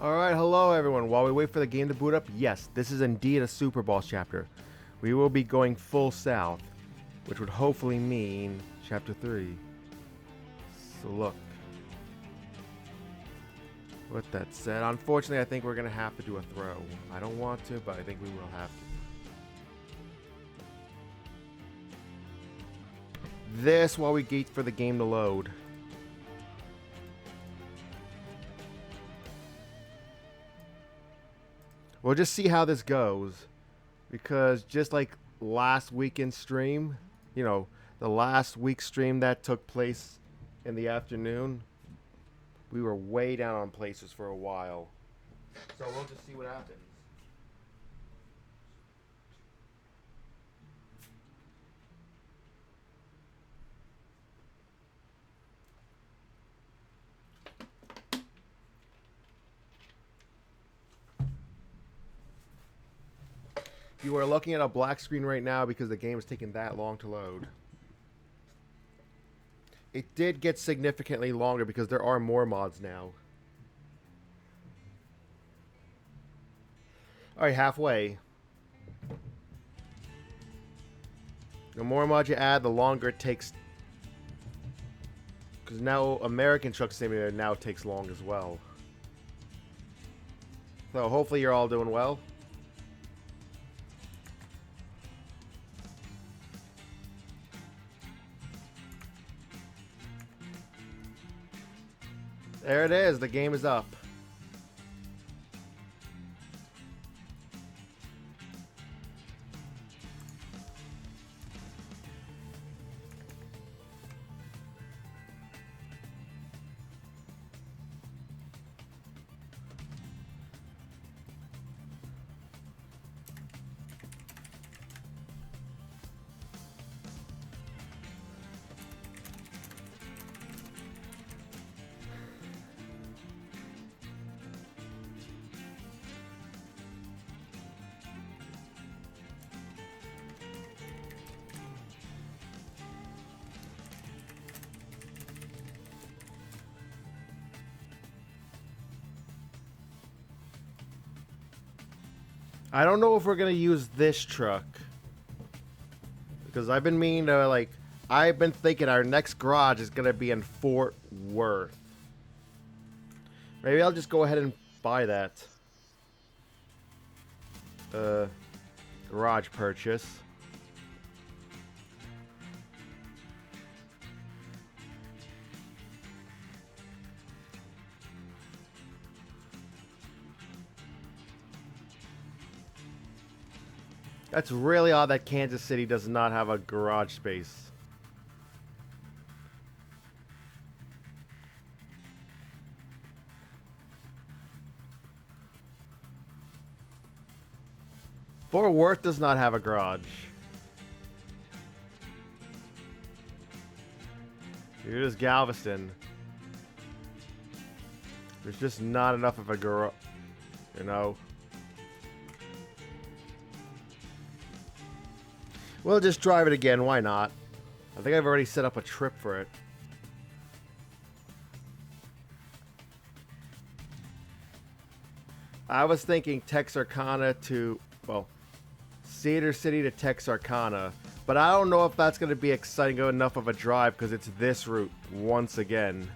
Alright, hello everyone. While we wait for the game to boot up, yes, this is indeed a Super Boss chapter. We will be going full south, which would hopefully mean chapter 3. So look. With that said, unfortunately I think we're going to have to do a throw. I don't want to, but I think we will have to. This while we wait for the game to load. We'll just see how this goes. Because just like last weekend's stream, you know, the last week's stream that took place in the afternoon, we were way down on places for a while. So we'll just see what happens. You are looking at a black screen right now because the game is taking that long to load. It did get significantly longer because there are more mods now. Alright, halfway. The more mods you add, the longer it takes. Because now American Truck Simulator now takes long as well. So hopefully you're all doing well. There it is. The game is up. I don't know if we're going to use this truck. Because I've been meaning to, like, I've been thinking our next garage is going to be in Fort Worth. Maybe I'll just go ahead and buy that. Garage purchase. That's really odd that Kansas City does not have a garage space. Fort Worth does not have a garage. Here's Galveston. There's just not enough of a garage, you know. We'll just drive it again, why not? I think I've already set up a trip for it. I was thinking Texarkana to, well, Cedar City to Texarkana, but I don't know if that's going to be exciting enough of a drive because it's this route once again.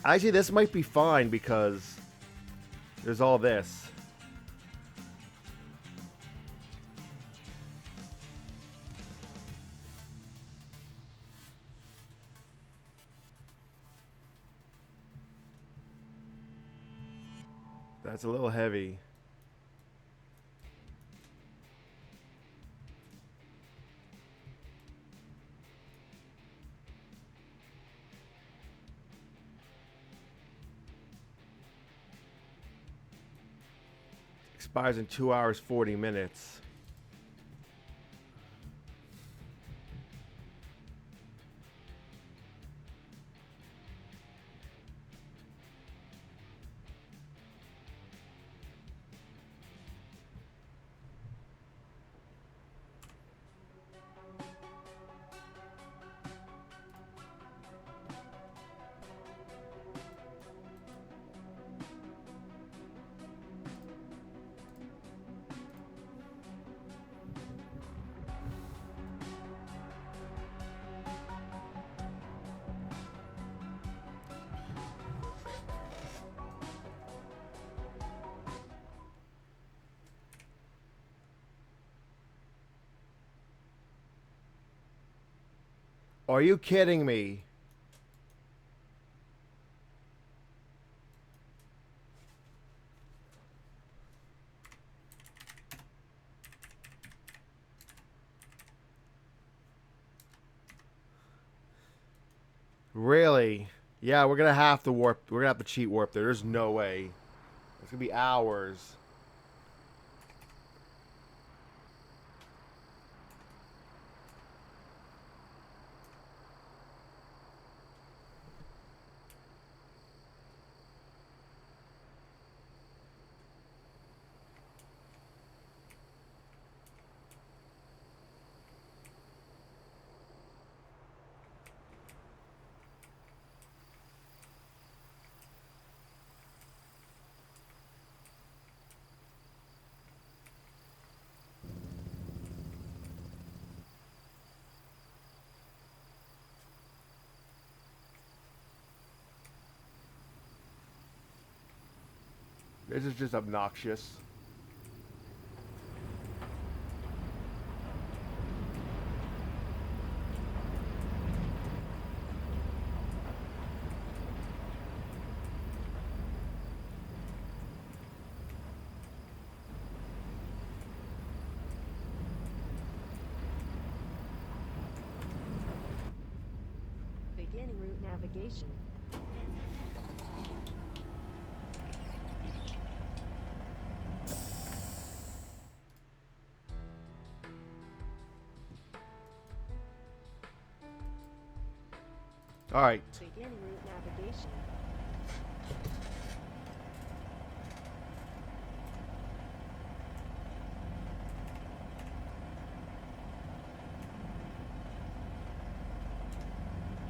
Actually, this might be fine because there's all this. That's a little heavy. Expires in 2 hours 40 minutes. Are you kidding me? Really? Yeah, we're gonna have to warp. We're gonna have to cheat warp there. There's no way. It's gonna be hours. This is just obnoxious. Beginning route navigation. All right. Beginning route navigation.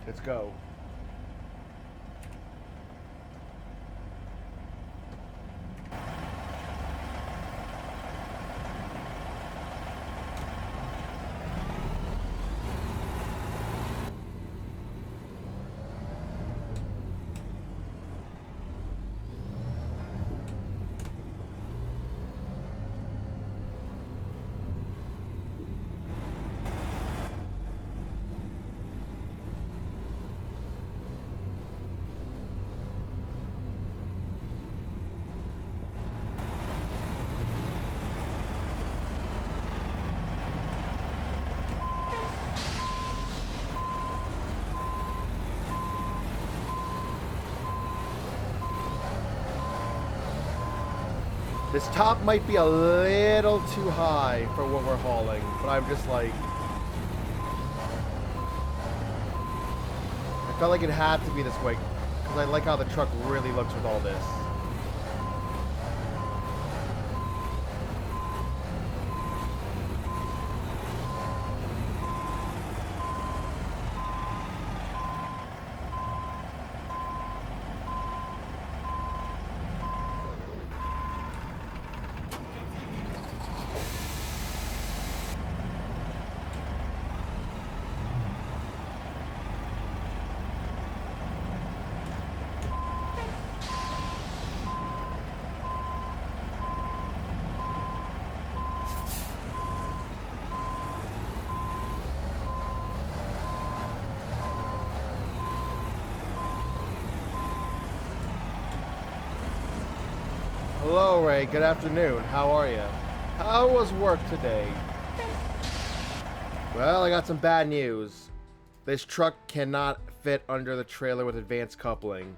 Let's go. This top might be a little too high for what we're hauling, but I'm just like... I felt like it had to be this way, because I like how the truck really looks with all this. Hello, Ray. Good afternoon. How are you? How was work today? Well, I got some bad news. This truck cannot fit under the trailer with advanced coupling.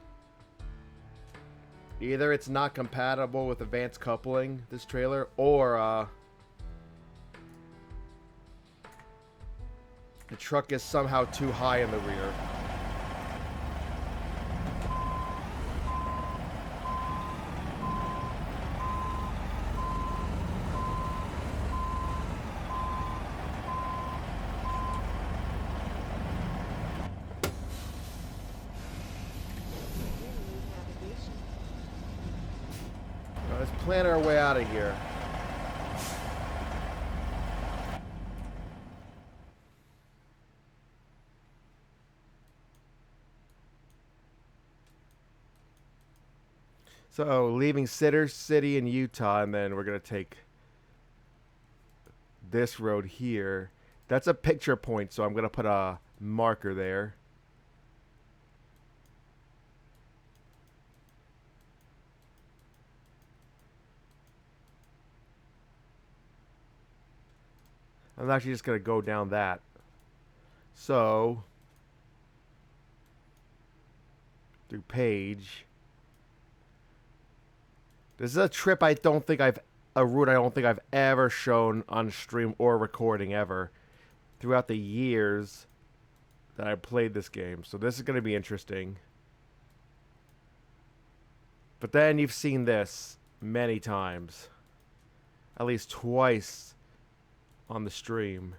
Either it's not compatible with advanced coupling, this trailer, or the truck is somehow too high in the rear. Let's plan our way out of here. So, leaving Center City in Utah, and then we're going to take this road here. That's a picture point, so I'm going to put a marker there. I'm actually just going to go down that. So, through page. This is a trip I don't think I've, a route I don't think I've ever shown on stream or recording ever throughout the years that I played this game. So this is going to be interesting. But then you've seen this many times. At least twice on the stream.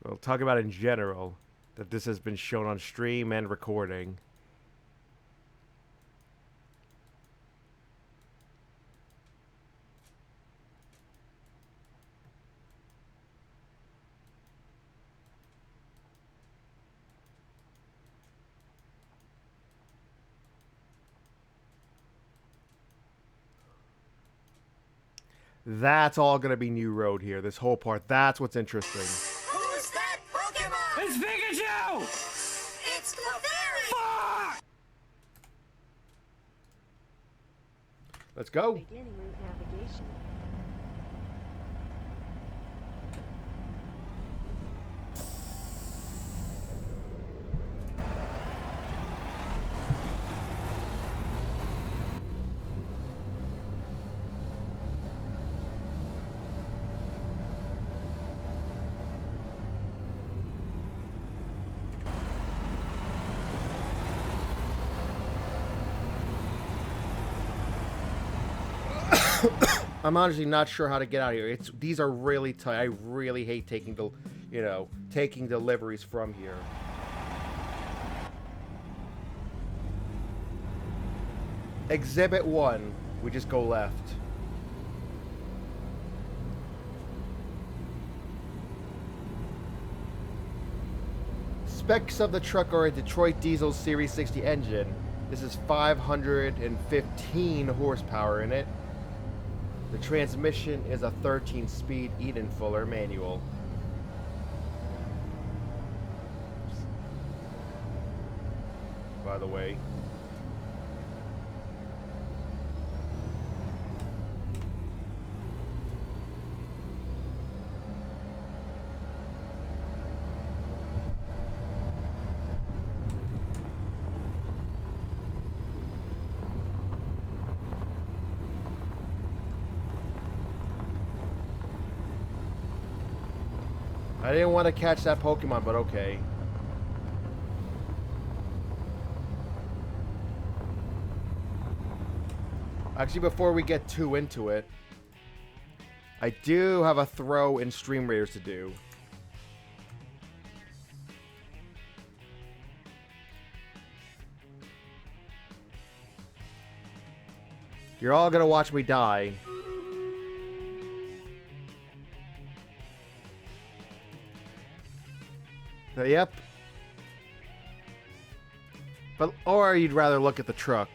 We'll talk about in general that this has been shown on stream and recording. That's all going to be new road here. This whole part. That's what's interesting. Who's that Pokemon? It's Pikachu! It's Clefairy! Fuck! Let's go. Beginning route navigation. I'm honestly not sure how to get out of here. These are really tight. I really hate taking taking deliveries from here. Exhibit 1. We just go left. Specs of the truck are a Detroit Diesel Series 60 engine. This is 515 horsepower in it. The transmission is a 13-speed Eden Fuller manual. By the way. I didn't want to catch that Pokemon, but okay. Actually, before we get too into it, I do have a throw in Stream Raiders to do. You're all gonna watch me die. Yep. But, or you'd rather look at the truck.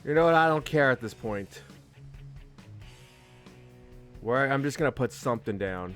You know what? I don't care at this point. Where I'm just gonna put something down.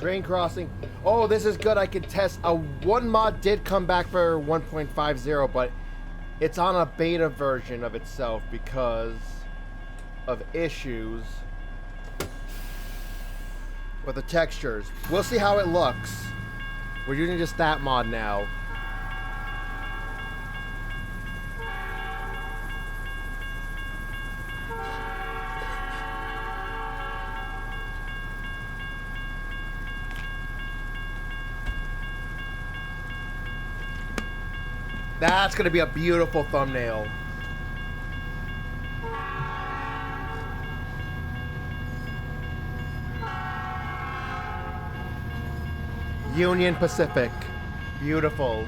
Train crossing. Oh, this is good. I can test. One mod did come back for 1.50, but it's on a beta version of itself because of issues with the textures. We'll see how it looks. We're using just that mod now. That's gonna be a beautiful thumbnail. Union Pacific. Beautiful.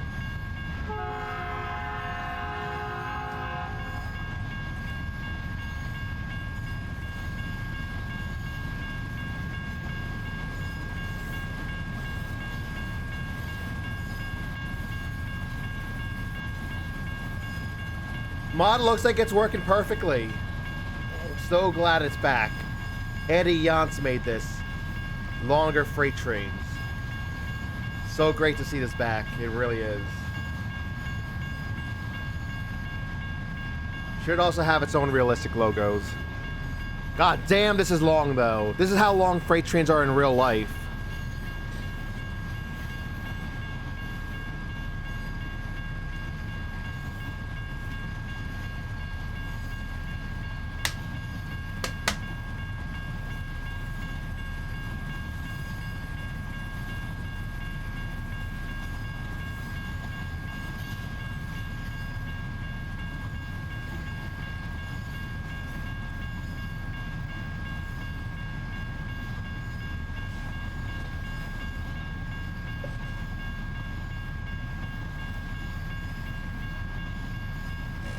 Mod looks like it's working perfectly. I'm so glad it's back. Eddie Yance made this. Longer freight trains. So great to see this back. It really is. Should also have its own realistic logos. God damn, this is long though. This is how long freight trains are in real life.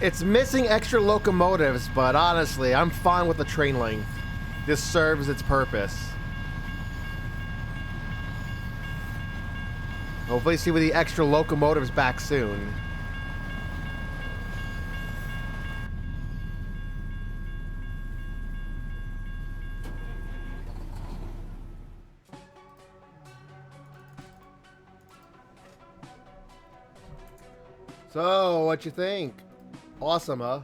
It's missing extra locomotives, but honestly, I'm fine with the train length. This serves its purpose. Hopefully see with the extra locomotives back soon. So, what you think? Awesome, huh?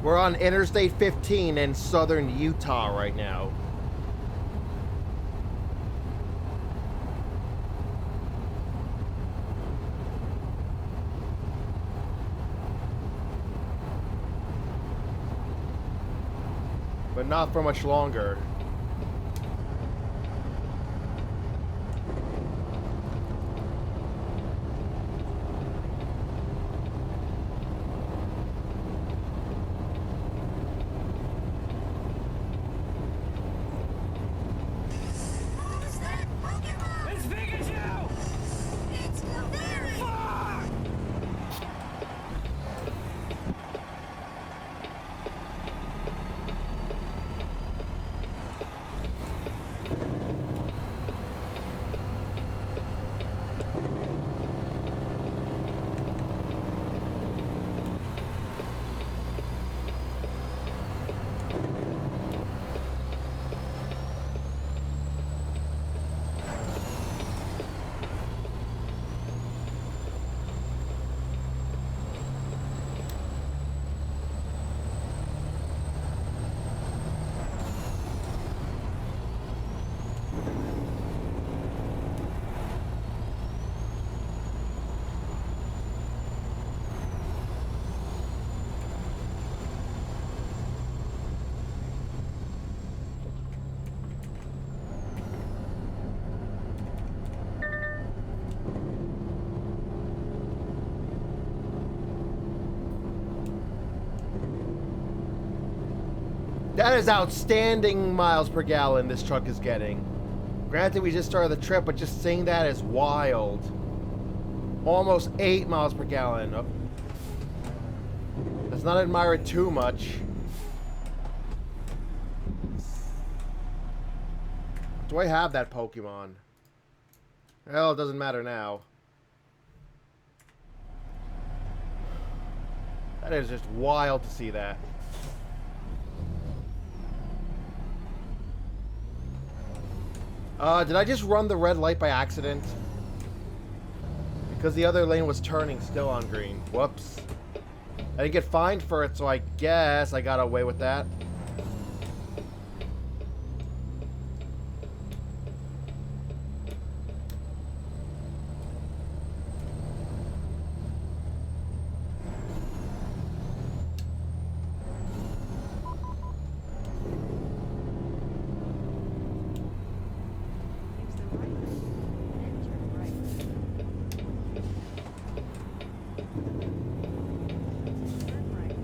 We're on Interstate 15 in southern Utah right now. But not for much longer. Who's that Pokemon? It's Pikachu! It's Clefairy! Fuck! That is outstanding miles per gallon this truck is getting. Granted, we just started the trip, but just saying that is wild. Almost 8 miles per gallon. Oh. Let's not admire it too much. Do I have that Pokemon? Well, it doesn't matter now. That is just wild to see that. Did I just run the red light by accident? Because the other lane was turning still on green. Whoops. I didn't get fined for it, so I guess I got away with that. Use the right lane, then turn right. Turn right.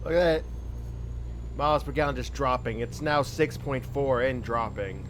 Look at that. Miles per gallon just dropping. It's now 6.4 and dropping.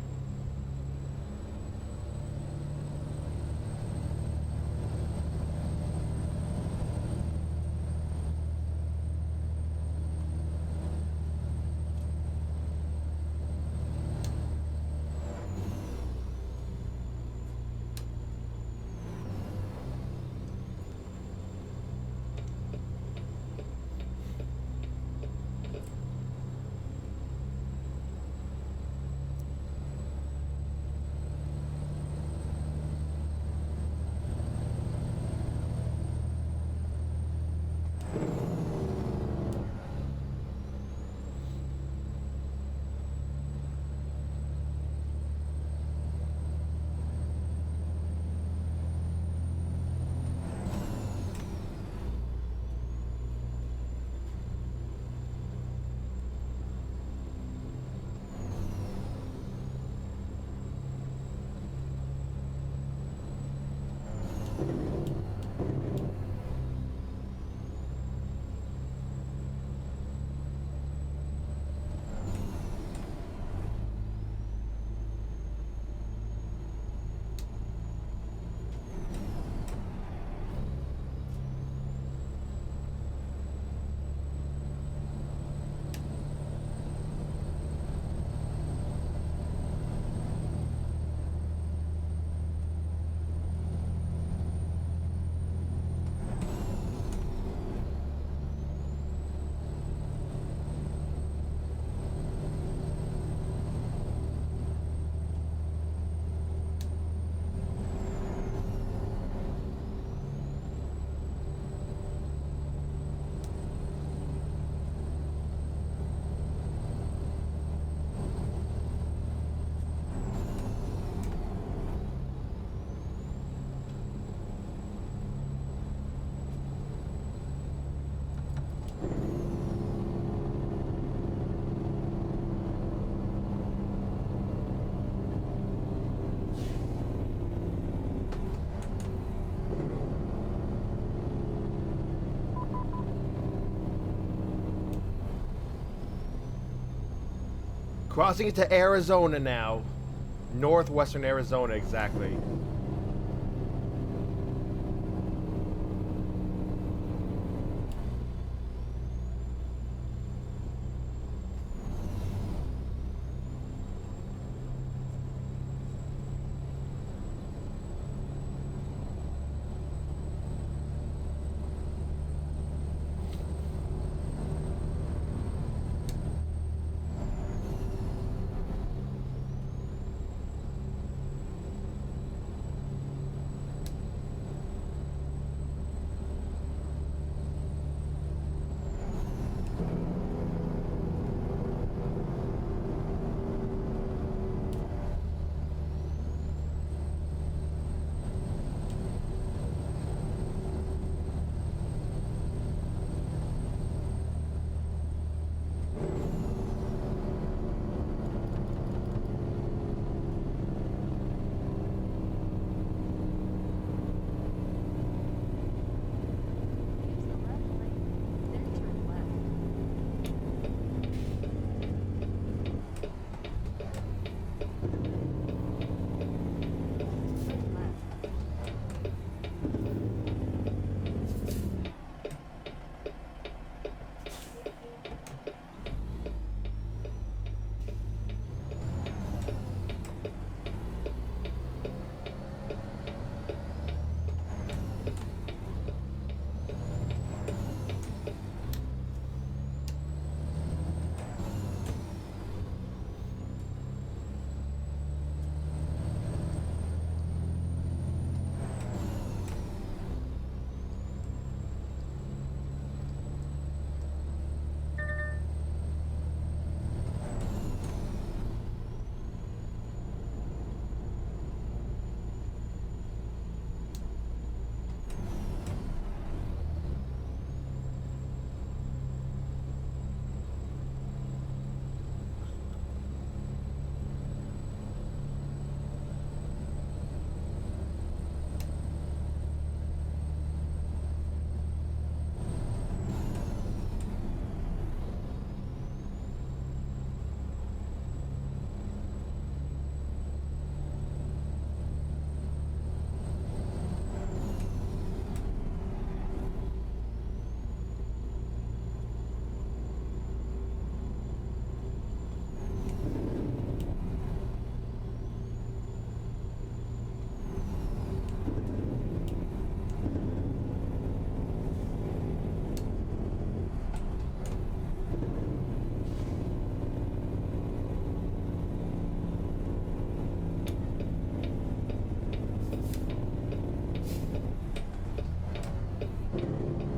Crossing into Arizona now. Northwestern Arizona, exactly. Use the left lane, then turn left. Turn left.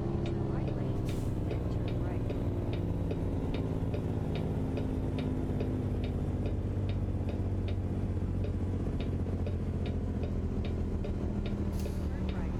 Use the right lane, then turn right. Turn right.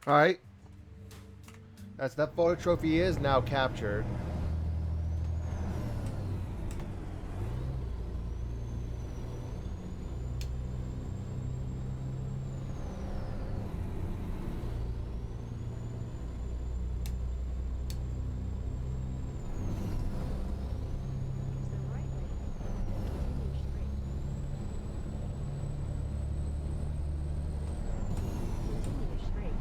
All right. That photo trophy is now captured. Use the right lane, continue straight. Continue straight.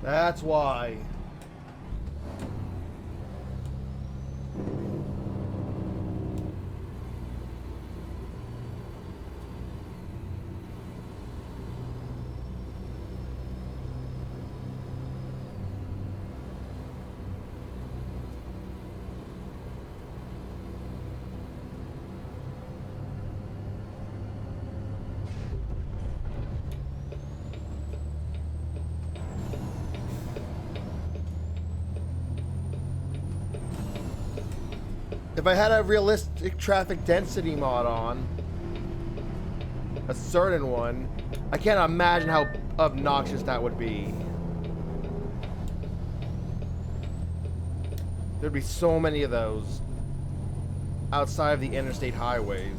That's why. If I had a realistic traffic density mod on, a certain one, I can't imagine how obnoxious that would be. There'd be so many of those outside of the interstate highways.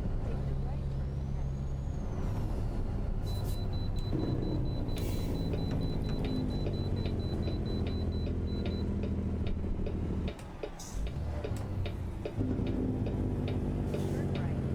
Take the right turn ahead. Turn right.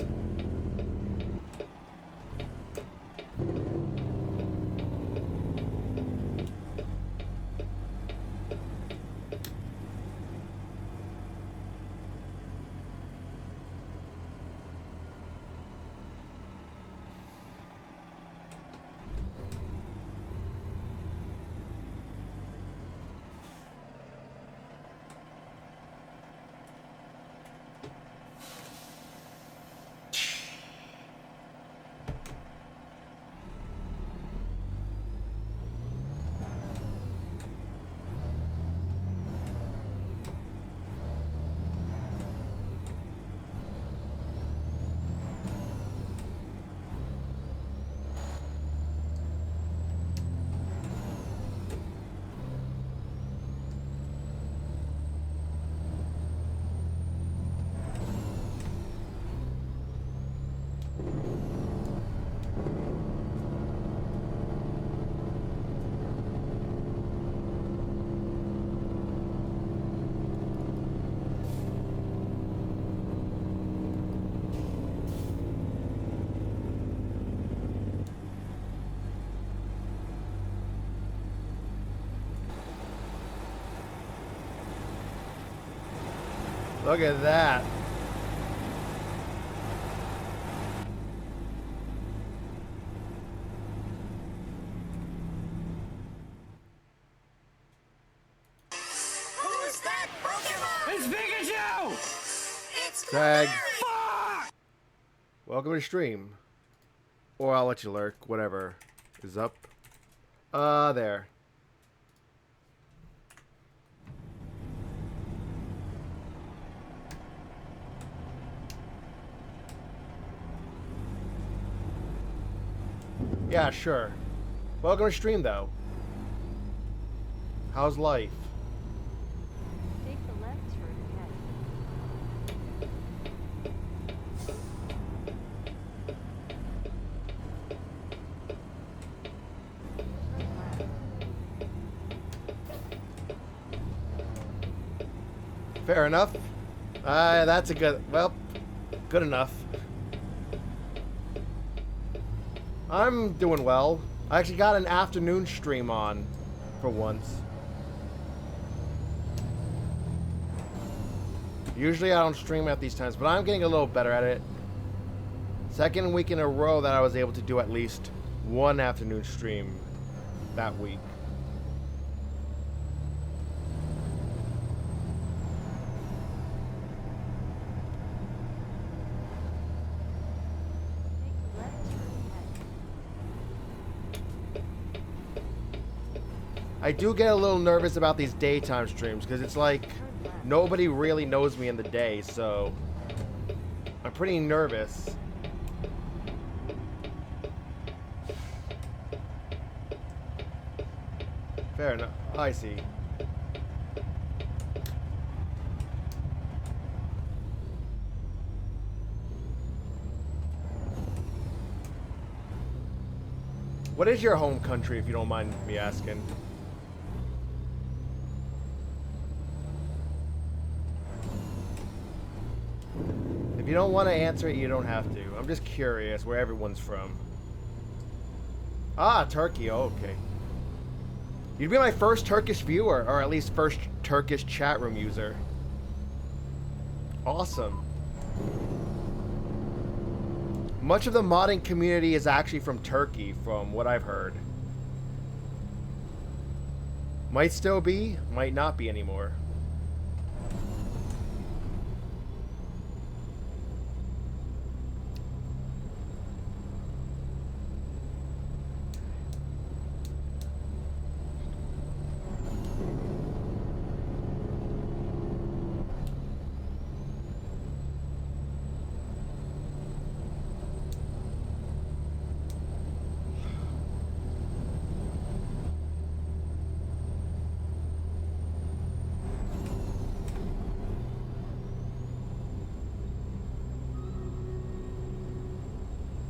Look at that. Who's that Pokemon? It's Pikachu! It's Tag. Clefairy! Welcome to stream. Or I'll let you lurk. Whatever is up. There. Yeah, sure. Welcome to stream, though. How's life? Take the left turn ahead. Turn left. Fair enough. That's a good... Well, good enough. I'm doing well. I actually got an afternoon stream on for once. Usually I don't stream at these times, but I'm getting a little better at it. Second week in a row that I was able to do at least one afternoon stream. that week. Take a left turn ahead. I do get a little nervous about these daytime streams because it's like Turn left. nobody really knows me in the day, so I'm pretty nervous. Fair enough. I see. What is your home country, if you don't mind me asking? If you don't want to answer it, you don't have to. I'm just curious where everyone's from. Ah, Turkey. Oh, okay. You'd be my first Turkish viewer, or at least first Turkish chat room user. Awesome. Much of the modding community is actually from Turkey, from what I've heard. Might still be, might not be anymore.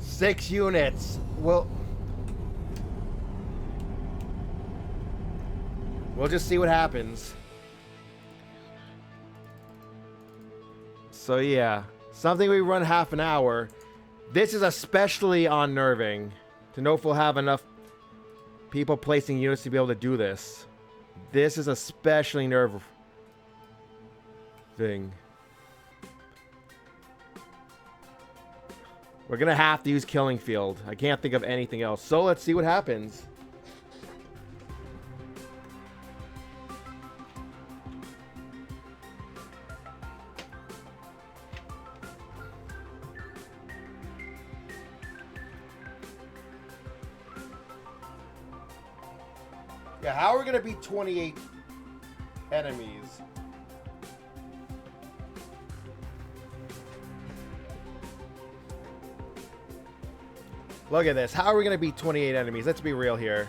Six units. Well, we'll just see what happens. So yeah, something we run half an hour. This is especially unnerving to know if we'll have enough people placing units to be able to do this. This is especially nerve-wracking. We're gonna have to use Killing Field. I can't think of anything else. So let's see what happens. Yeah, how are we gonna beat 28 enemies? Look at this. How are we going to beat 28 enemies? Let's be real here.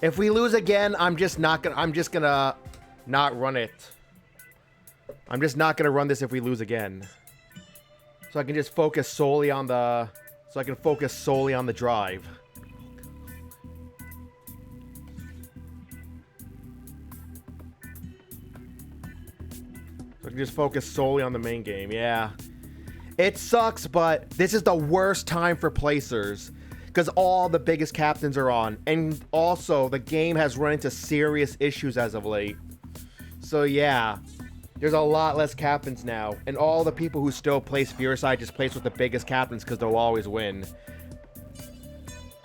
If we lose again, I'm just gonna not run it. I'm just not gonna run this if we lose again. So I can just focus solely on the... So I can focus solely on the drive. So I can just focus solely on the main game, yeah. It sucks, but this is the worst time for placers. Because all the biggest captains are on. And also, the game has run into serious issues as of late. So yeah. There's a lot less captains now, and all the people who still place Fierceside just place with the biggest captains because they'll always win.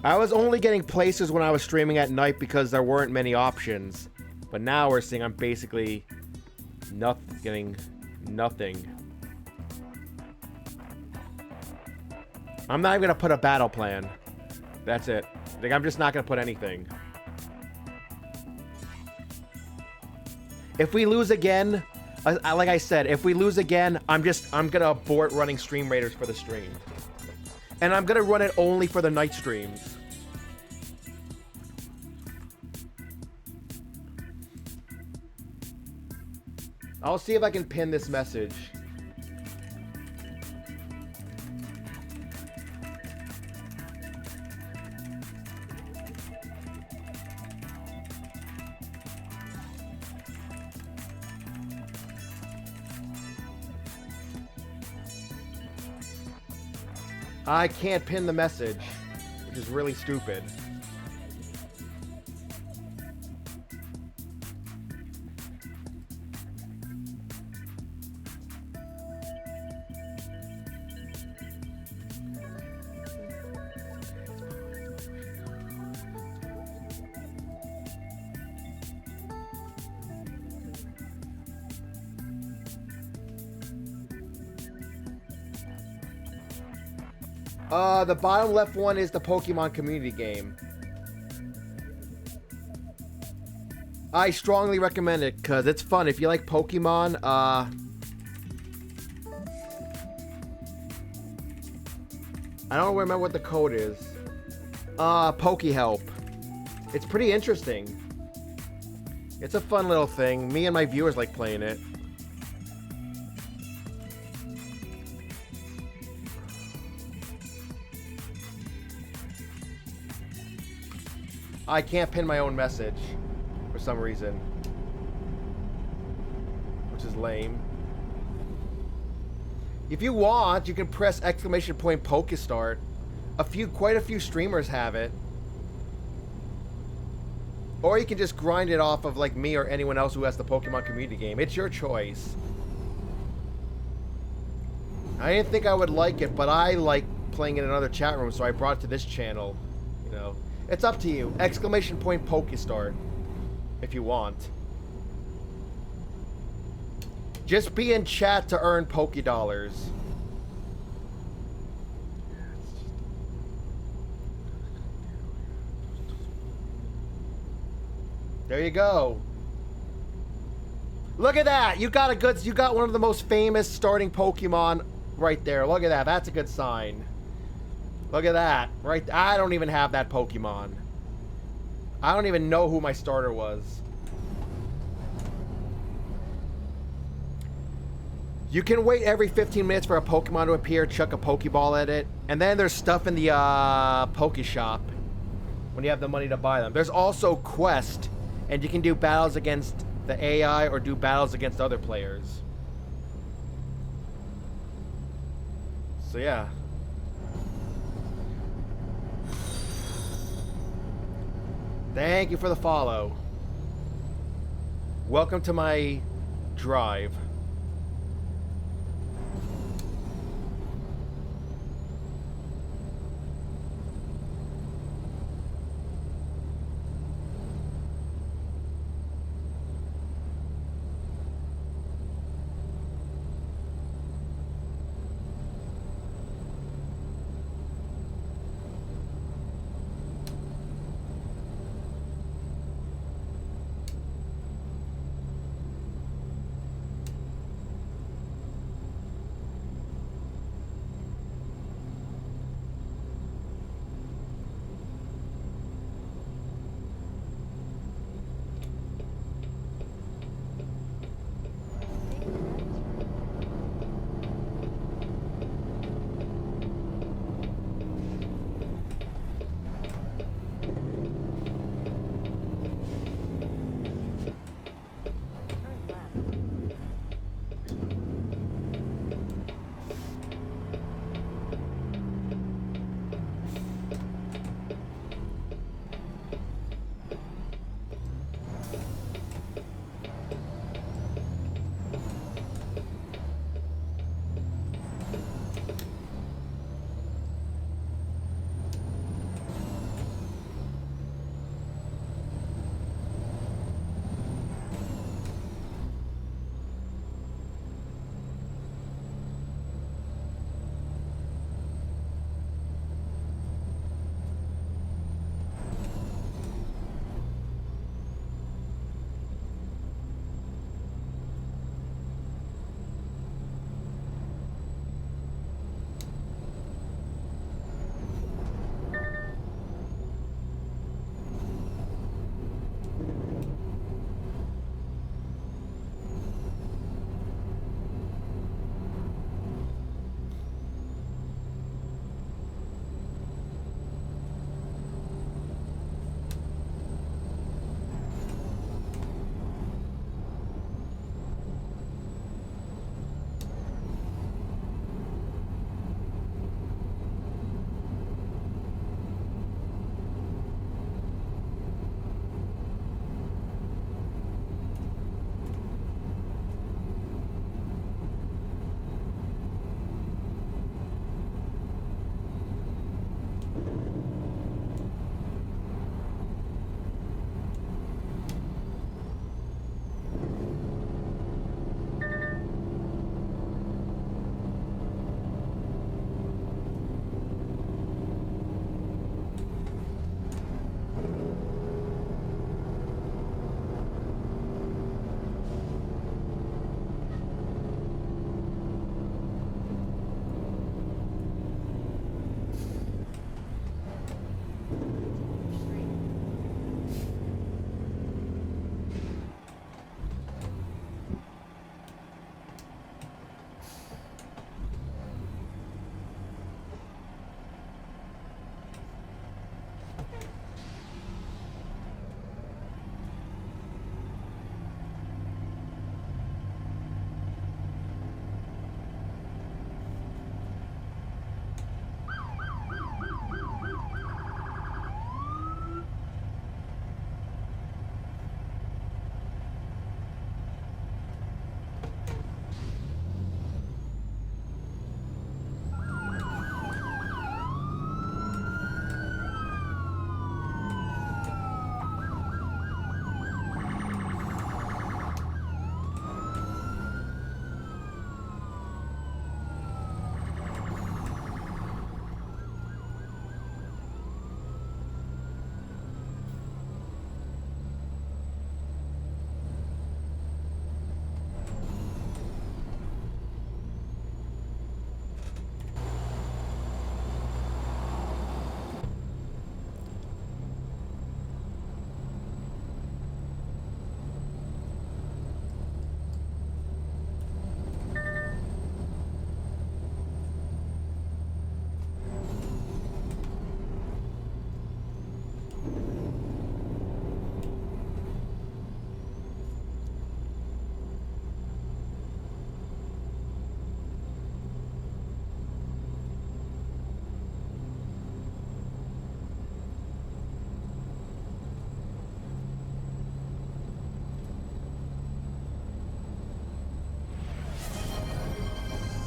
I was only getting places when I was streaming at night because there weren't many options. But now we're seeing I'm basically getting nothing. I'm not even going to put a battle plan. That's it. Like, I'm just not going to put anything. If we lose again... like I said, if we lose again, I'm gonna abort running Stream Raiders for the stream. And I'm gonna run it only for the night streams. I'll see if I can pin this message. I can't pin the message, which is really stupid. The bottom left one is the Pokemon community game. I strongly recommend it because it's fun. If you like Pokemon, I don't remember what the code is. PokeHelp. It's pretty interesting. It's a fun little thing. Me and my viewers like playing it. I can't pin my own message for some reason, which is lame. If you want, you can press exclamation point Pokestart. Quite a few streamers have it. Or you can just grind it off of like me or anyone else who has the Pokemon community game. It's your choice. I didn't think I would like it, but I like playing in another chat room, so I brought it to this channel. You know, it's up to you. Exclamation point Pokestart, if you want. Just be in chat to earn Poké Dollars. There you go. Look at that. You got one of the most famous starting Pokemon right there. Look at that. That's a good sign. Look at that. Right. I don't even have that Pokemon. I don't even know who my starter was. You can wait every 15 minutes for a Pokemon to appear, chuck a Pokeball at it, and then there's stuff in the Poke Shop when you have the money to buy them. There's also Quest, and you can do battles against the AI or do battles against other players. So yeah. Thank you for the follow. Welcome to my drive.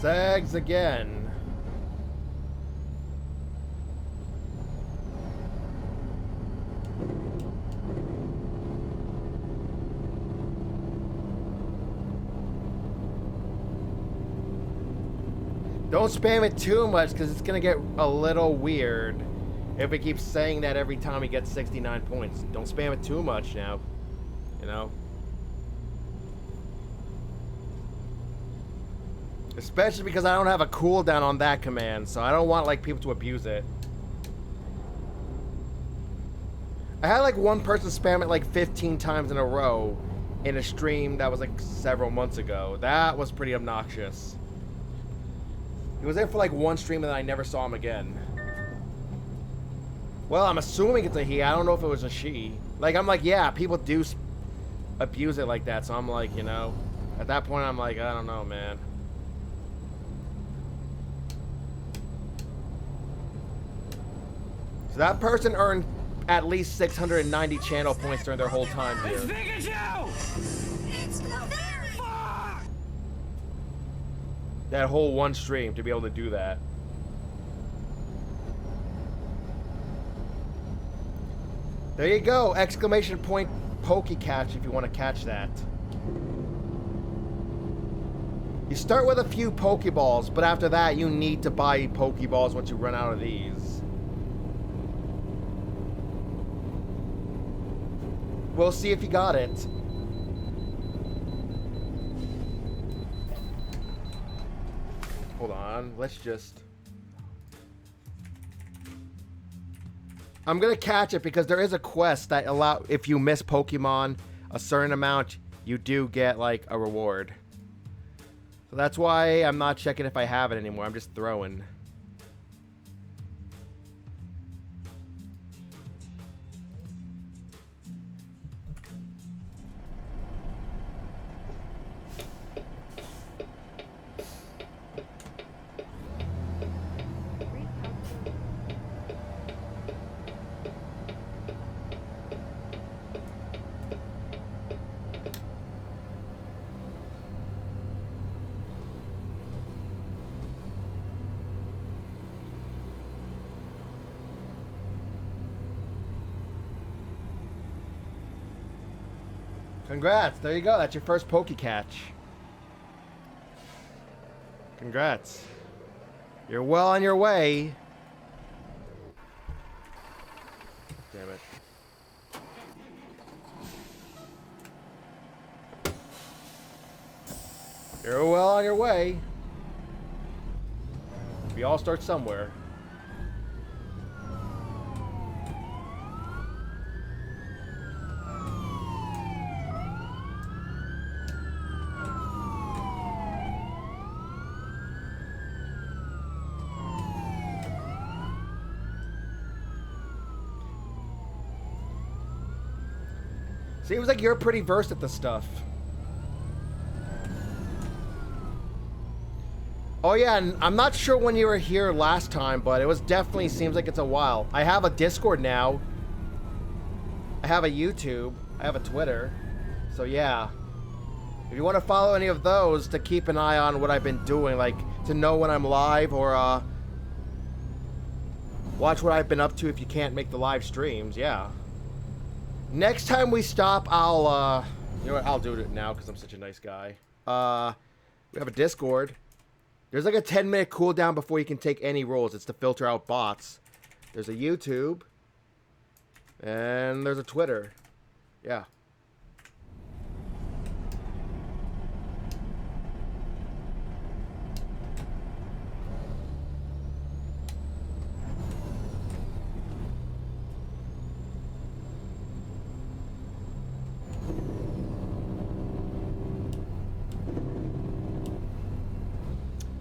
Zags again. Don't spam it too much because it's going to get a little weird if it keeps saying that every time he gets 69 points. Don't spam it too much now, you know? Especially because I don't have a cooldown on that command, so I don't want like people to abuse it. I had like one person spam it like 15 times in a row in a stream that was like several months ago. That was pretty obnoxious. He was there for like one stream and then I never saw him again. Well, I'm assuming it's a he. I don't know if it was a she. Like, I'm like, yeah, people do abuse it like that. So I'm like, you know, at that point, I'm like, I don't know, man. So that person earned at least 690 channel points during their whole time here. It's Pikachu! It's very fuck! That whole one stream to be able to do that. There you go! Exclamation point Poke-Catch if you want to catch that. You start with a few Pokeballs, but after that you need to buy Pokeballs once you run out of these. We'll see if you got it. Hold on, let's just... I'm gonna catch it because there is a quest that allow if you miss Pokemon a certain amount, you do get like a reward. So that's why I'm not checking if I have it anymore. I'm just throwing. Congrats, there you go. That's your first Poke-Catch. Congrats. You're well on your way. Damn it. You're well on your way. We all start somewhere. Seems like you're pretty versed at this stuff. Oh yeah, and I'm not sure when you were here last time, but it was definitely seems like it's a while. I have a Discord now. I have a YouTube. I have a Twitter. So yeah. If you want to follow any of those to keep an eye on what I've been doing, like to know when I'm live or watch what I've been up to if you can't make the live streams, yeah. Next time we stop, I'll, you know what, I'll do it now because I'm such a nice guy. We have a Discord. There's like a 10-minute cooldown before you can take any rolls. It's to filter out bots. There's a YouTube. And there's a Twitter. Yeah.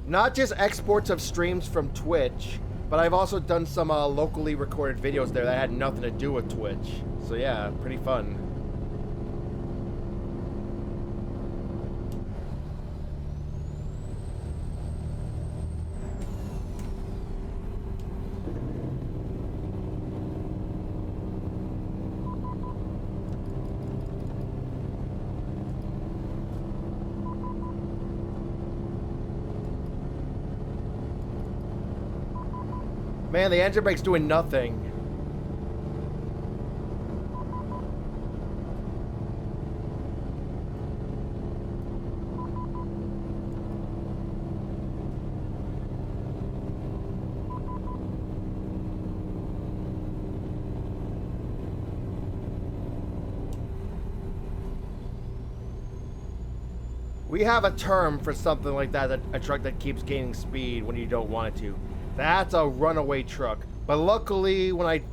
Not just exports of streams from Twitch, but I've also done some locally recorded videos there that had nothing to do with Twitch. So yeah, pretty fun. Man, the engine brake's doing nothing. We have a term for something like that, a truck that keeps gaining speed when you don't want it to. That's a runaway truck. But luckily, when I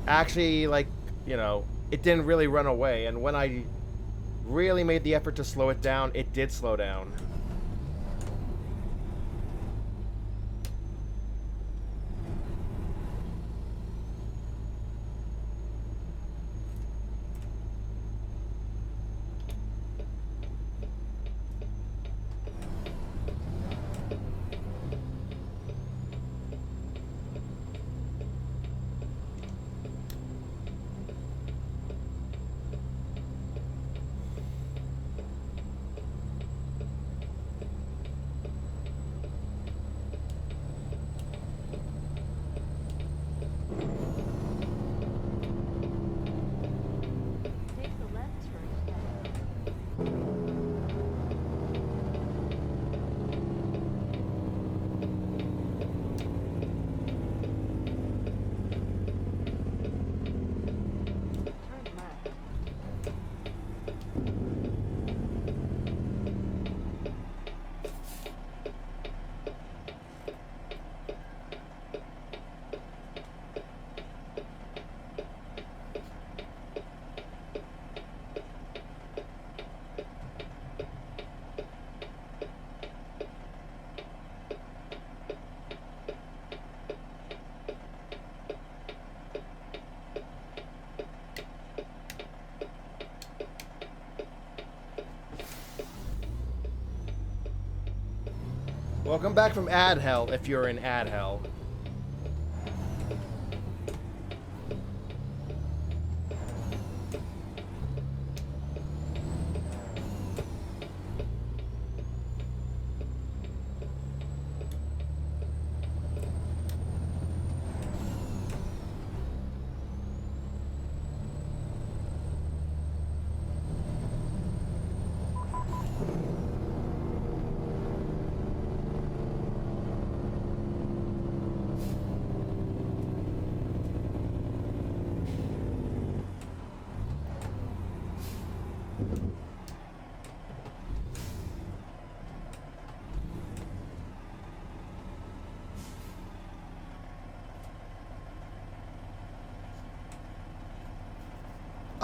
actually, like, you know, it didn't really run away. And when I really made the effort to slow it down, it did slow down. Take the left turn. Turn left. Welcome back from ad hell, if you're in ad hell.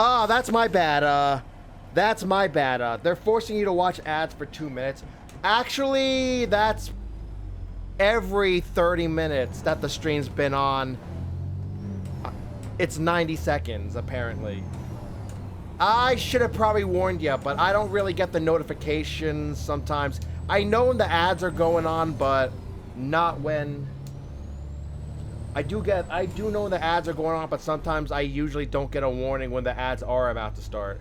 Ah, that's my bad. That's my bad. They're forcing you to watch ads for 2 minutes. Actually, that's every 30 minutes that the stream's been on. It's 90 seconds, apparently. I should have probably warned you, but I don't really get the notifications sometimes. I know when the ads are going on, but not when... I do know when the ads are going on, but sometimes I usually don't get a warning when the ads are about to start.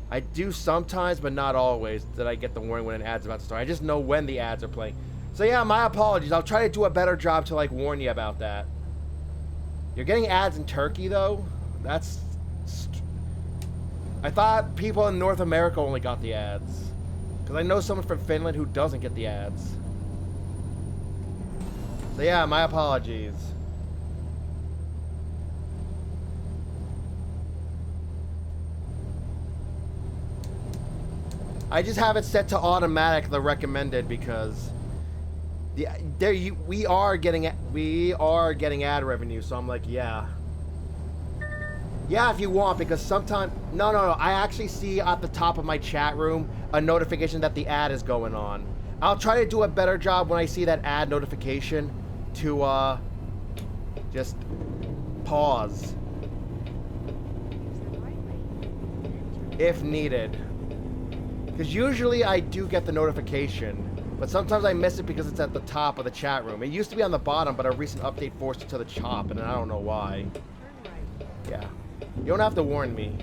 I do sometimes, but not always, that I get the warning when an ad's about to start. I just know when the ads are playing. So yeah, my apologies. I'll try to do a better job to, like, warn you about that. You're getting ads in Turkey, though? That's... I thought people in North America only got the ads. Because I know someone from Finland who doesn't get the ads. So yeah, my apologies. I just have it set to automatic, the recommended, because we are getting ad revenue. So I'm like, yeah, if you want, because sometimes no, I actually see at the top of my chat room a notification that the ad is going on. I'll try to do a better job when I see that ad notification to just pause Use the right lane. Then turn if needed. Because usually I do get the notification, but sometimes I miss it because it's at the top of the chat room. It used to be on the bottom, but a recent update forced it to the top, and I don't know why. turn right. Yeah. You don't have to warn me.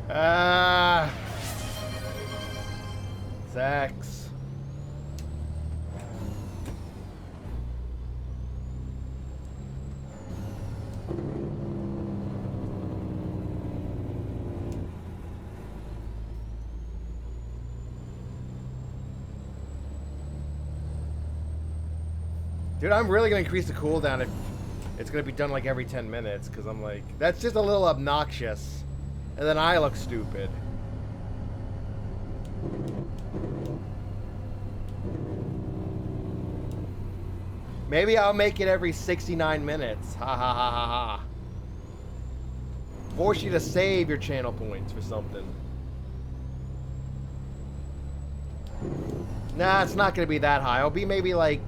Ah. Sex. Dude, I'm really gonna increase the cooldown if it's gonna be done like every 10 minutes, because I'm like, that's just a little obnoxious. And then I look stupid. Maybe I'll make it every 69 minutes. Ha ha ha ha ha. Force you to save your channel points for something. Nah, it's not gonna be that high. It'll be maybe like...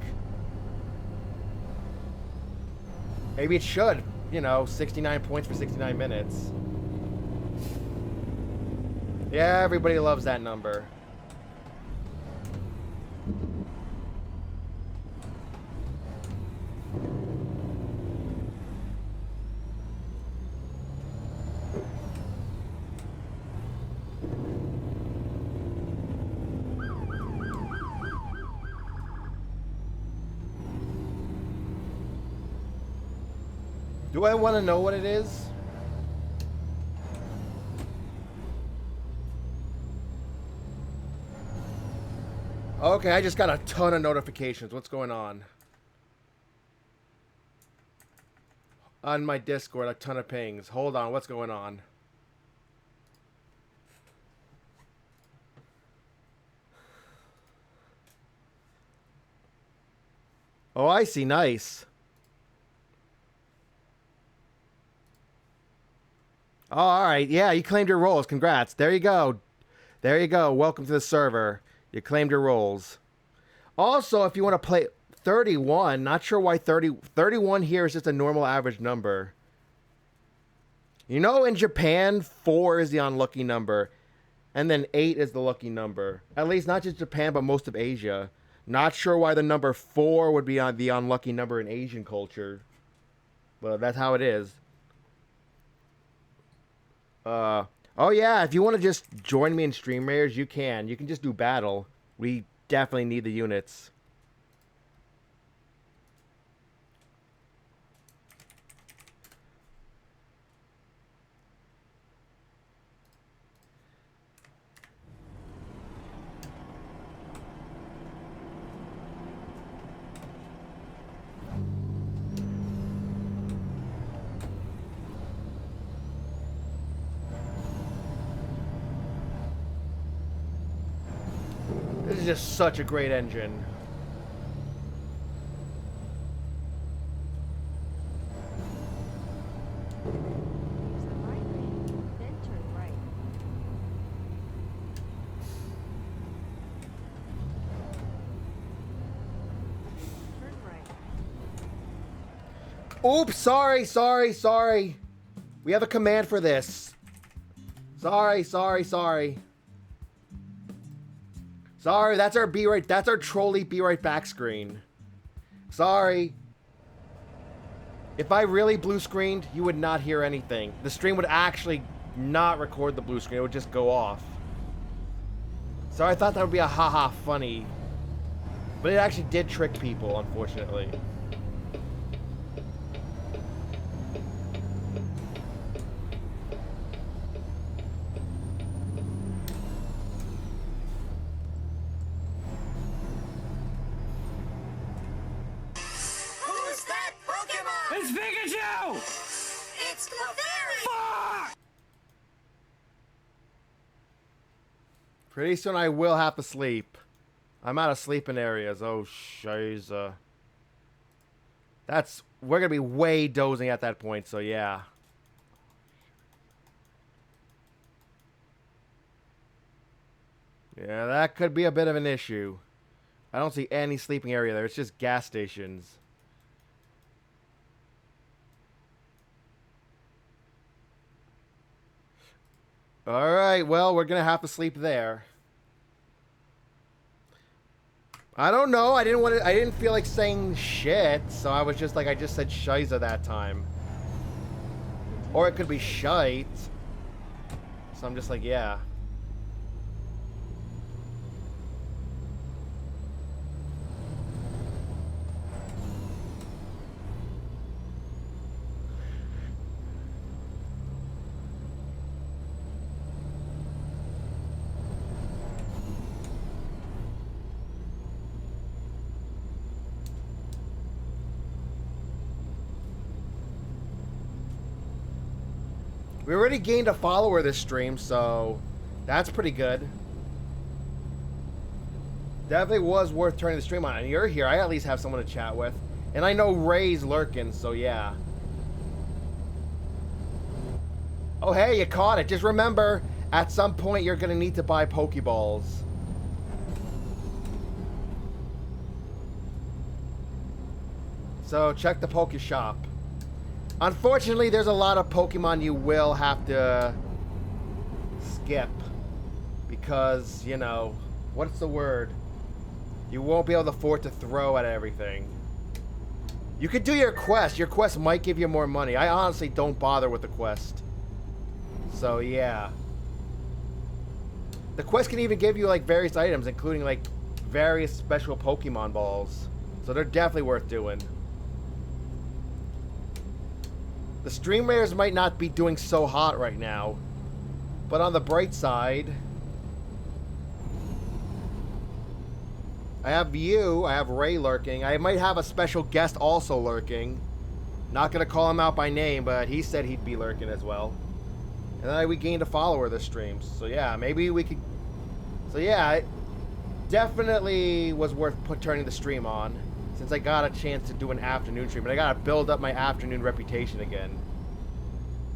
Maybe it should. You know, 69 points for 69 minutes. Yeah, everybody loves that number. Do I want to know what it is? Okay, I just got a ton of notifications. What's going on? On my Discord, a ton of pings. Hold on, what's going on? Oh, I see. Nice. Oh, all right. Yeah, you claimed your roles. Congrats. There you go. There you go. Welcome to the server. You claimed your roles. Also, if you want to play 31, not sure why 31 here is just a normal average number. You know, in Japan, 4 is the unlucky number. And then 8 is the lucky number. At least not just Japan, but most of Asia. Not sure why the number 4 would be on the unlucky number in Asian culture. But that's how it is. Oh yeah, if you want to just join me in Stream Raiders, you can. You can just do battle. We definitely need the units. This is just such a great engine. Use the right lane, then turn right. Turn right. Oops, sorry. We have a command for this. Sorry. Sorry, that's our that's our trolley be right back screen. Sorry. If I really blue screened, you would not hear anything. The stream would actually not record the blue screen, it would just go off. So I thought that would be a haha funny. But it actually did trick people, unfortunately. Who's that Pokemon? It's Pikachu! It's Clefairy! Fuck! Pretty soon I will have to sleep. I'm out of sleeping areas. Oh, shiza. We're gonna be way dozing at that point, so yeah. Yeah, that could be a bit of an issue. I don't see any sleeping area there. It's just gas stations. Alright, well, we're gonna have to sleep there. I don't know. I didn't feel like saying shit, so I was just like, I just said shiza that time. Or it could be shite. So So I'm just like, yeah. We already gained a follower this stream, so that's pretty good. Definitely was worth turning the stream on. And you're here. I at least have someone to chat with. And I know Ray's lurking, so yeah. Oh, hey, you caught it. Just remember, at some point, you're going to need to buy Pokeballs. So check the Poke Shop. Unfortunately, there's a lot of Pokemon you will have to skip. Because, you know, what's the word? You won't be able to afford to throw at everything. You could do your quest. Your quest might give you more money. I honestly don't bother with the quest. So, yeah. The quest can even give you, like, various items, including, like, various special Pokemon balls. So they're definitely worth doing. The stream raiders might not be doing so hot right now. But on the bright side, I have you, I have Ray lurking. I might have a special guest also lurking. Not going to call him out by name, but he said he'd be lurking as well. And then we gained a follower this stream. So yeah, maybe we could... So yeah, it definitely was worth turning the stream on. Since I got a chance to do an afternoon stream. But I got to build up my afternoon reputation again.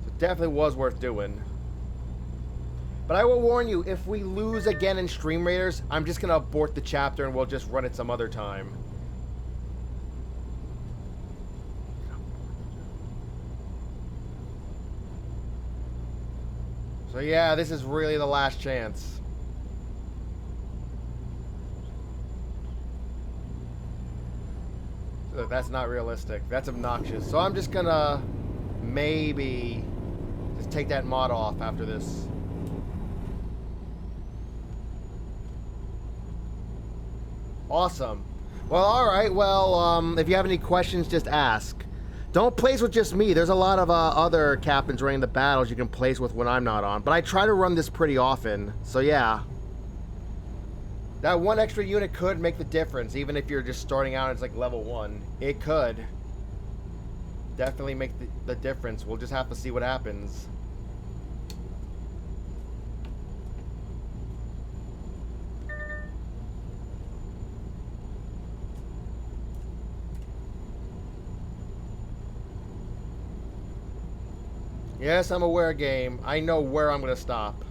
So it definitely was worth doing. But I will warn you, if we lose again in Stream Raiders, I'm just going to abort the chapter and we'll just run it some other time. So yeah, this is really the last chance. Look, that's not realistic. That's obnoxious. So I'm just gonna maybe just take that mod off after this. Awesome. Well, alright. Well, if you have any questions, just ask. Don't place with just me. There's a lot of other captains running the battles you can place with when I'm not on. But I try to run this pretty often. So, yeah. That one extra unit could make the difference. Even if you're just starting out as like level 1. It could. Definitely make the difference. We'll just have to see what happens. Yes, I'm aware, game. I know where I'm going to stop.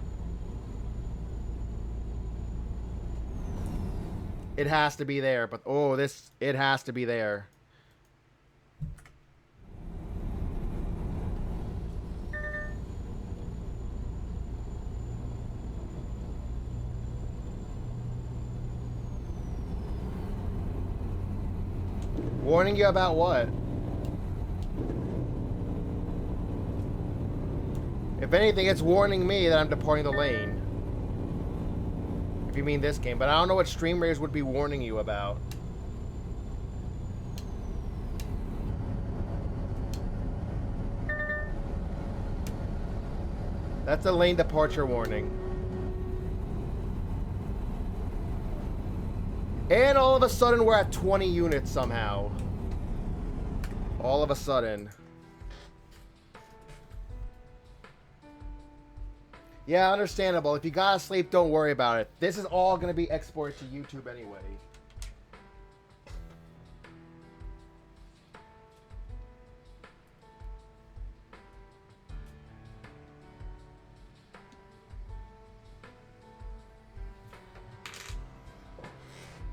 It has to be there, but oh, it has to be there. Warning you about what? If anything, it's warning me that I'm departing the lane. If you mean this game. But I don't know what Stream Raiders would be warning you about. That's a lane departure warning. And all of a sudden, we're at 20 units somehow. All of a sudden. Yeah, understandable. If you gotta sleep, don't worry about it. This is all gonna be exported to YouTube anyway.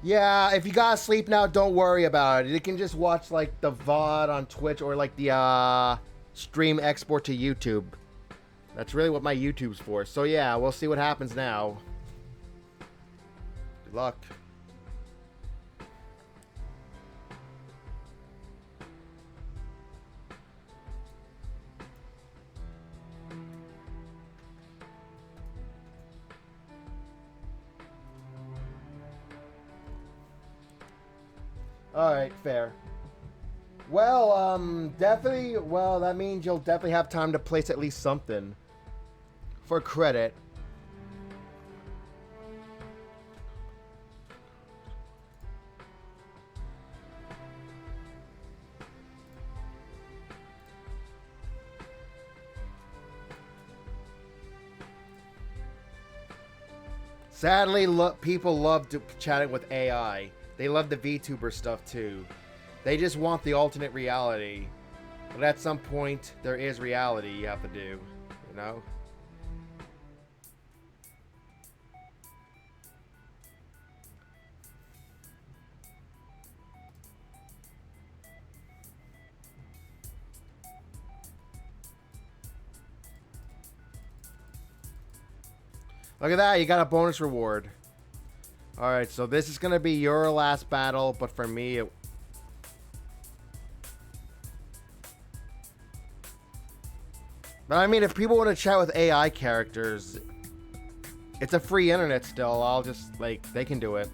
Yeah, if you gotta sleep now, don't worry about it. You can just watch like the VOD on Twitch or like the stream export to YouTube. That's really what my YouTube's for. So yeah, we'll see what happens now. Good luck. All right, fair. Well, definitely. Well, that means you'll definitely have time to place at least something for credit. Sadly, people love chatting with AI. They love the VTuber stuff too. They just want the alternate reality. But at some point, there is reality you have to do, you know? Look at that, you got a bonus reward. Alright, so this is going to be your last battle, but for me, But I mean, if people want to chat with AI characters, it's a free internet still. I'll just, like, they can do it.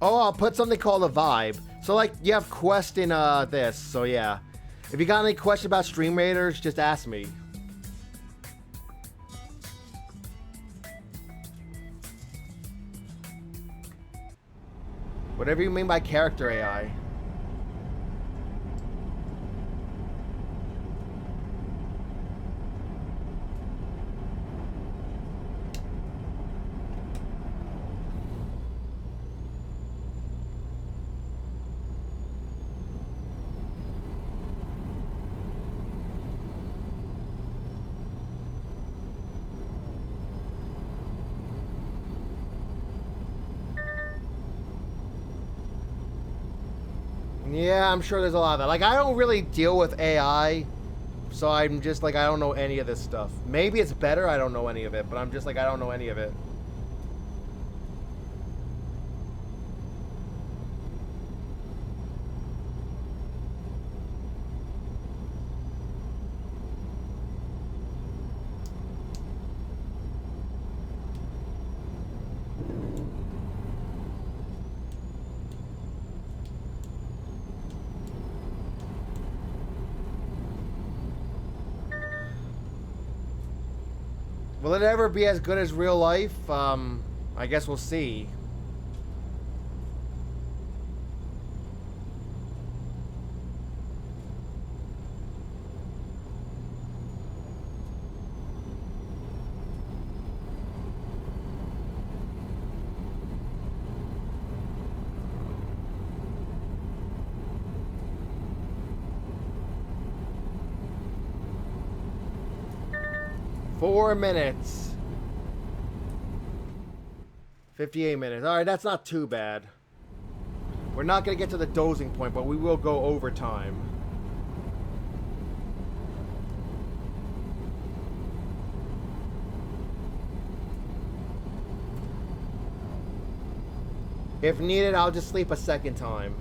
Oh, I'll put something called a vibe. So, like, you have quest in this. So, yeah. If you got any questions about Stream Raiders, just ask me. Whatever you mean by character AI. Yeah, I'm sure there's a lot of that. Like, I don't really deal with AI, so I'm just like, I don't know any of this stuff. Maybe it's better, I don't know any of it, but I'm just like, I don't know any of it. Will it ever be as good as real life? I guess we'll see. Four minutes. 58 minutes. Alright, that's not too bad. We're not going to get to the dozing point, but we will go overtime. If needed, I'll just sleep a second time.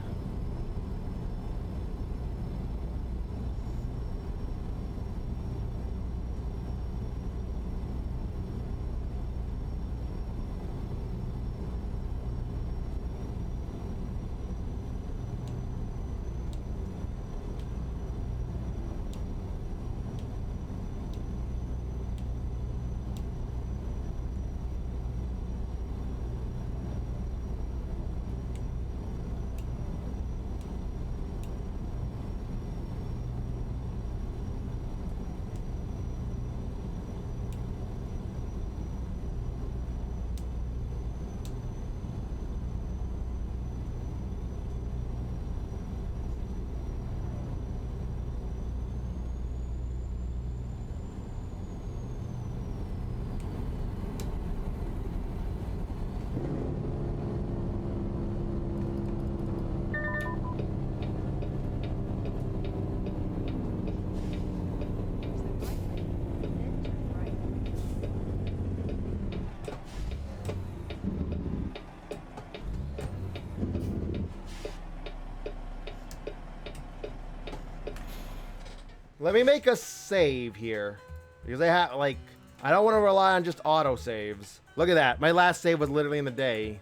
Let me make a save here. Because I have, like, I don't want to rely on just auto saves. Look at that. My last save was literally in the day.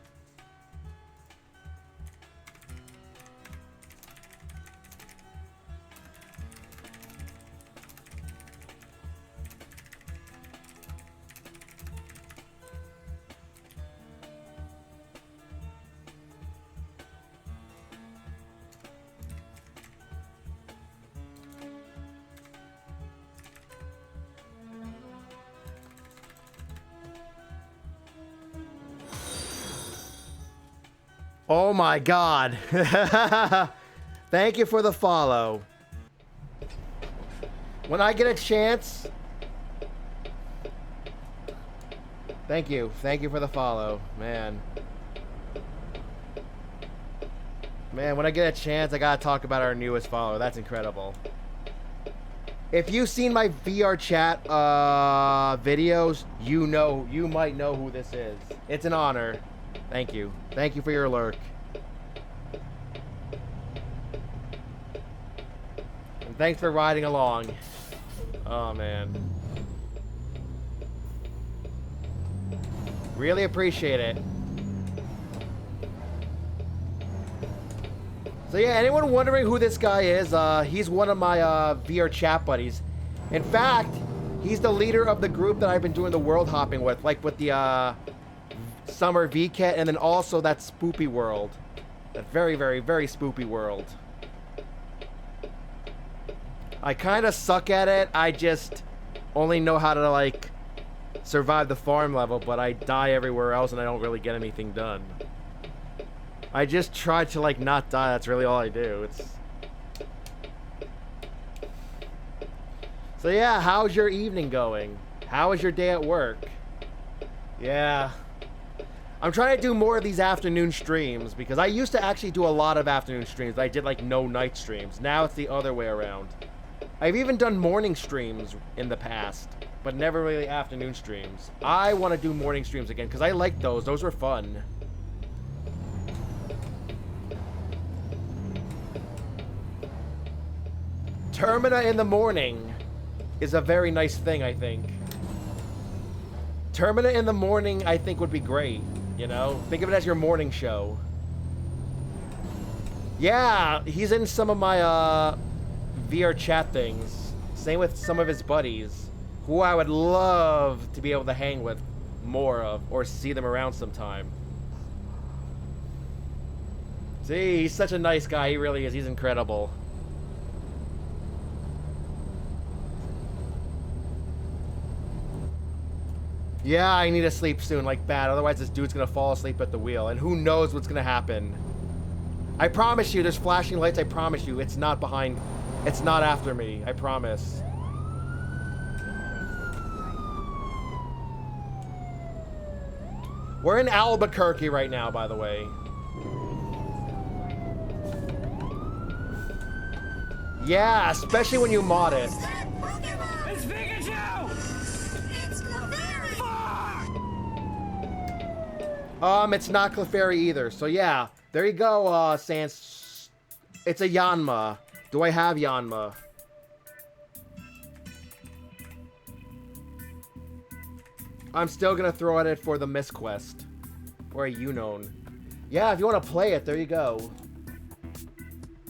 Oh my god. Thank you for the follow. When I get a chance... Thank you. Thank you for the follow. Man. Man, when I get a chance, I gotta talk about our newest follower. That's incredible. If you've seen my VR chat videos, you might know who this is. It's an honor. Thank you. Thank you for your lurk. And thanks for riding along. Oh, man. Really appreciate it. So yeah, anyone wondering who this guy is, he's one of my VR chat buddies. In fact, he's the leader of the group that I've been doing the world hopping with, like with the Summer VCat, and then also that spoopy world. That very, very, very spoopy world. I kind of suck at it. I just only know how to, like, survive the farm level, but I die everywhere else and I don't really get anything done. I just try to, like, not die. That's really all I do. So yeah, how's your evening going? How is your day at work? Yeah. I'm trying to do more of these afternoon streams because I used to actually do a lot of afternoon streams, but I did, like, no night streams. Now it's the other way around. I've even done morning streams in the past, but never really afternoon streams. I want to do morning streams again because I like those. Those were fun. Termina in the morning is a very nice thing, I think. Termina in the morning, I think, would be great. You know? Think of it as your morning show. Yeah, he's in some of my VR chat things. Same with some of his buddies, who I would love to be able to hang with more of, or see them around sometime. See, he's such a nice guy. He really is. He's incredible. Yeah, I need to sleep soon, like bad. Otherwise, this dude's gonna fall asleep at the wheel, and who knows what's gonna happen. I promise you, there's flashing lights. I promise you, it's not behind. It's not after me. I promise. We're in Albuquerque right now, by the way. Yeah, especially when you mod it. It's Pikachu! It's Clefairy! Fuck! It's not Clefairy either. So yeah, there you go, Sans. It's a Yanma. Do I have Yanma? I'm still gonna throw at it for the Miss Quest. Or a Unknown. Yeah, if you want to play it, there you go.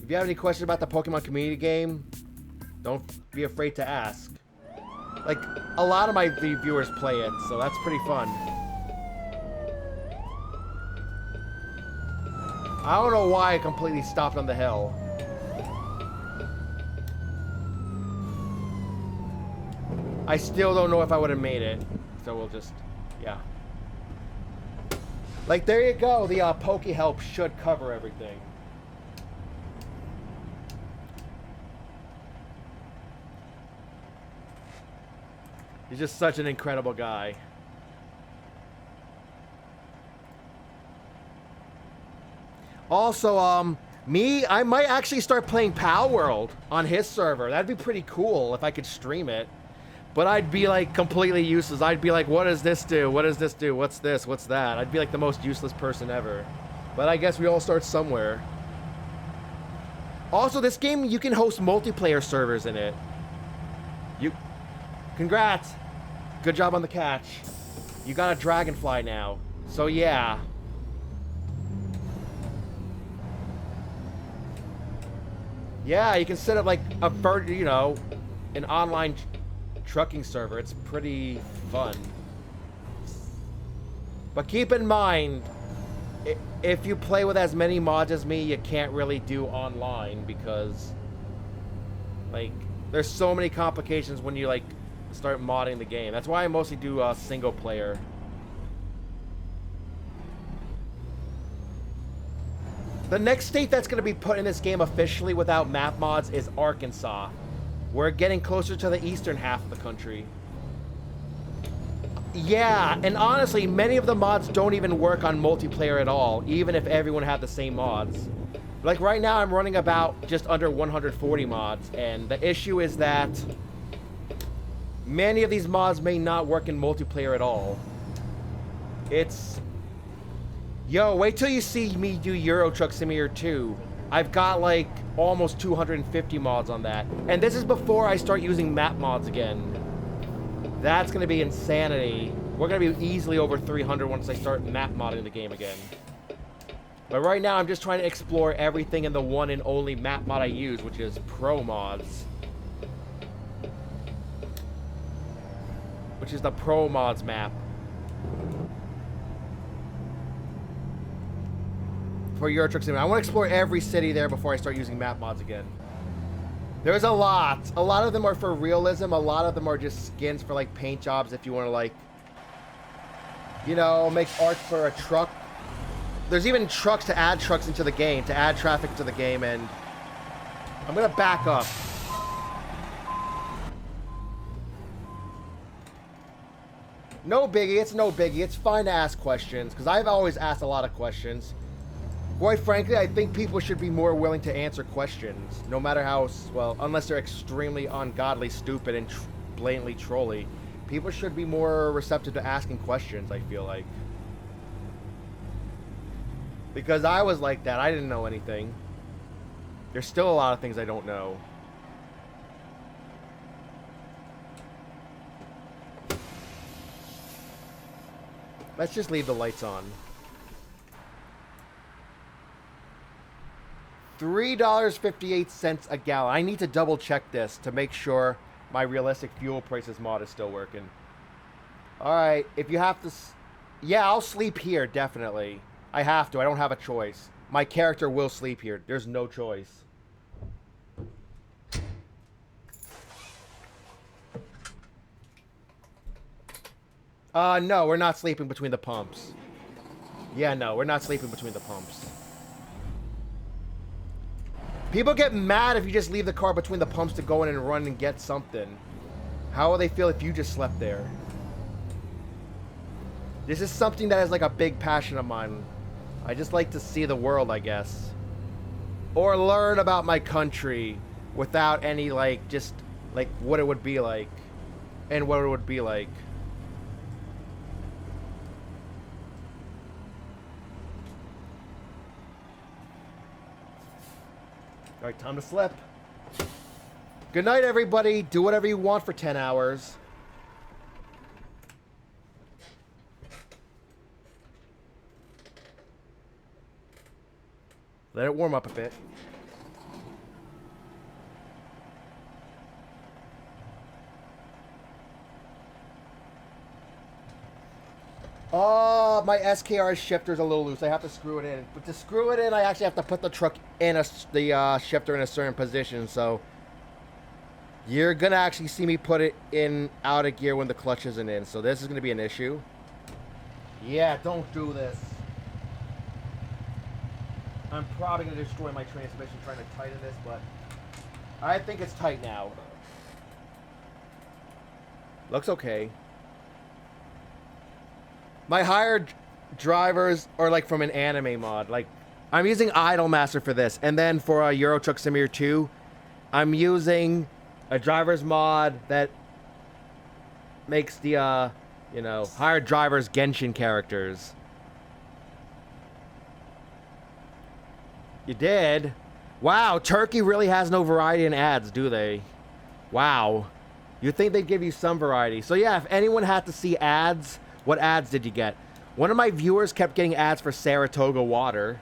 If you have any questions about the Pokemon community game, don't be afraid to ask. Like, a lot of my viewers play it, so that's pretty fun. I don't know why I completely stopped on the hill. I still don't know if I would have made it. So we'll just, yeah. Like, there you go. The Poke Help should cover everything. He's just such an incredible guy. Also, I might actually start playing Pal World on his server. That'd be pretty cool if I could stream it. But I'd be, like, completely useless. I'd be like, what does this do? What does this do? What's this? What's that? I'd be, like, the most useless person ever. But I guess we all start somewhere. Also, this game, you can host multiplayer servers in it. Congrats. Good job on the catch. You got a dragonfly now. So yeah. Yeah, you can set up like a bird, you know, an online trucking server. It's pretty fun. But keep in mind, if you play with as many mods as me, you can't really do online because, like, there's so many complications when you, like, start modding the game. That's why I mostly do single player. The next state that's going to be put in this game officially without map mods is Arkansas. We're getting closer to the eastern half of the country. Yeah, and honestly, many of the mods don't even work on multiplayer at all, even if everyone had the same mods. Like right now, I'm running about just under 140 mods, and the issue is that many of these mods may not work in multiplayer at all. It's... Yo, wait till you see me do Euro Truck Simulator 2. I've got like almost 250 mods on that. And this is before I start using map mods again. That's gonna be insanity. We're gonna be easily over 300 once I start map modding the game again. But right now I'm just trying to explore everything in the one and only map mod I use, which is Pro Mods. Which is the Pro Mods map. For Euro Truck Simulator. I want to explore every city there before I start using map mods again. There's a lot. A lot of them are for realism. A lot of them are just skins for, like, paint jobs if you want to, like, you know, make art for a truck. There's even trucks to add trucks into the game, to add traffic to the game, and I'm going to back up. No biggie. It's no biggie. It's fine to ask questions, because I've always asked a lot of questions. Quite frankly, I think people should be more willing to answer questions, no matter how, well, unless they're extremely ungodly, stupid, and blatantly trolly. People should be more receptive to asking questions, I feel like. Because I was like that. I didn't know anything. There's still a lot of things I don't know. Let's just leave the lights on. $3.58 a gallon. I need to double check this to make sure my realistic fuel prices mod is still working. Alright, if you have to... Yeah, I'll sleep here, definitely. I have to. I don't have a choice. My character will sleep here. There's no choice. No, we're not sleeping between the pumps. Yeah, no, we're not sleeping between the pumps. People get mad if you just leave the car between the pumps to go in and run and get something. How will they feel if you just slept there? This is something that is like a big passion of mine. I just like to see the world, I guess. Or learn about my country without any, like, just, like, what it would be like. And what it would be like. Alright, time to sleep. Good night, everybody. Do whatever you want for 10 hours. Let it warm up a bit. Oh, my SKR shifter's a little loose. I have to screw it in. But to screw it in, I actually have to put the truck in the shifter in a certain position. So you're going to actually see me put it in out of gear when the clutch isn't in. So this is going to be an issue. Yeah, don't do this. I'm probably going to destroy my transmission trying to tighten this, but I think it's tight now. Looks okay. My hired drivers are like from an anime mod. Like, I'm using Idolmaster for this. And then for Euro Truck Simulator 2, I'm using a driver's mod that makes the, you know, hired drivers Genshin characters. You did? Wow, Turkey really has no variety in ads, do they? Wow. You'd think they'd give you some variety. So yeah, if anyone had to see ads, what ads did you get? One of my viewers kept getting ads for Saratoga water.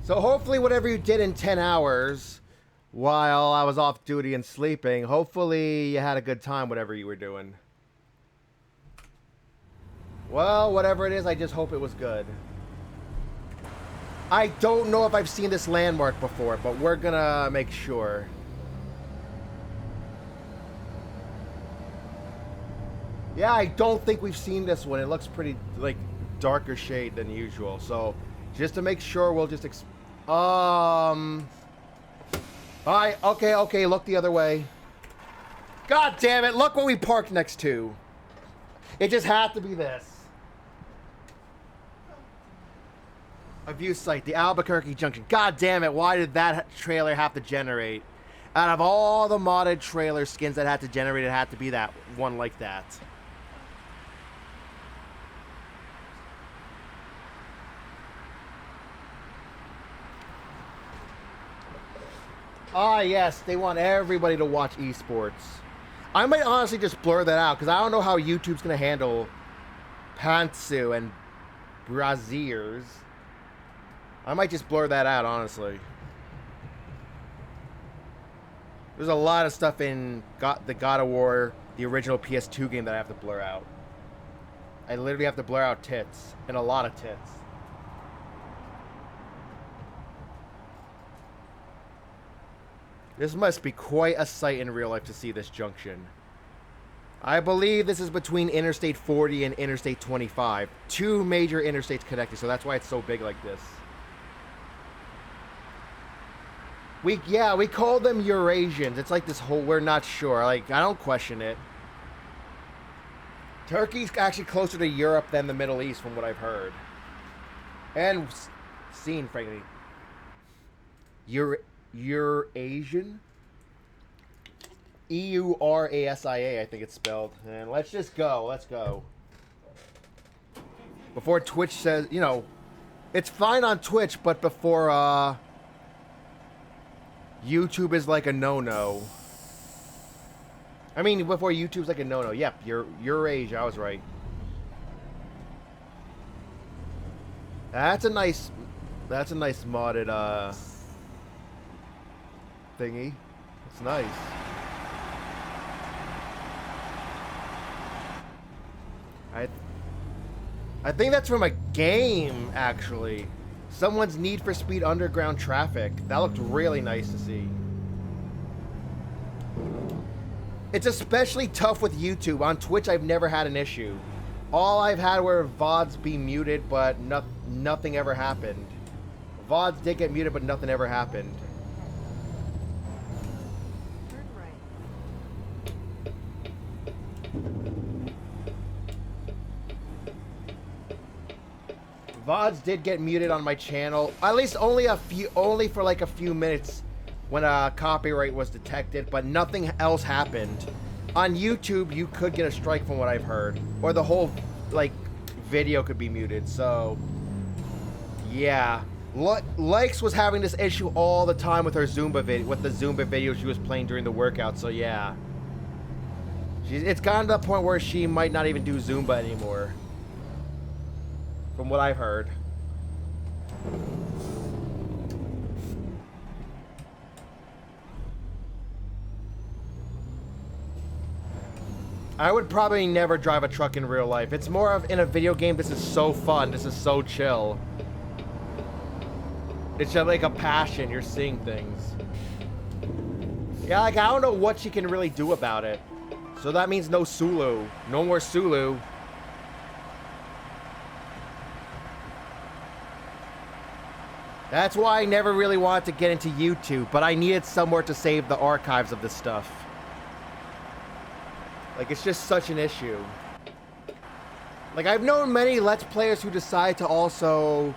So hopefully whatever you did in 10 hours while I was off duty and sleeping, hopefully you had a good time, whatever you were doing. Well, whatever it is, I just hope it was good. I don't know if I've seen this landmark before, but we're gonna make sure. Yeah, I don't think we've seen this one. It looks pretty, like, darker shade than usual. So, just to make sure, we'll just... Alright, okay, look the other way. God damn it, look what we parked next to. It just had to be this. A view site, the Albuquerque Junction. God damn it, why did that trailer have to generate? Out of all the modded trailer skins that had to generate, it had to be that one like that. Ah, yes, they want everybody to watch esports. I might honestly just blur that out, because I don't know how YouTube's going to handle Pantsu and Braziers. I might just blur that out, honestly. There's a lot of stuff in the God of War, the original PS2 game, that I have to blur out. I literally have to blur out tits, and a lot of tits. This must be quite a sight in real life to see this junction. I believe this is between Interstate 40 and Interstate 25. Two major interstates connected, so that's why it's so big like this. We call them Eurasians. It's like this whole, we're not sure. Like, I don't question it. Turkey's actually closer to Europe than the Middle East, from what I've heard. And seen, frankly. Eurasian? E-U-R-A-S-I-A, I think it's spelled. And let's just go. Let's go. Before Twitch says, you know, it's fine on Twitch, but before, YouTube is like a no-no. I mean, before YouTube's like a no-no. Yep, Eurasia, I was right. That's a nice modded, thingy. It's nice. I think that's from a game, actually. Someone's Need for Speed Underground Traffic. That looked really nice to see. It's especially tough with YouTube. On Twitch, I've never had an issue. All I've had were VODs be muted, but nothing ever happened. VODs did get muted, but nothing ever happened. Turn right. VODs did get muted on my channel, at least only for like a few minutes when a copyright was detected, but nothing else happened. On YouTube, you could get a strike from what I've heard, or the whole like video could be muted. So yeah, Likes was having this issue all the time with her Zumba video she was playing during the workout. So yeah, it's gotten to the point where she might not even do Zumba anymore, from what I've heard. I would probably never drive a truck in real life. It's more of, in a video game, this is so fun. This is so chill. It's just like a passion. You're seeing things. Yeah, like, I don't know what she can really do about it. So that means no Sulu. No more Sulu. That's why I never really wanted to get into YouTube, but I needed somewhere to save the archives of this stuff. Like, it's just such an issue. Like, I've known many Let's Players who decide to also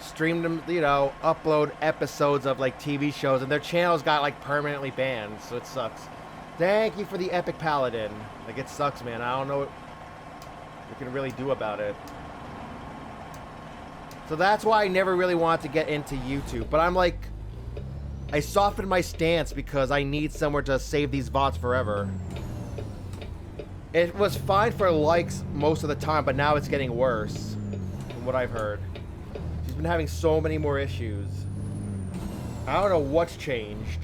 stream them, you know, upload episodes of, like, TV shows, and their channels got, like, permanently banned, so it sucks. Thank you for the Epic Paladin. Like, it sucks, man. I don't know what we can really do about it. So that's why I never really wanted to get into YouTube. But I'm like, I softened my stance because I need somewhere to save these VODs forever. It was fine for likes most of the time, but now it's getting worse, from what I've heard. She's been having so many more issues. I don't know what's changed.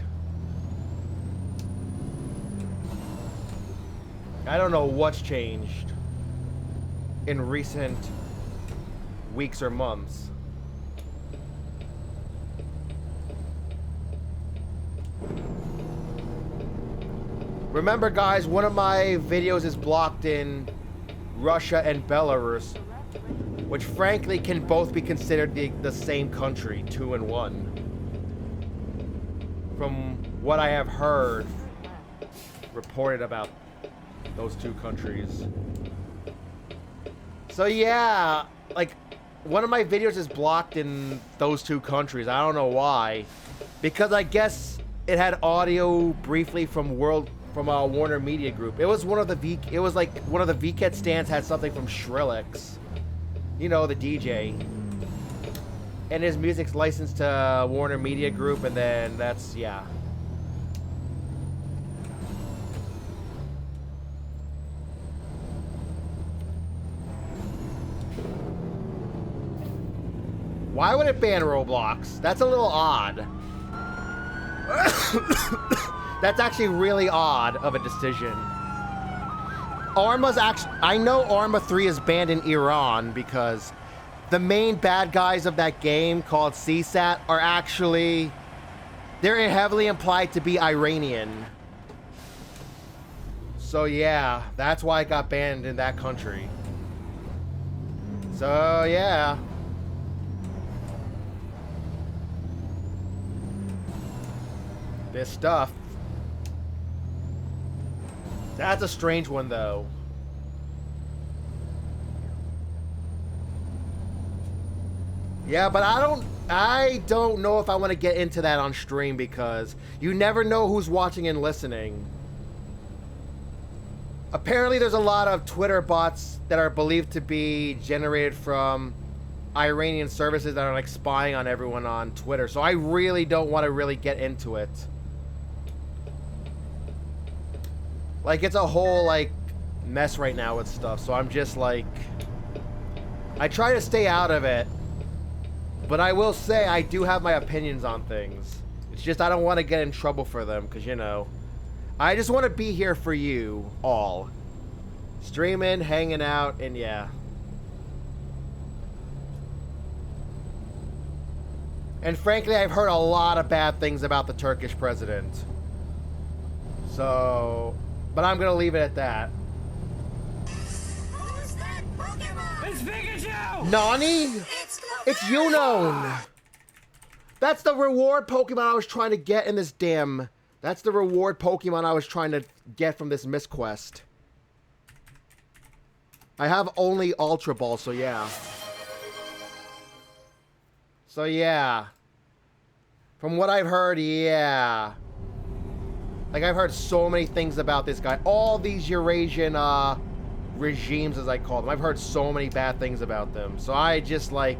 I don't know what's changed in recent weeks or months. Remember, guys, one of my videos is blocked in Russia and Belarus, which frankly can both be considered the same country, 2 and 1. From what I have heard reported about those two countries. So yeah, like, one of my videos is blocked in those two countries. I don't know why. Because I guess it had audio briefly from Warner Media Group. It was one of the it was like one of the VCAT stands had something from Skrillex. You know, the DJ. And his music's licensed to Warner Media Group, and then that's, yeah. Why would it ban Roblox? That's a little odd. That's actually really odd of a decision. Arma's actually... I know Arma 3 is banned in Iran because the main bad guys of that game, called CSAT, are actually... They're heavily implied to be Iranian. So yeah, that's why it got banned in that country. So yeah. This stuff. That's a strange one, though. Yeah, but I don't know if I want to get into that on stream because you never know who's watching and listening. Apparently there's a lot of Twitter bots that are believed to be generated from Iranian services that are like spying on everyone on Twitter. So I really don't want to really get into it. Like, it's a whole, like, mess right now with stuff, so I'm just, like... I try to stay out of it, but I will say I do have my opinions on things. It's just I don't want to get in trouble for them, because, you know... I just want to be here for you, all. Streaming, hanging out, and yeah. And frankly, I've heard a lot of bad things about the Turkish president. So... But I'm gonna leave it at that. Who's that Pokemon? It's Pikachu! Nani? It's Unknown! That's the reward Pokemon I was trying to get in this damn... That's the reward Pokemon I was trying to get from this Mist Quest. I have only Ultra Ball, so yeah. So yeah. From what I've heard, yeah. Like, I've heard so many things about this guy. All these Eurasian, regimes, as I call them. I've heard so many bad things about them. So I just, like,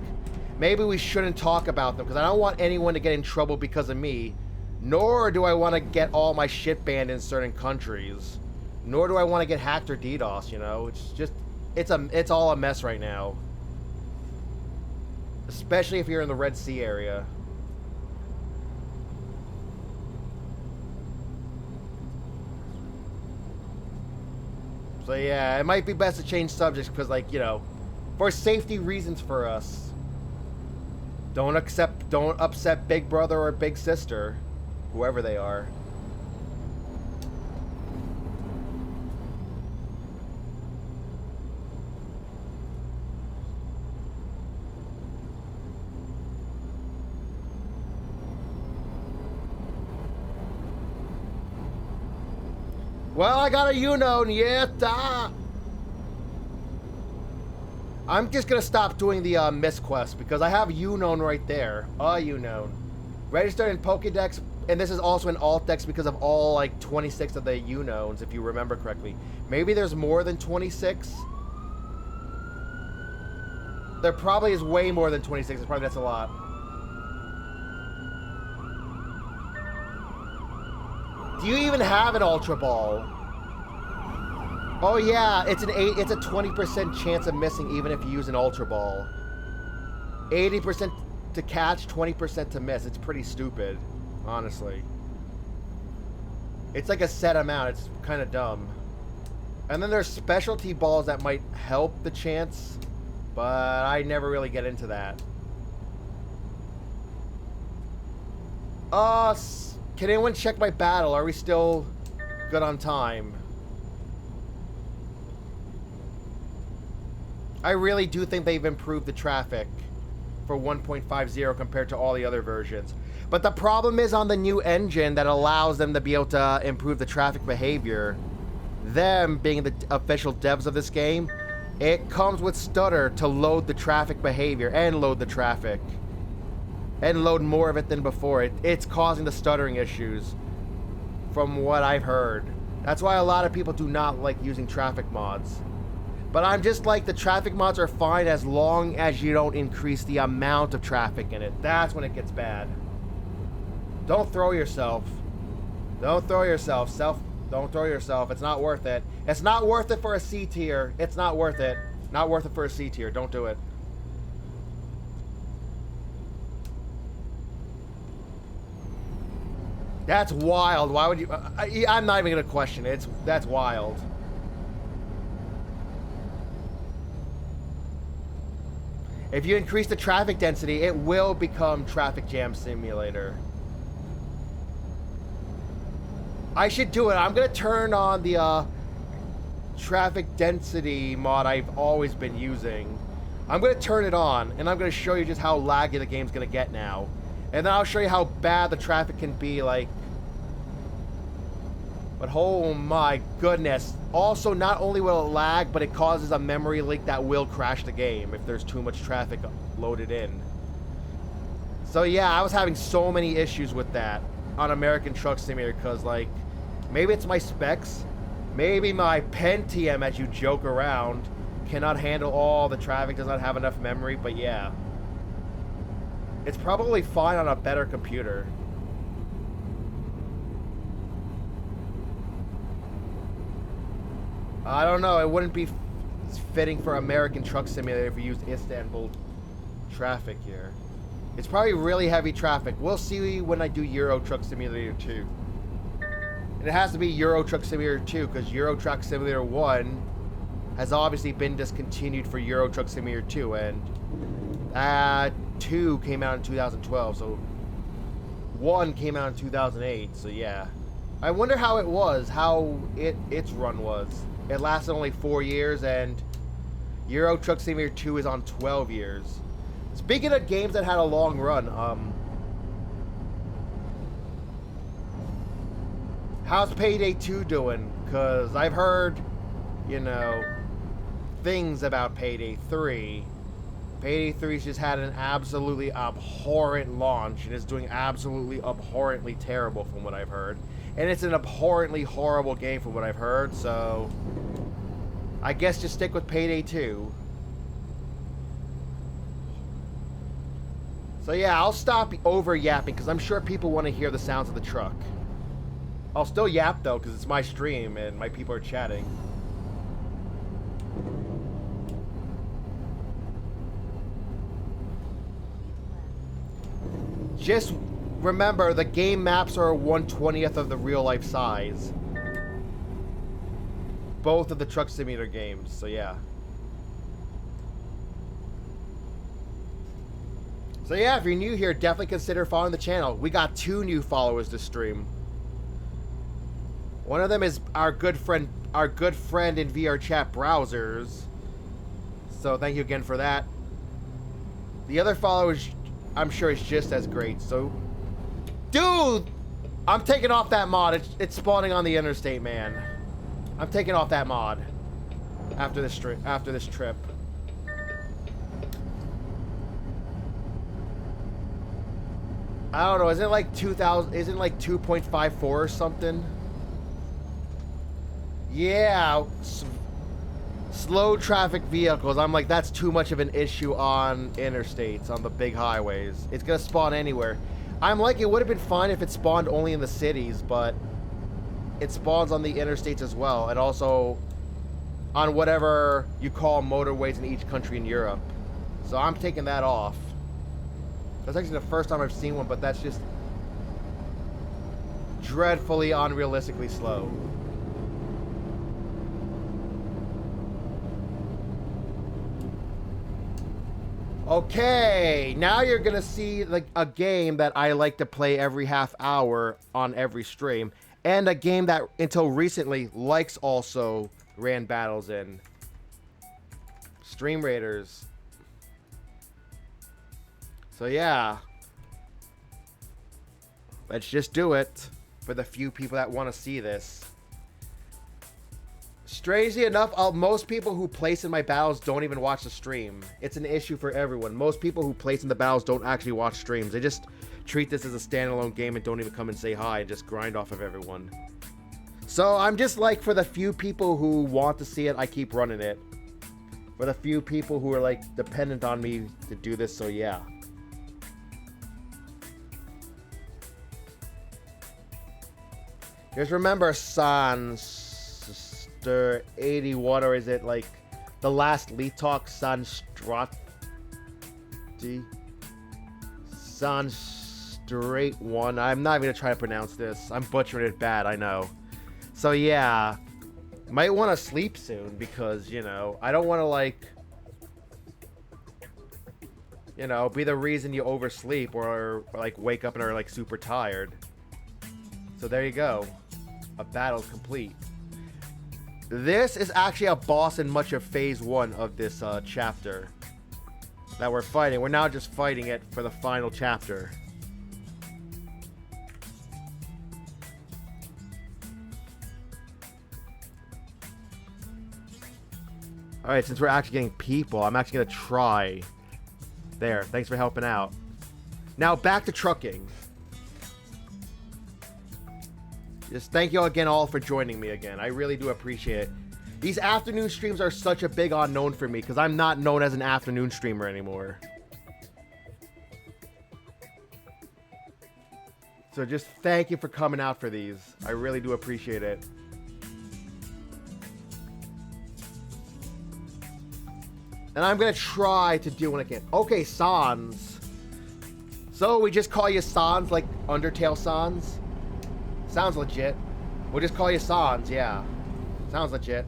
maybe we shouldn't talk about them, because I don't want anyone to get in trouble because of me. Nor do I want to get all my shit banned in certain countries. Nor do I want to get hacked or DDoS, you know? It's just, it's all a mess right now. Especially if you're in the Red Sea area. So yeah, it might be best to change subjects because, like, you know, for safety reasons for us. Don't upset Big Brother or Big Sister, whoever they are. Well, I got a Unknown, yeah. I'm just gonna stop doing the miss quest because I have Unknown right there. Unknown. Registered in Pokédex, and this is also in Alt-Dex because of all like 26 of the Unknowns, if you remember correctly. Maybe there's more than 26. There probably is way more than 26. That's a lot. Do you even have an Ultra Ball? Oh yeah, it's a 20% chance of missing even if you use an Ultra Ball. 80% to catch, 20% to miss. It's pretty stupid, honestly. It's like a set amount. It's kind of dumb. And then there's specialty balls that might help the chance, but I never really get into that. Can anyone check my battle? Are we still good on time? I really do think they've improved the traffic for 1.50 compared to all the other versions. But the problem is on the new engine that allows them to be able to improve the traffic behavior. Them being the official devs of this game, it comes with stutter to load the traffic behavior and load the traffic. And load more of it than before. It's causing the stuttering issues from what I've heard. That's why a lot of people do not like using traffic mods. But I'm just like, the traffic mods are fine as long as you don't increase the amount of traffic in it. That's when it gets bad. Don't throw yourself. Don't throw yourself. Don't throw yourself. It's not worth it. It's not worth it for a C tier. It's not worth it. Not worth it for a C tier. Don't do it. That's wild. Why would you... I'm not even going to question it. That's wild. If you increase the traffic density, it will become Traffic Jam Simulator. I should do it. I'm going to turn on the traffic density mod I've always been using. I'm going to turn it on, and I'm going to show you just how laggy the game's going to get now. And then I'll show you how bad the traffic can be, like... But oh my goodness. Also, not only will it lag, but it causes a memory leak that will crash the game if there's too much traffic loaded in. So yeah, I was having so many issues with that on American Truck Simulator because, like, maybe it's my specs. Maybe my Pentium, as you joke around, cannot handle all the traffic, does not have enough memory, but yeah. It's probably fine on a better computer. I don't know, it wouldn't be fitting for American Truck Simulator if we used Istanbul traffic here. It's probably really heavy traffic. We'll see when I do Euro Truck Simulator 2. And it has to be Euro Truck Simulator 2 because Euro Truck Simulator 1 has obviously been discontinued for Euro Truck Simulator 2, and 2 came out in 2012, so 1 came out in 2008, so yeah. I wonder how it was, how its run was. It lasted only 4 years, and Euro Truck Simulator 2 is on 12 years. Speaking of games that had a long run, how's Payday 2 doing? Because I've heard, you know, things about Payday 3. Payday 3's just had an absolutely abhorrent launch and is doing absolutely abhorrently terrible from what I've heard. And it's an abhorrently horrible game from what I've heard, so I guess just stick with Payday 2. So yeah, I'll stop over yapping because I'm sure people want to hear the sounds of the truck. I'll still yap though because it's my stream and my people are chatting. Just remember, the game maps are 1/20th of the real life size. Both of the Truck Simulator games, so yeah. So yeah, if you're new here, definitely consider following the channel. We got 2 new followers this stream. One of them is our good friend in VR chat Browsers. So thank you again for that. The other followers, I'm sure, is just as great. So, dude, I'm taking off that mod. It's spawning on the interstate, man. I'm taking off that mod after this trip. I don't know. Isn't it like 2000? Isn't it like 2.54 or something? Yeah. Slow traffic vehicles. I'm like, that's too much of an issue on interstates, on the big highways. It's gonna spawn anywhere. I'm like, it would have been fine if it spawned only in the cities, but it spawns on the interstates as well, and also on whatever you call motorways in each country in Europe. So I'm taking that off. That's actually the first time I've seen one, but that's just dreadfully unrealistically slow. Okay, now you're gonna see like a game that I like to play every half hour on every stream, and a game that until recently Likes also ran battles in. Stream Raiders. So yeah, let's just do it for the few people that want to see this. Strangely enough, most people who place in my battles don't even watch the stream. It's an issue for everyone. Most people who place in the battles don't actually watch streams. They just treat this as a standalone game and don't even come and say hi and just grind off of everyone. So I'm just like, for the few people who want to see it, I keep running it. For the few people who are like dependent on me to do this, so yeah. Just remember Sanster 81, or is it like the last Leaf Talk Sanstrati? Sanstrate 1. I'm not even gonna try to pronounce this. I'm butchering it bad, I know. So yeah, might want to sleep soon because, you know, I don't want to like, you know, be the reason you oversleep or like wake up and are like super tired. So there you go. A battle's complete. This is actually a boss in much of phase 1 of this chapter that we're fighting. We're now just fighting it for the final chapter. Alright, since we're actually getting people, I'm actually going to try. There, thanks for helping out. Now back to trucking. Just thank you again all for joining me again. I really do appreciate it. These afternoon streams are such a big unknown for me because I'm not known as an afternoon streamer anymore. So just thank you for coming out for these. I really do appreciate it. And I'm going to try to do what I can. Okay, Sans. So we just call you Sans, like Undertale Sans? Sounds legit. We'll just call you Sans, yeah. Sounds legit.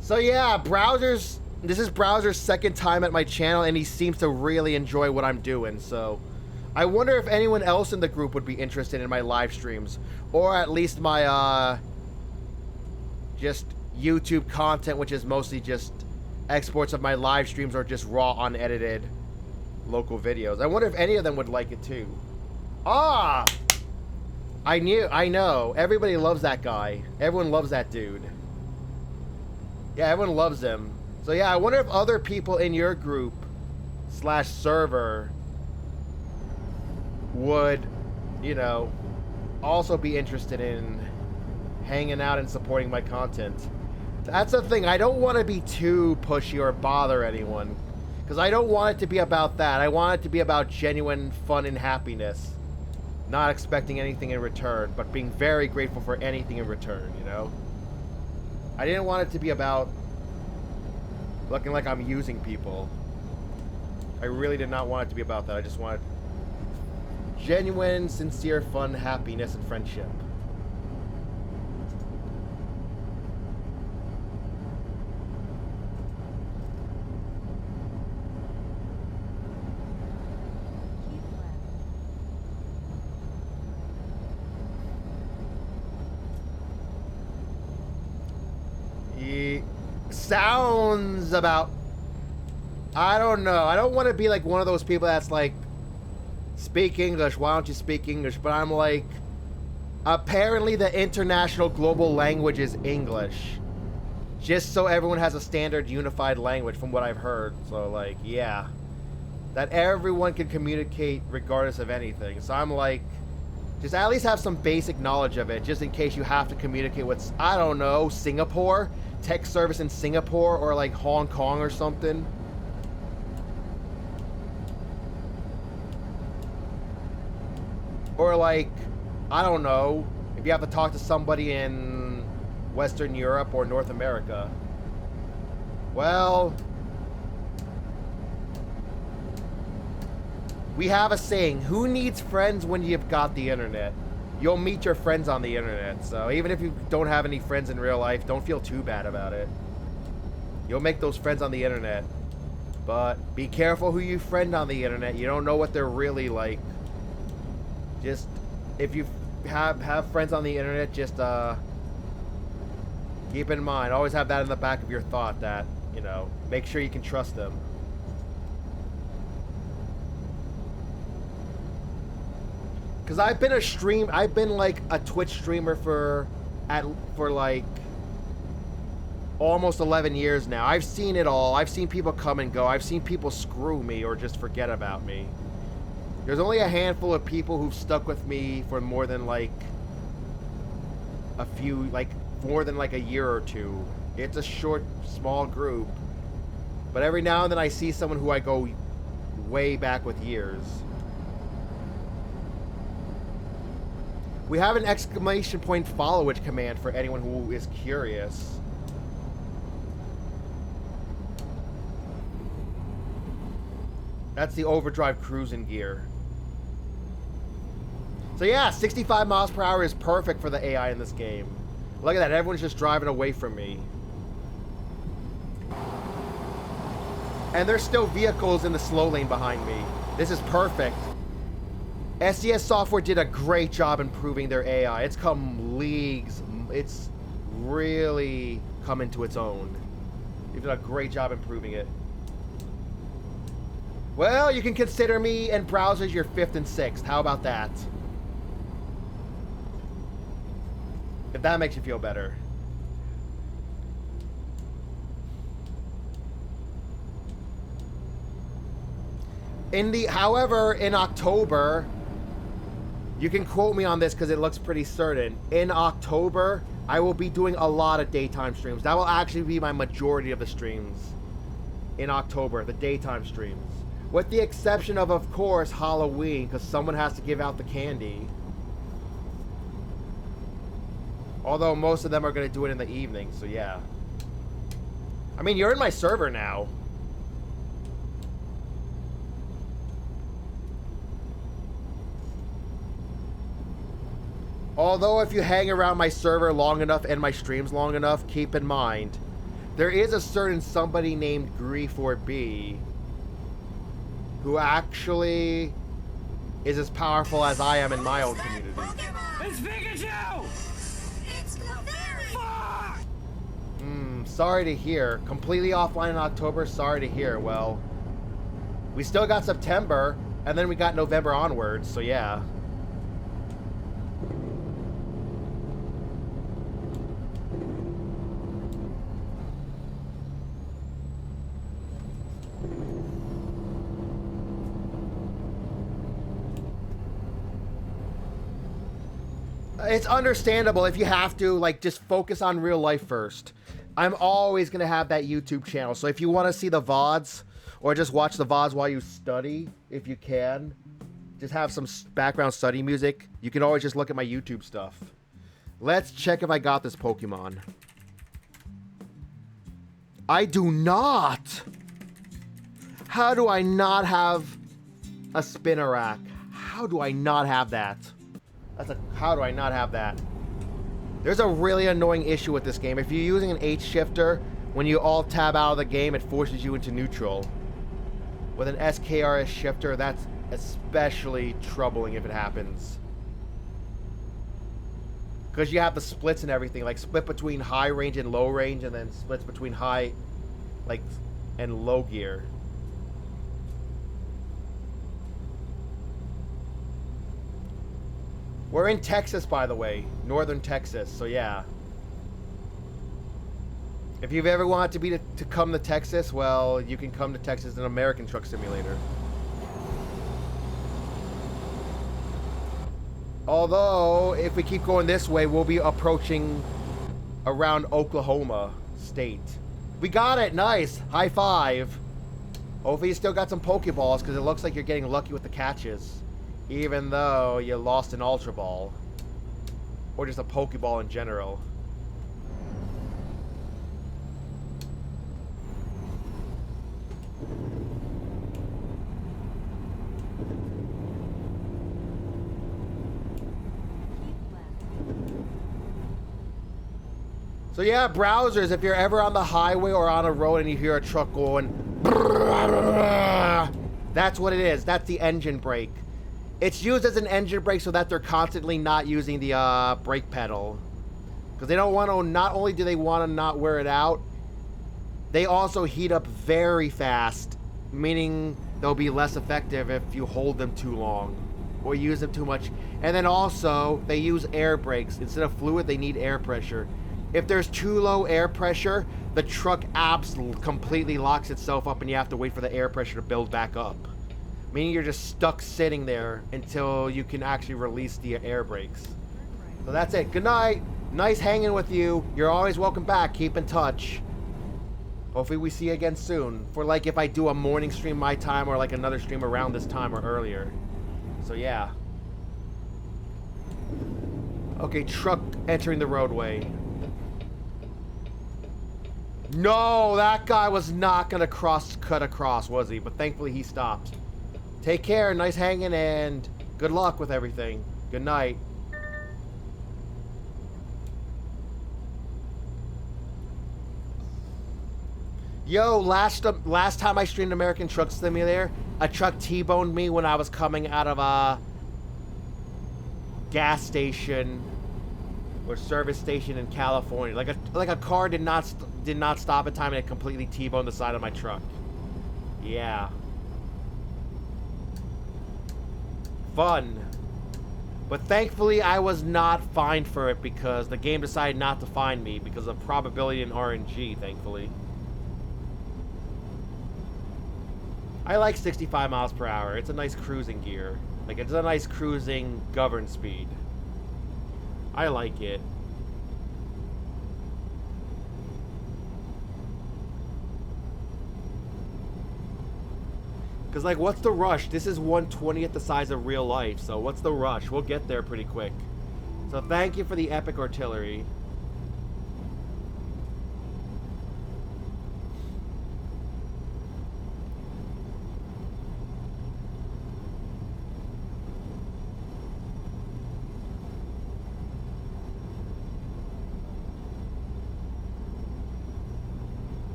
So yeah, this is Browser's second time at my channel, and he seems to really enjoy what I'm doing, so I wonder if anyone else in the group would be interested in my live streams, or at least my just YouTube content, which is mostly just exports of my live streams or just raw unedited local videos. I wonder if any of them would like it too. Ah! I know. Everybody loves that guy. Everyone loves that dude. Yeah, everyone loves him. So yeah, I wonder if other people in your group / server would, you know, also be interested in hanging out and supporting my content. That's the thing. I don't want to be too pushy or bother anyone. Because I don't want it to be about that. I want it to be about genuine fun and happiness. Not expecting anything in return, but being very grateful for anything in return, you know? I didn't want it to be about looking like I'm using people. I really did not want it to be about that. I just wanted genuine, sincere fun, happiness, and friendship. Sounds about, I don't know. I don't want to be like one of those people that's like, speak English, why don't you speak English? But I'm like, Apparently the international global language is English. Just so everyone has a standard unified language from what I've heard. So like, yeah. That everyone can communicate regardless of anything. So I'm like, just at least have some basic knowledge of it, just in case you have to communicate with, I don't know, Singapore? Tech service in Singapore or like Hong Kong or something. Or like, I don't know, if you have to talk to somebody in Western Europe or North America. Well, we have a saying, who needs friends when you've got the internet? You'll meet your friends on the internet, so even if you don't have any friends in real life, don't feel too bad about it. You'll make those friends on the internet. But be careful who you friend on the internet. You don't know what they're really like. Just, if you have friends on the internet, just keep in mind, always have that in the back of your thought that, you know, make sure you can trust them. Cause I've been like a Twitch streamer for like almost 11 years now. I've seen it all. I've seen people come and go. I've seen people screw me or just forget about me. There's only a handful of people who've stuck with me for more than like more than like a year or two. It's a short, small group. But every now and then I see someone who I go way back with years. We have an exclamation point followage command for anyone who is curious. That's the overdrive cruising gear. So yeah, 65 miles per hour is perfect for the AI in this game. Look at that, everyone's just driving away from me. And there's still vehicles in the slow lane behind me. This is perfect. SES Software did a great job improving their AI. It's come leagues. It's really come into its own. They've done a great job improving it. Well, you can consider me and browsers your 5th and 6th. How about that? If that makes you feel better. However, in October, you can quote me on this because it looks pretty certain. In October, I will be doing a lot of daytime streams. That will actually be my majority of the streams. In October, the daytime streams. With the exception of course, Halloween, because someone has to give out the candy. Although most of them are going to do it in the evening, so yeah. I mean, you're in my server now. Although if you hang around my server long enough and my streams long enough, keep in mind, there is a certain somebody named Gree4B who actually is as powerful as I am in my own community. It's Pikachu! It's Clefairy! Fuck! Sorry to hear. Completely offline in October, sorry to hear. Well, we still got September, and then we got November onwards, so yeah. It's understandable if you have to, like, just focus on real life first. I'm always going to have that YouTube channel, so if you want to see the VODs, or just watch the VODs while you study, if you can, just have some background study music, you can always just look at my YouTube stuff. Let's check if I got this Pokemon. I do not! How do I not have a Spinarak? How do I not have that? How do I not have that? There's a really annoying issue with this game. If you're using an H shifter, when you alt tab out of the game, it forces you into neutral. With an SKRS shifter, that's especially troubling if it happens. Because you have the splits and everything, like split between high range and low range, and then splits between high, like, and low gear. We're in Texas, by the way. Northern Texas, so yeah. If you've ever wanted to come to Texas, well, you can come to Texas in American Truck Simulator. Although, if we keep going this way, we'll be approaching around Oklahoma State. We got it! Nice! High five! Hopefully you still got some Pokeballs, because it looks like you're getting lucky with the catches. Even though you lost an Ultra Ball. Or just a Pokeball in general. So yeah, browsers, if you're ever on the highway or on a road and you hear a truck going, that's what it is. That's the engine brake. It's used as an engine brake so that they're constantly not using the brake pedal. Because they don't want to, not only do they want to not wear it out, they also heat up very fast, meaning they'll be less effective if you hold them too long or use them too much. And then also, they use air brakes. Instead of fluid, they need air pressure. If there's too low air pressure, the truck completely locks itself up and you have to wait for the air pressure to build back up. Meaning you're just stuck sitting there until you can actually release the air brakes. So that's it. Good night. Nice hanging with you. You're always welcome back. Keep in touch. Hopefully we see you again soon. For like if I do a morning stream my time or like another stream around this time or earlier. So yeah. Okay, truck entering the roadway. No, that guy was not gonna cut across, was he? But thankfully he stopped. Take care, nice hanging, and good luck with everything. Good night. Yo, last time I streamed American Truck Simulator, a truck T-boned me when I was coming out of a gas station or service station in California. Like a car did not stop in time and it completely T-boned the side of my truck. Yeah. Fun. But thankfully I was not fined for it because the game decided not to fine me because of probability and RNG, thankfully. I like 65 miles per hour. It's a nice cruising gear. Like, it's a nice cruising govern speed. I like it. Because, like, what's the rush? This is 1/20th the size of real life, so what's the rush? We'll get there pretty quick. So thank you for the epic artillery.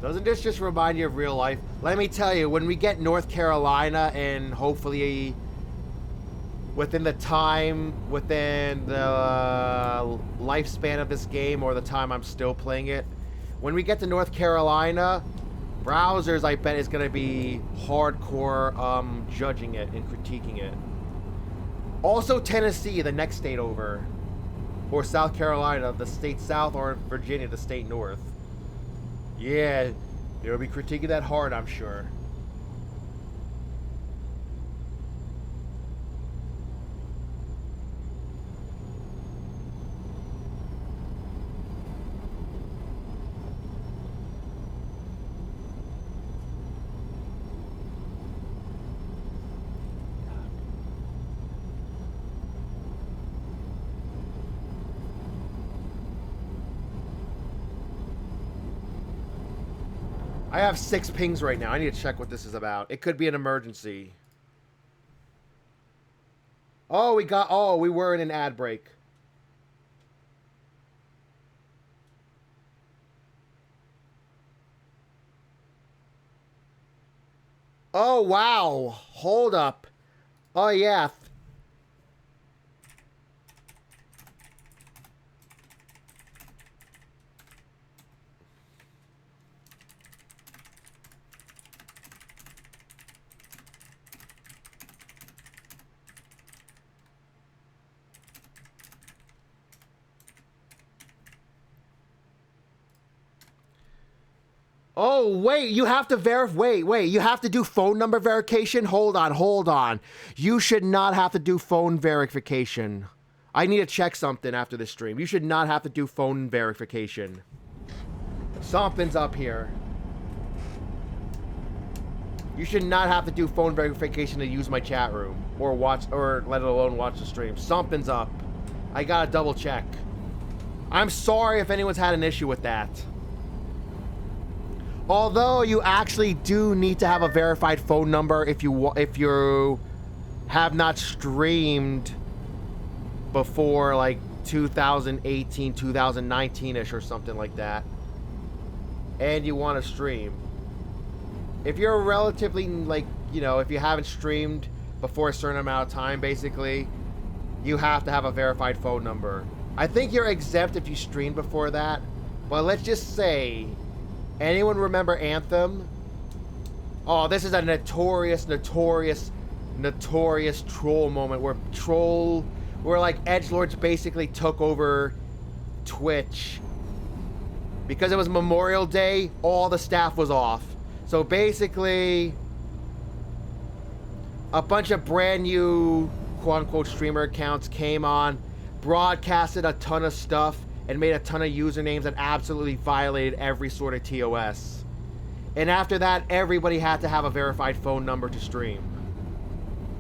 Doesn't this just remind you of real life? Let me tell you, when we get North Carolina and hopefully within the lifespan of this game or the time I'm still playing it, when we get to North Carolina, browsers I bet is going to be hardcore judging it and critiquing it. Also Tennessee, the next state over. Or South Carolina, the state south, or Virginia, the state north. Yeah, they'll be critiquing that hard, I'm sure. I have 6 pings right now. I need to check what this is about. It could be an emergency. Oh, we were in an ad break. Oh, wow. Hold up. Oh, yeah. Oh, wait, you have to wait, you have to do phone number verification? Hold on. You should not have to do phone verification. I need to check something after this stream. You should not have to do phone verification. Something's up here. You should not have to do phone verification to use my chat room or watch, or let alone watch the stream. Something's up. I gotta double check. I'm sorry if anyone's had an issue with that. Although you actually do need to have a verified phone number if you have not streamed before like 2018, 2019-ish or something like that, and you want to stream. If you're relatively, like, you know, if you haven't streamed before a certain amount of time, basically, you have to have a verified phone number. I think you're exempt if you streamed before that, but let's just say, anyone remember Anthem? Oh, this is a notorious troll moment where like edgelords basically took over Twitch. Because it was Memorial Day, all the staff was off. So basically, a bunch of brand new quote-unquote streamer accounts came on, broadcasted a ton of stuff, and made a ton of usernames that absolutely violated every sort of TOS. And after that, everybody had to have a verified phone number to stream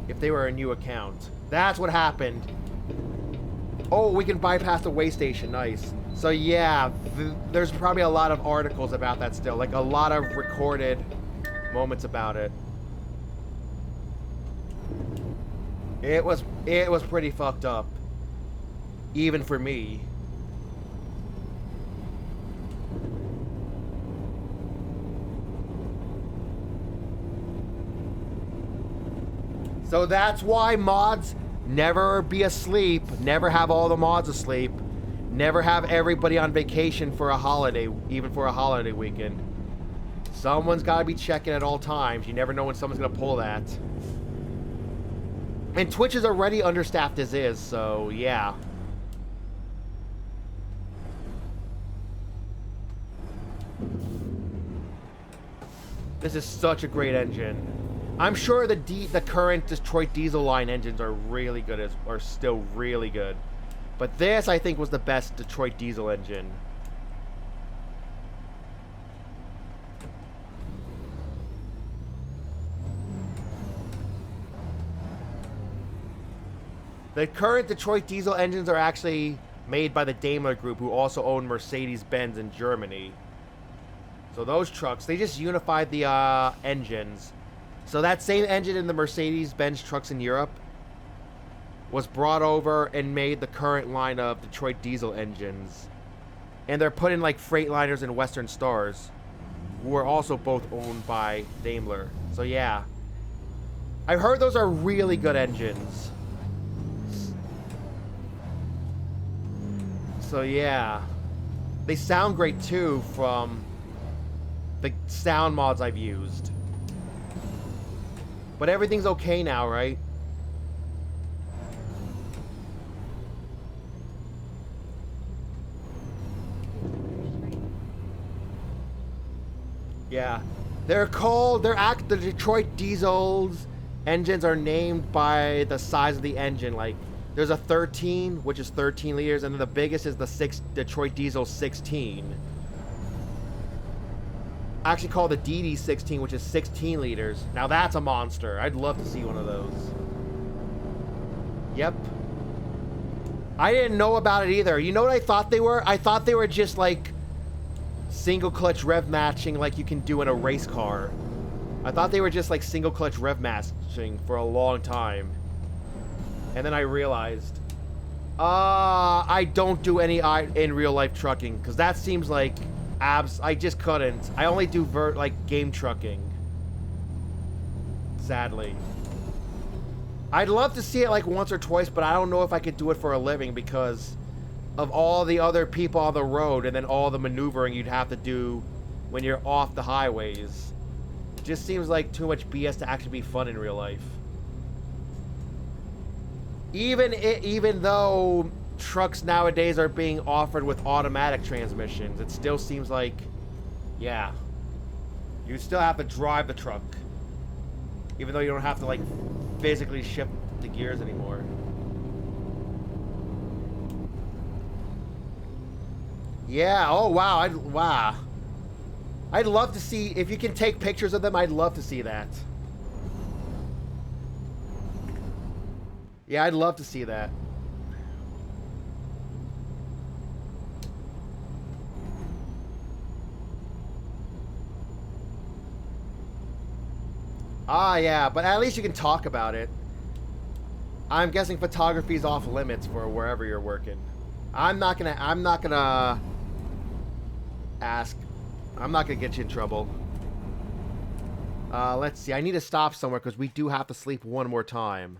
if they were a new account. That's what happened. Oh, we can bypass the way station. Nice. So yeah, there's probably a lot of articles about that still, like a lot of recorded moments about it. It was pretty fucked up, even for me. So that's why mods never be asleep, never have all the mods asleep, never have everybody on vacation for a holiday, even for a holiday weekend. Someone's got to be checking at all times. You never know when someone's going to pull that. And Twitch is already understaffed as is, so yeah. This is such a great engine. I'm sure the current Detroit diesel line engines are really good, are still really good. But this, I think, was the best Detroit diesel engine. The current Detroit diesel engines are actually made by the Daimler Group, who also own Mercedes-Benz in Germany. So those trucks, they just unified the engines. So that same engine in the Mercedes-Benz trucks in Europe was brought over and made the current line of Detroit diesel engines. And they're put in like Freightliners and Western Stars, who are also both owned by Daimler. So yeah. I've heard those are really good engines. So yeah. They sound great too from the sound mods I've used. But everything's okay now, right? Yeah. The Detroit diesels engines are named by the size of the engine. Like, there's a 13, which is 13 liters, and then the biggest is the Detroit diesel 16. Actually called the DD16, which is 16 liters. Now that's a monster. I'd love to see one of those. Yep. I didn't know about it either. You know what I thought they were? I thought they were just like single clutch rev matching like you can do in a race car. I thought they were just like single clutch rev matching for a long time. And then I realized, I don't do any in real life trucking, because that seems like I just couldn't. I only do like game trucking. Sadly. I'd love to see it like once or twice, but I don't know if I could do it for a living because of all the other people on the road and then all the maneuvering you'd have to do when you're off the highways. It just seems like too much BS to actually be fun in real life. Even though trucks nowadays are being offered with automatic transmissions, it still seems like, yeah, You still have to drive the truck. Even though you don't have to, like, physically shift the gears anymore. Yeah, oh wow, wow. I'd love to see, if you can take pictures of them, I'd love to see that. Yeah, I'd love to see that. Ah, yeah, but at least you can talk about it. I'm guessing photography's off limits for wherever you're working. I'm not gonna ask. I'm not gonna get you in trouble. Let's see. I need to stop somewhere because we do have to sleep one more time.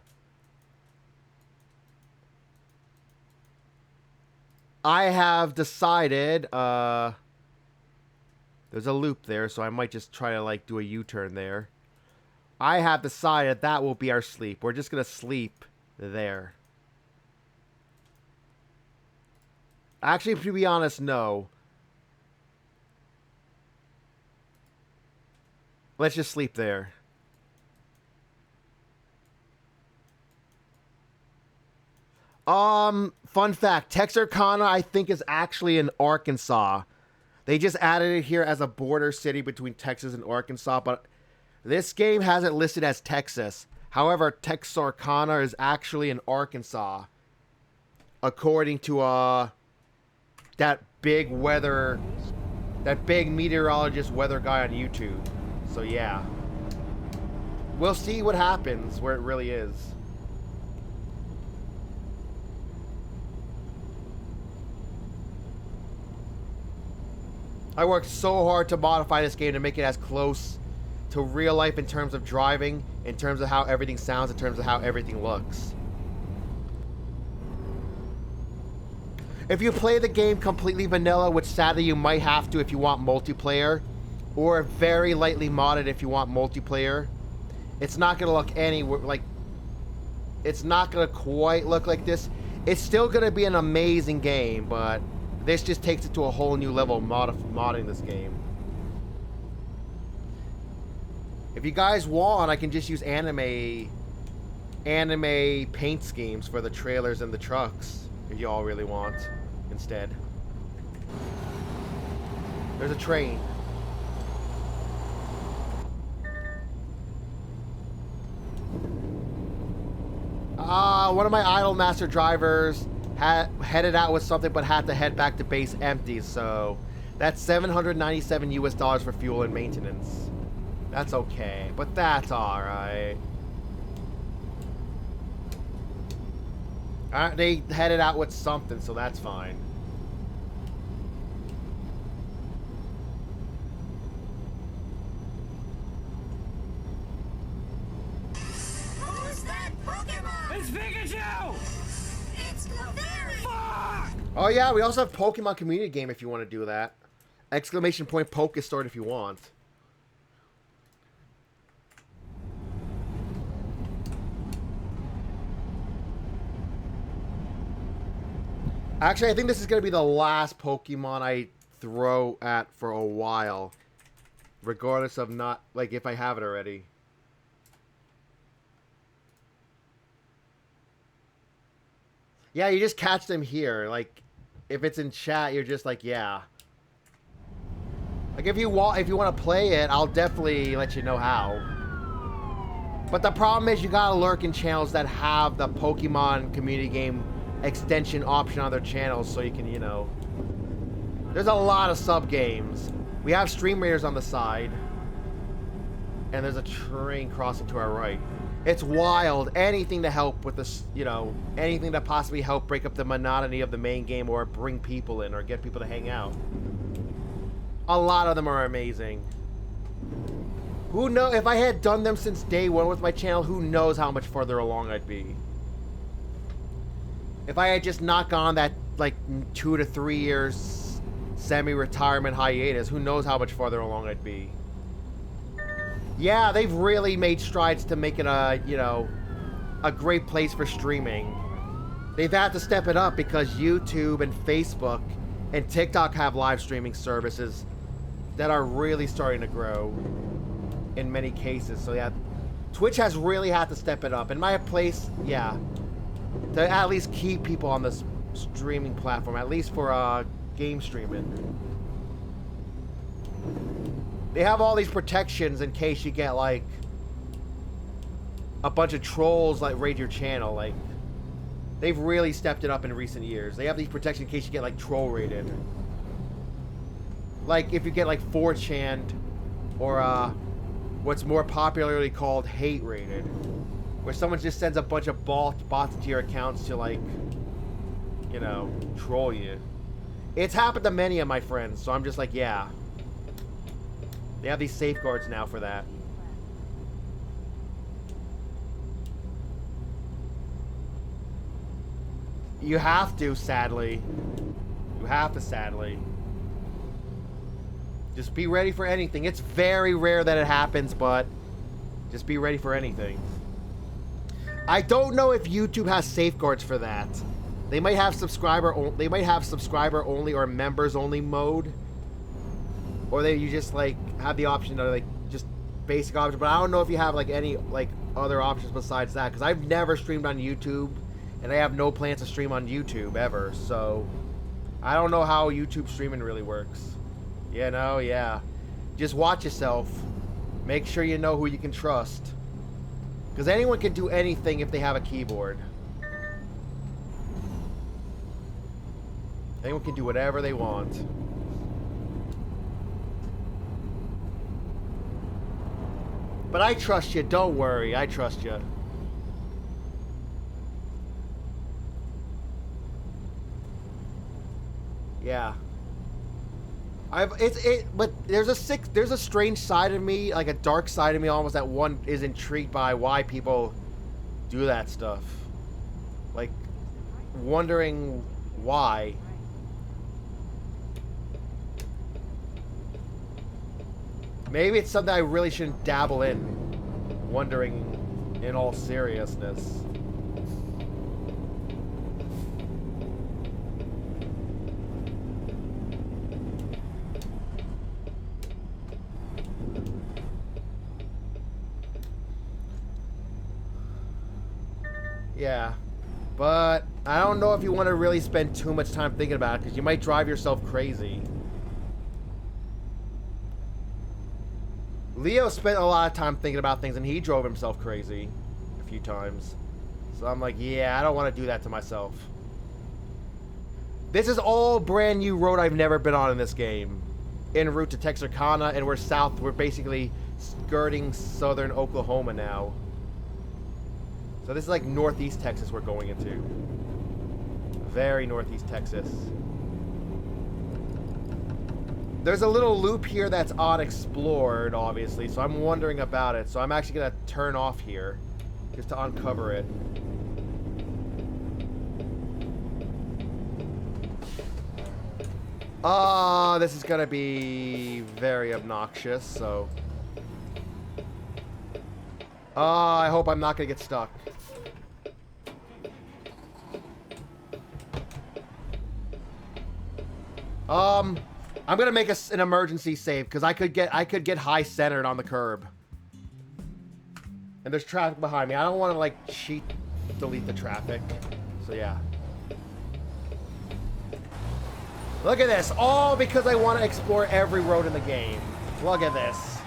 I have decided, there's a loop there, so I might just try to, like, do a U-turn there. I have decided that will be our sleep. We're just gonna sleep there. Actually, to be honest, no. Let's just sleep there. Fun fact, Texarkana, I think, is actually in Arkansas. They just added it here as a border city between Texas and Arkansas, but this game has it listed as Texas. However, Texarkana is actually in Arkansas, according to that big meteorologist weather guy on YouTube. So yeah, we'll see what happens where it really is. I worked so hard to modify this game to make it as close to real life in terms of driving, in terms of how everything sounds, in terms of how everything looks. If you play the game completely vanilla, which sadly you might have to if you want multiplayer, or very lightly modded if you want multiplayer, it's not going to look anywhere like... It's not going to quite look like this. It's still going to be an amazing game, but this just takes it to a whole new level of modding this game. If you guys want, I can just use anime paint schemes for the trailers and the trucks, if you all really want, instead. There's a train. One of my Idolmaster drivers headed out with something but had to head back to base empty, so that's $797 US for fuel and maintenance. That's okay, but that's alright. They headed out with something, so that's fine. Who's that Pokemon? It's Pikachu! It's Clefairy! Fuck! Oh yeah, we also have Pokemon community game if you want to do that. Exclamation point Pokestart if you want. Actually, I think this is going to be the last Pokemon I throw at for a while. Regardless of not, like, if I have it already. Yeah, you just catch them here. Like, if it's in chat, you're just like, yeah. Like, if you want to play it, I'll definitely let you know how. But the problem is you gotta lurk in channels that have the Pokemon community game extension option on their channels, so you can, you know... There's a lot of sub-games. We have Stream Raiders on the side. And there's a train crossing to our right. It's wild. Anything to help with this, you know, anything to possibly help break up the monotony of the main game or bring people in or get people to hang out. A lot of them are amazing. Who knows? If I had done them since day one with my channel, who knows how much further along I'd be. If I had just not gone that, like, 2 to 3 years semi-retirement hiatus, who knows how much farther along I'd be. Yeah, they've really made strides to make it a, you know, a great place for streaming. They've had to step it up because YouTube and Facebook and TikTok have live streaming services that are really starting to grow in many cases. So yeah, Twitch has really had to step it up. In my place, yeah, to at least keep people on this streaming platform, at least for game streaming. They have all these protections in case you get like a bunch of trolls like raid your channel. Like, they've really stepped it up in recent years. They have these protections in case you get like troll raided. Like if you get like 4chan or what's more popularly called hate raided, where someone just sends a bunch of bots to your accounts to like, you know, troll you. It's happened to many of my friends, so I'm just like, yeah. They have these safeguards now for that. You have to, sadly. You have to, sadly. Just be ready for anything. It's very rare that it happens, but just be ready for anything. I don't know if YouTube has safeguards for that. They might have subscriber only or members only mode. Or you just like have the option to like just basic options, but I don't know if you have like any like other options besides that, because I've never streamed on YouTube and I have no plans to stream on YouTube ever, so I don't know how YouTube streaming really works. You know, yeah. Just watch yourself. Make sure you know who you can trust. Because anyone can do anything if they have a keyboard. Anyone can do whatever they want. But I trust you, don't worry, I trust you. Yeah. But there's a strange side of me, like a dark side of me almost, that one is intrigued by why people do that stuff. Like, wondering why. Maybe it's something I really shouldn't dabble in. Wondering in all seriousness. Yeah. But I don't know if you want to really spend too much time thinking about it, because you might drive yourself crazy. Leo spent a lot of time thinking about things, and he drove himself crazy a few times. So I'm like, yeah, I don't want to do that to myself. This is all brand new road I've never been on in this game. En route to Texarkana, and we're basically skirting southern Oklahoma now. So this is like northeast Texas we're going into. Very northeast Texas. There's a little loop here that's unexplored, obviously, so I'm wondering about it. So I'm actually going to turn off here just to uncover it. This is going to be very obnoxious, so... I hope I'm not going to get stuck. I'm gonna make an emergency save because I could get high centered on the curb, and there's traffic behind me. I don't want to like cheat delete the traffic, so yeah. Look at this, all because I want to explore every road in the game. Look at this,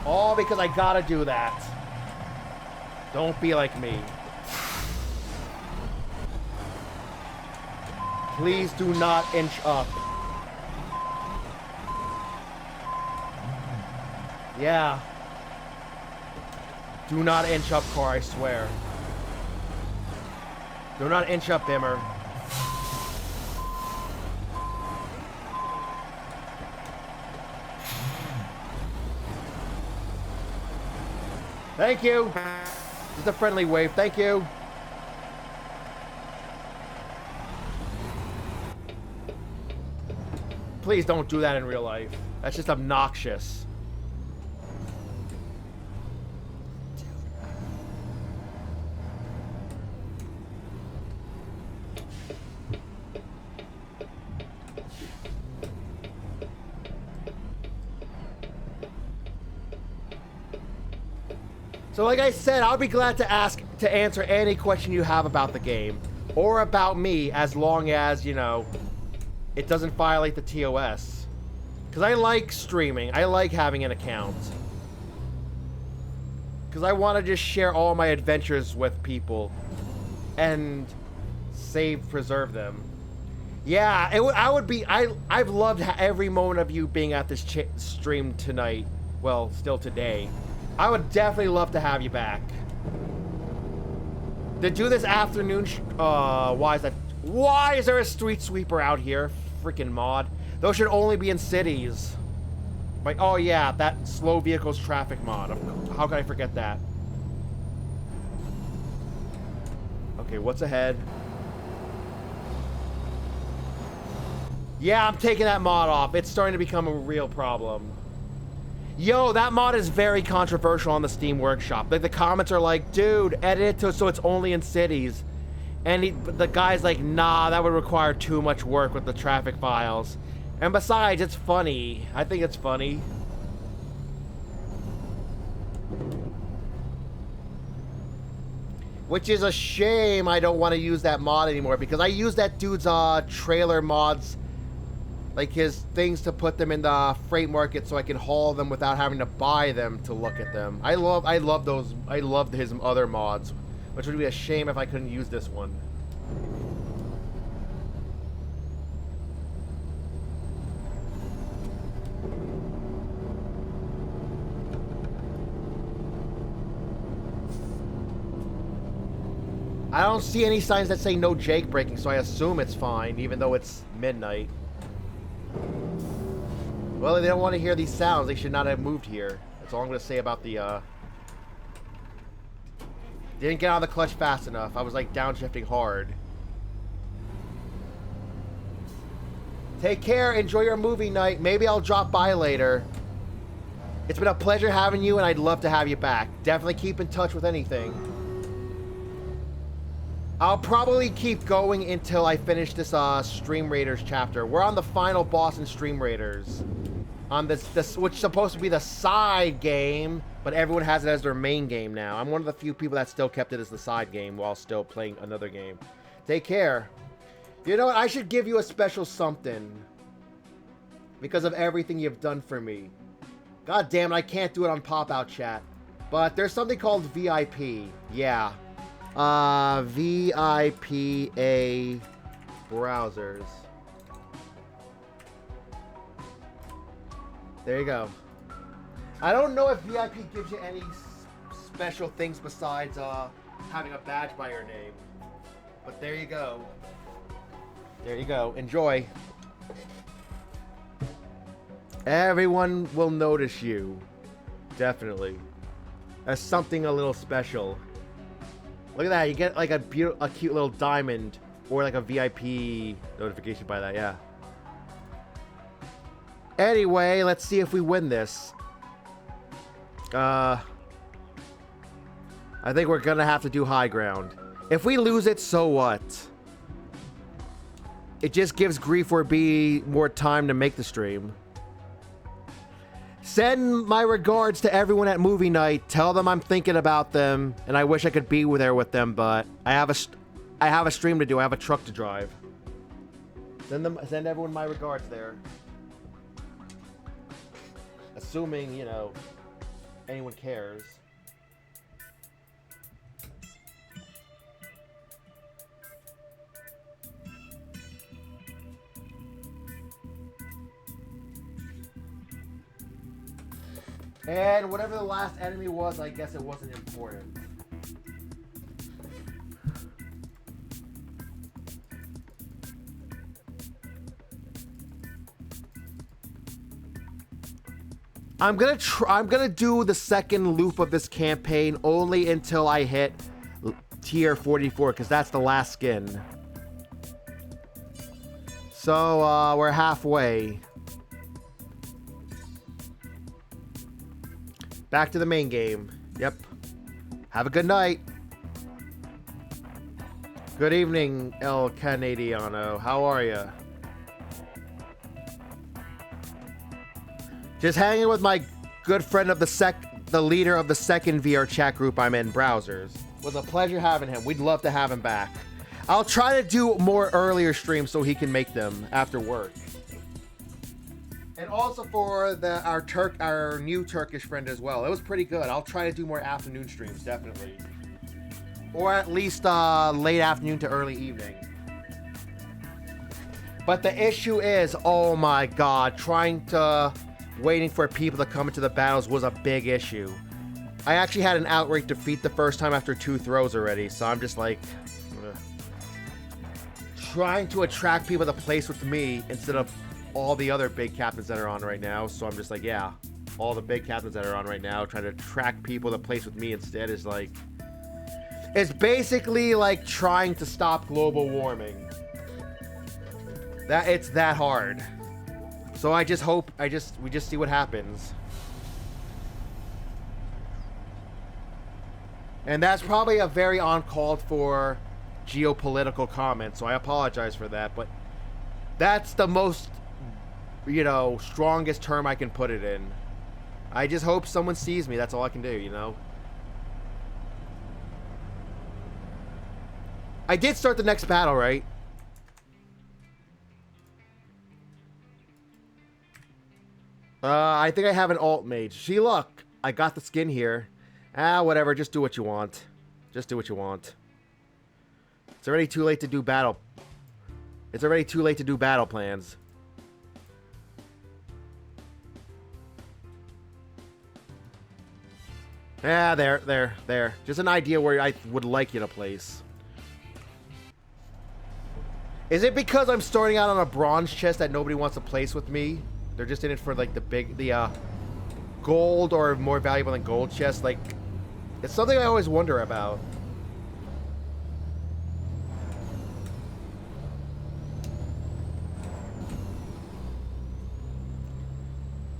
all because I gotta do that. Don't be like me. Please do not inch up. Yeah. Do not inch up, car, I swear. Do not inch up, Bimmer. Thank you. Just a friendly wave. Thank you. Please don't do that in real life. That's just obnoxious. So like I said, I'll be glad to answer any question you have about the game or about me, as long as, you know, it doesn't violate the TOS. Because I like streaming. I like having an account. Because I want to just share all my adventures with people and preserve them. Yeah, I've loved every moment of you being at this stream tonight. Well, still today. I would definitely love to have you back. To do this afternoon, why is that? Why is there a street sweeper out here? Freaking mod. Those should only be in cities. Like, oh yeah, that slow vehicles traffic mod. How could I forget that? Okay, what's ahead? Yeah, I'm taking that mod off. It's starting to become a real problem. Yo, that mod is very controversial on the Steam Workshop. Like, the comments are like, dude, edit it so it's only in cities. And the guy's like, nah, that would require too much work with the traffic files. And besides, it's funny. I think it's funny. Which is a shame I don't want to use that mod anymore, because I use that dude's trailer mods, like his things, to put them in the freight market so I can haul them without having to buy them to look at them. I love those. I loved his other mods, which would be a shame if I couldn't use this one. I don't see any signs that say no Jake braking, so I assume it's fine, even though it's midnight. Well, if they don't want to hear these sounds, they should not have moved here. That's all I'm going to say about the, Didn't get out of the clutch fast enough. I was, like, downshifting hard. Take care. Enjoy your movie night. Maybe I'll drop by later. It's been a pleasure having you, and I'd love to have you back. Definitely keep in touch with anything. I'll probably keep going until I finish this Stream Raiders chapter. We're on the final boss in Stream Raiders. On this which is supposed to be the side game, but everyone has it as their main game now. I'm one of the few people that still kept it as the side game while still playing another game. Take care. You know what? I should give you a special something because of everything you've done for me. God damn it, I can't do it on pop-out chat. But there's something called VIP. Yeah. VIPA browsers. There you go. I don't know if VIP gives you any special things besides having a badge by your name. But there you go. There you go. Enjoy. Everyone will notice you. Definitely. As something a little special. Look at that, you get like a cute little diamond or like a VIP notification by that, yeah. Anyway, let's see if we win this. I think we're gonna have to do high ground. If we lose it, so what? It just gives Grief or B more time to make the stream. Send my regards to everyone at movie night. Tell them I'm thinking about them, and I wish I could be there with them, but I have a stream to do. I have a truck to drive. Send everyone my regards there. Assuming, you know, anyone cares. And whatever the last enemy was, I guess it wasn't important. I'm gonna do the second loop of this campaign only until I hit tier 44, because that's the last skin. So we're halfway. Back to the main game. Yep. Have a good night. Good evening, El Canadiano. How are you? Just hanging with my good friend of the the leader of the second VR chat group I'm in, Browsers. It was a pleasure having him. We'd love to have him back. I'll try to do more earlier streams so he can make them after work. And also for our new Turkish friend as well. It was pretty good. I'll try to do more afternoon streams, definitely. Or at least late afternoon to early evening. But the issue is, oh my god, waiting for people to come into the battles was a big issue. I actually had an outright defeat the first time after 2 throws already, so I'm just like... ugh. Trying to attract people to place with me instead of all the other big captains that are on right now, so I'm just like, yeah, all the big captains that are on right now, trying to attract people to place with me instead is like... It's basically like trying to stop global warming. It's that hard. So I just hope we just see what happens. And that's probably a very uncalled for geopolitical comment, so I apologize for that, but that's the most, strongest term I can put it in. I just hope someone sees me. That's all I can do, I did start the next battle, right? I think I have an alt mage. See, look, I got the skin here. Whatever, just do what you want. Just do what you want. It's already too late to do battle. It's already too late to do battle plans. There. Just an idea where I would like you to place. Is it because I'm starting out on a bronze chest that nobody wants to place with me? They're just in it for like the gold or more valuable than gold chest. Like, it's something I always wonder about.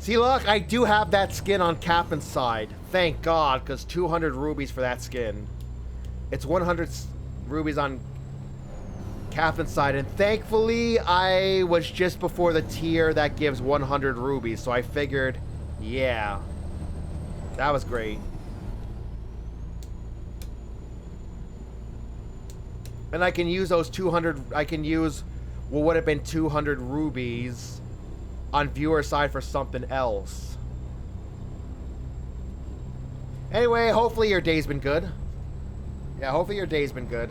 See, look, I do have that skin on Captain's side. Thank God, because 200 rubies for that skin. It's 100 rubies on Captain's side, and thankfully I was just before the tier that gives 100 rubies, so I figured, yeah, that was great. And I can use those 200, I can use what would have been 200 rubies on viewer side for something else. Anyway, hopefully your day's been good. Yeah, hopefully your day's been good.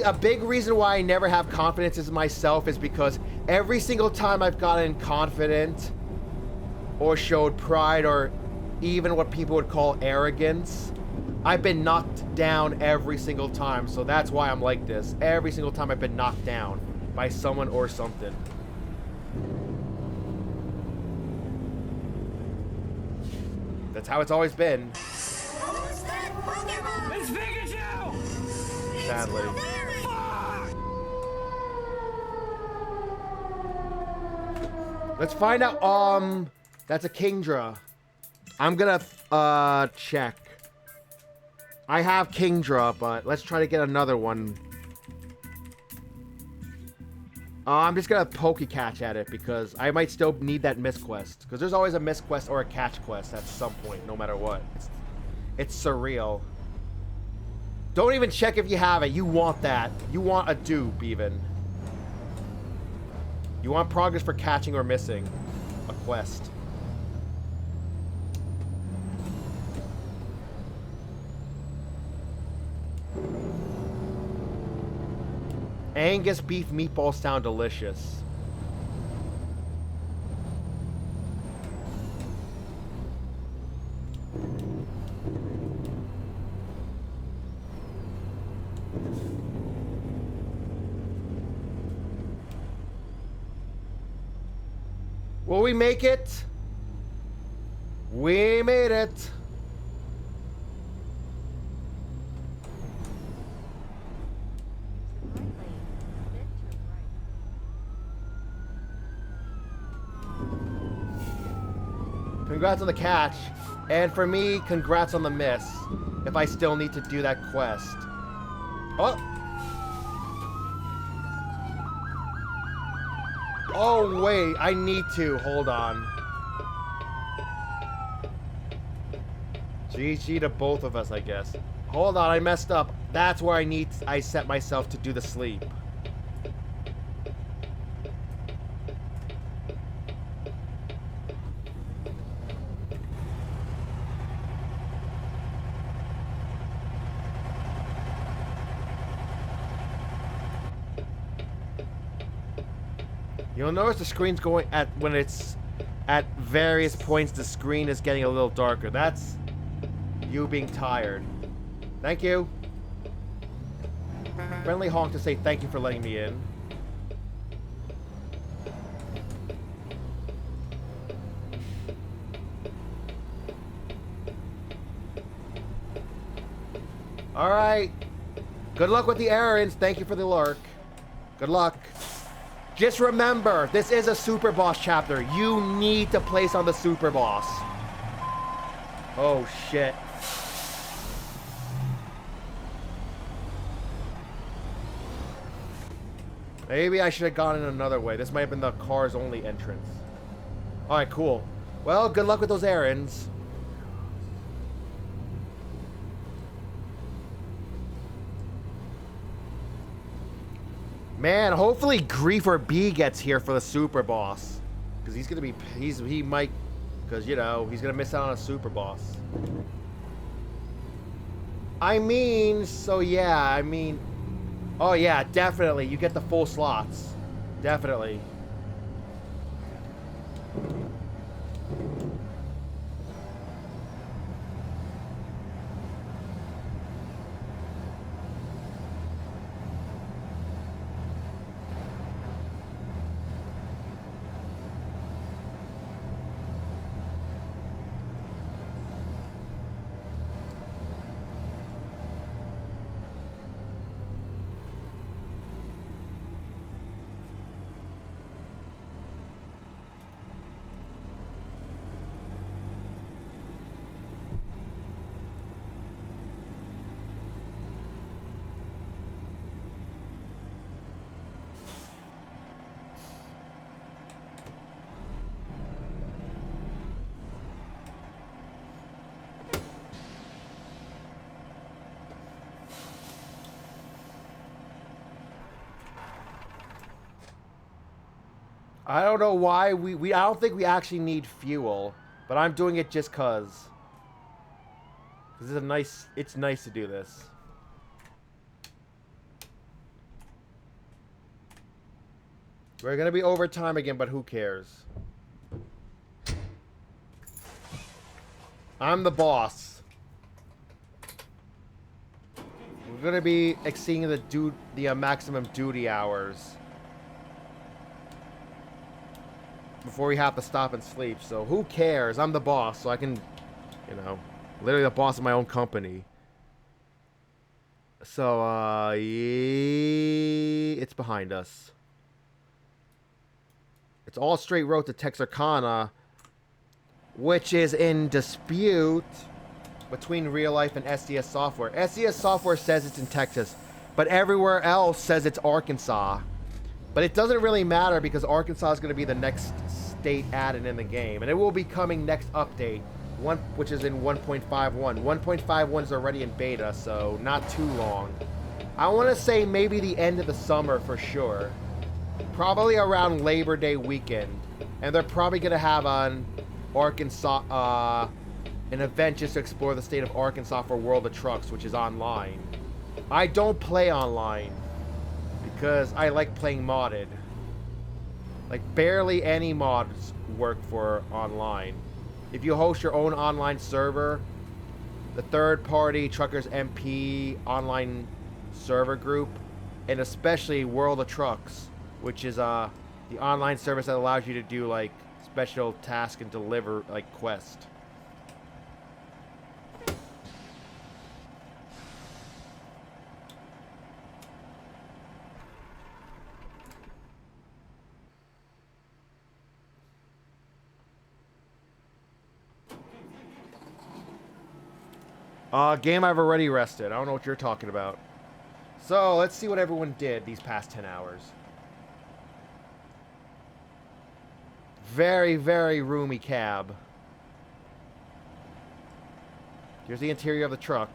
A big reason why I never have confidence in myself is because every single time I've gotten confident or showed pride or even what people would call arrogance, I've been knocked down every single time. So that's why I'm like this. Every single time I've been knocked down by someone or something. That's how it's always been. Who's that Pokemon? It's Pikachu! Sadly. Let's find out. That's a Kingdra. I'm gonna check. I have Kingdra, but let's try to get another one. I'm just gonna Poke-catch at it because I might still need that miss quest. Because there's always a miss quest or a catch quest at some point, no matter what. It's surreal. Don't even check if you have it. You want that. You want a dupe, even. You want progress for catching or missing a quest. Angus beef meatballs sound delicious. Will we make it? We made it. Congrats on the catch. And for me, congrats on the miss. If I still need to do that quest. Oh! Oh, wait. I need to. Hold on. GG to both of us, I guess. Hold on. I messed up. That's where I set myself to do the sleep. You'll notice the screen's going at when it's at various points the screen is getting a little darker. That's you being tired. Thank you. Friendly honk to say thank you for letting me in. Alright. Good luck with the errands. Thank you for the lurk. Good luck. Just remember, this is a Super Boss chapter. You need to place on the Super Boss. Oh, shit. Maybe I should have gone in another way. This might have been the cars only entrance. Alright, cool. Well, good luck with those errands. Man, hopefully Griefer B gets here for the Super Boss. Because he's going to be... He might... Because, you know, he's going to miss out on a Super Boss. I mean... So, yeah, I mean... Oh, yeah, definitely. You get the full slots. Definitely. I don't know why I don't think we actually need fuel, but I'm doing it just cause. This is it's nice to do this. We're gonna be overtime again, but who cares? I'm the boss. We're gonna be exceeding the maximum duty hours before we have to stop and sleep. So who cares? I'm the boss, so I can, you know, literally the boss of my own company. So, it's behind us. It's all straight road to Texarkana, which is in dispute between Real Life and SDS Software. SDS Software says it's in Texas, but everywhere else says it's Arkansas. But it doesn't really matter because Arkansas is going to be the next state added in the game. And it will be coming next update, which is in 1.51. 1.51 is already in beta, so not too long. I want to say maybe the end of the summer for sure. Probably around Labor Day weekend. And they're probably going to have an Arkansas, an event just to explore the state of Arkansas for World of Trucks, which is online. I don't play online because I like playing modded. Like, barely any mods work for online. If you host your own online server, the third-party Truckers MP online server group, and especially World of Trucks, which is the online service that allows you to do, like, special task and deliver, like, quest. Game I've already rested. I don't know what you're talking about. So, let's see what everyone did these past 10 hours. Very, very roomy cab. Here's the interior of the truck.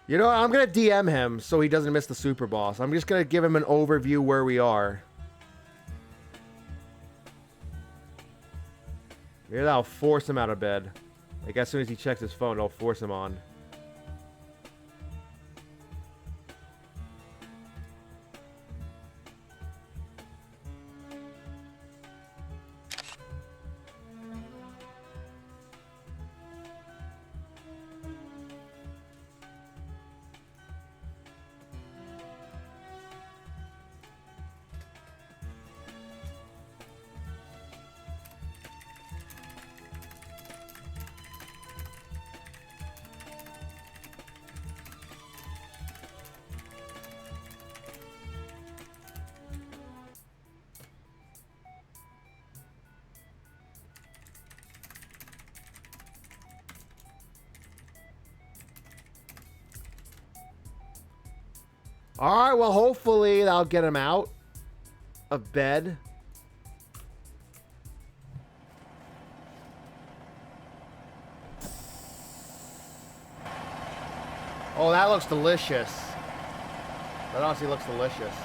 You know what? I'm going to DM him so he doesn't miss the Super Boss. I'm just going to give him an overview where we are. Maybe that'll force him out of bed. Like, as soon as he checks his phone, it'll force him on. Alright, well, hopefully that'll get him out of bed. Oh, that looks delicious. That honestly looks delicious.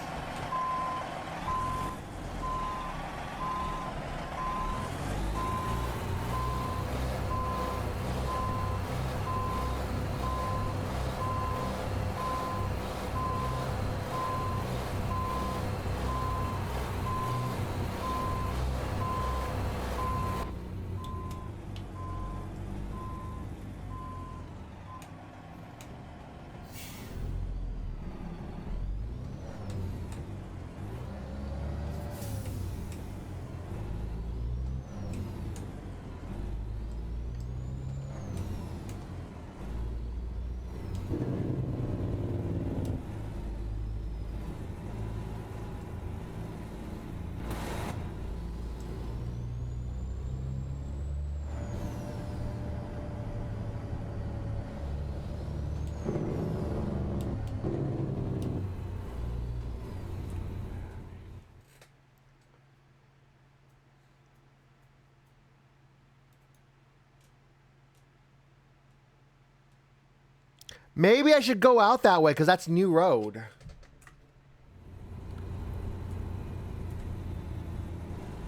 Maybe I should go out that way because that's new road.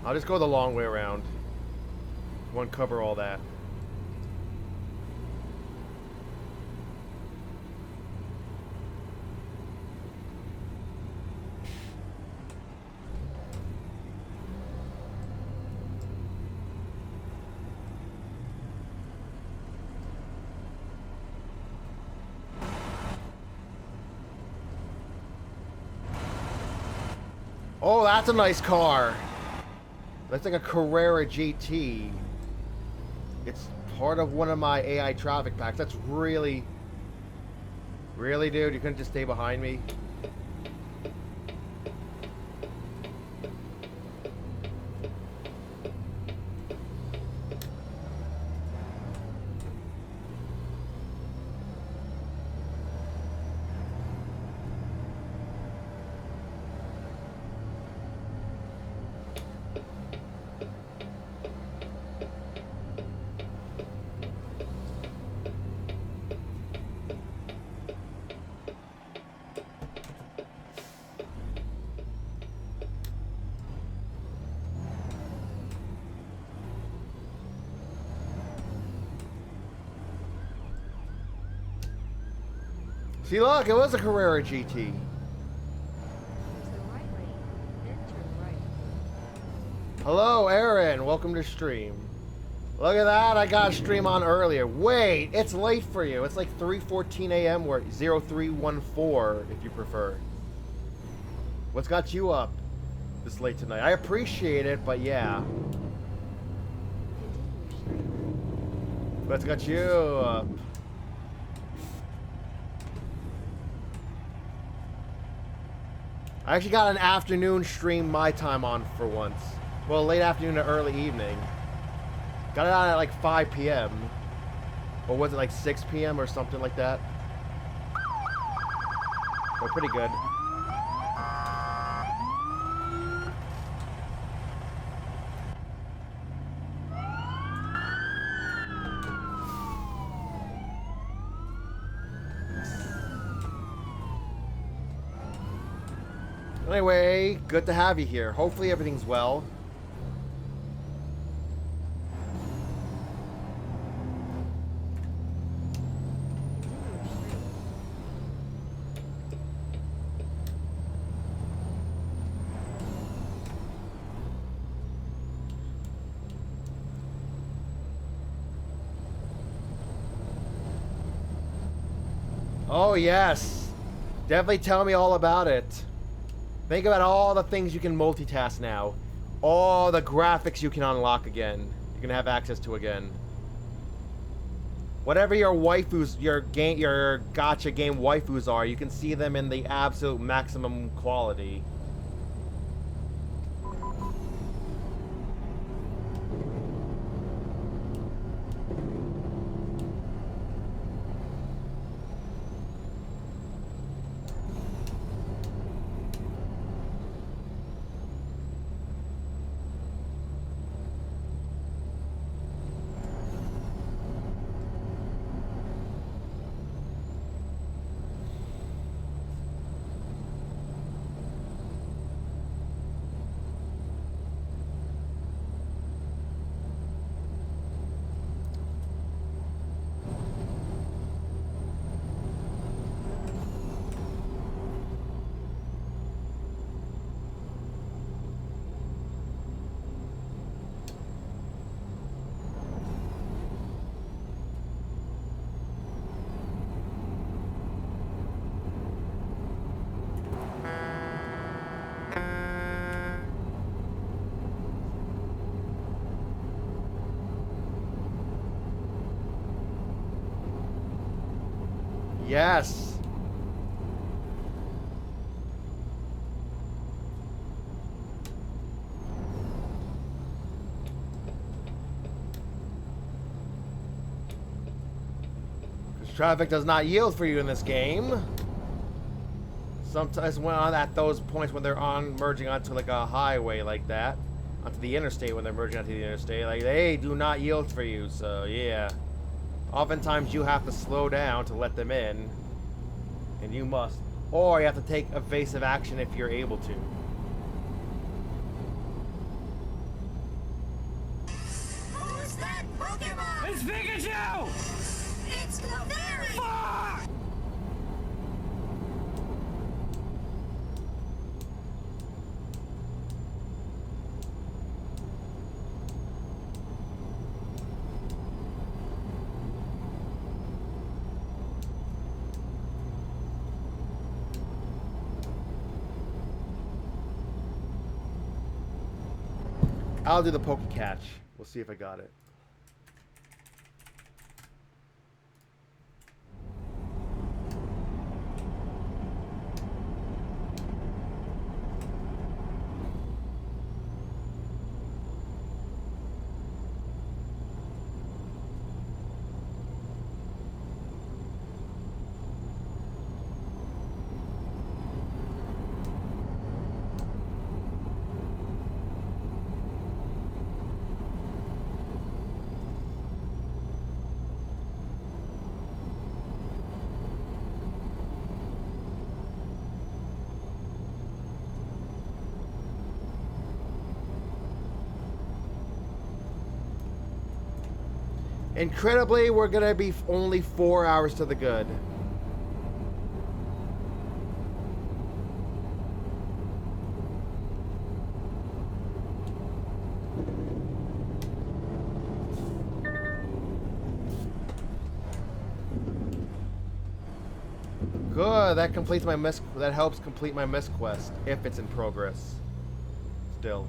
I'll just go the long way around. Won't cover all that. Oh, that's a nice car. That's like a Carrera GT. It's part of one of my AI traffic packs. That's really... Really, dude? You couldn't just stay behind me? See, look, it was a Carrera GT. Use the right lane, then turn right. Hello, Aaron. Welcome to stream. Look at that. I got a stream on earlier. Wait, it's late for you. It's like 3:14 a.m. or 0314 if you prefer. What's got you up this late tonight? I appreciate it, but yeah. Let's get you up. I actually got an afternoon stream my time on for once. Well, late afternoon to early evening. Got it on at like 5 p.m. Or was it like 6 p.m. or something like that? But pretty good. Anyway, good to have you here. Hopefully everything's well. Oh yes, definitely tell me all about it. Think about all the things you can multitask now. All the graphics you can unlock again. You can have access to again. Whatever your waifus, your gacha game waifus are, you can see them in the absolute maximum quality. Yes. Because traffic does not yield for you in this game. Sometimes when on at those points when they're on merging onto like a highway like that, onto the interstate when they're merging onto the interstate, like they do not yield for you. So yeah. Oftentimes you have to slow down to let them in, and you must. Or you have to take evasive action if you're able to. Who's that Pokemon? It's Pikachu! It's Clefairy! Fuck! I'll do the Poke Catch. We'll see if I got it. Incredibly, we're gonna be only 4 hours to the good. Good, that completes my that helps complete my miss quest, if it's in progress. Still.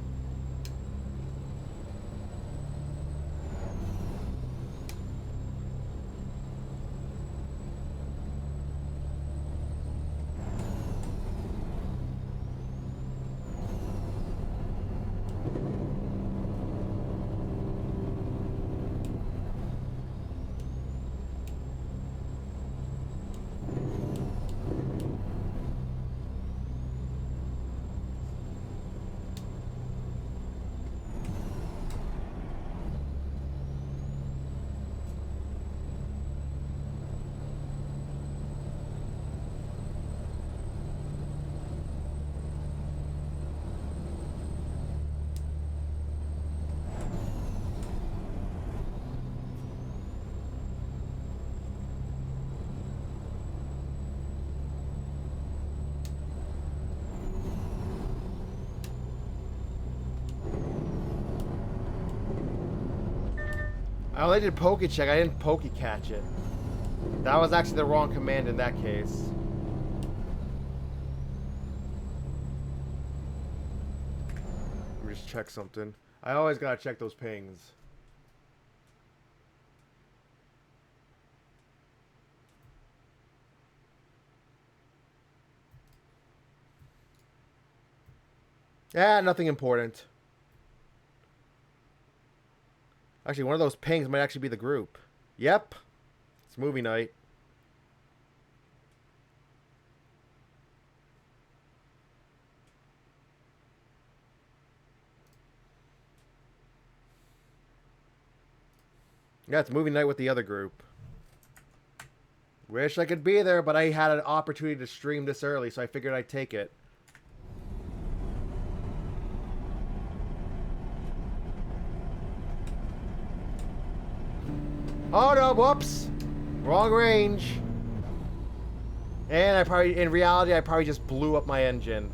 I only did poke check. I didn't poke catch it. That was actually the wrong command in that case. Let me just check something. I always gotta check those pings. Yeah, nothing important. Actually, one of those pings might actually be the group. Yep. It's movie night. Yeah, it's movie night with the other group. Wish I could be there, but I had an opportunity to stream this early, so I figured I'd take it. Oh no, whoops! Wrong range. And in reality, I probably just blew up my engine.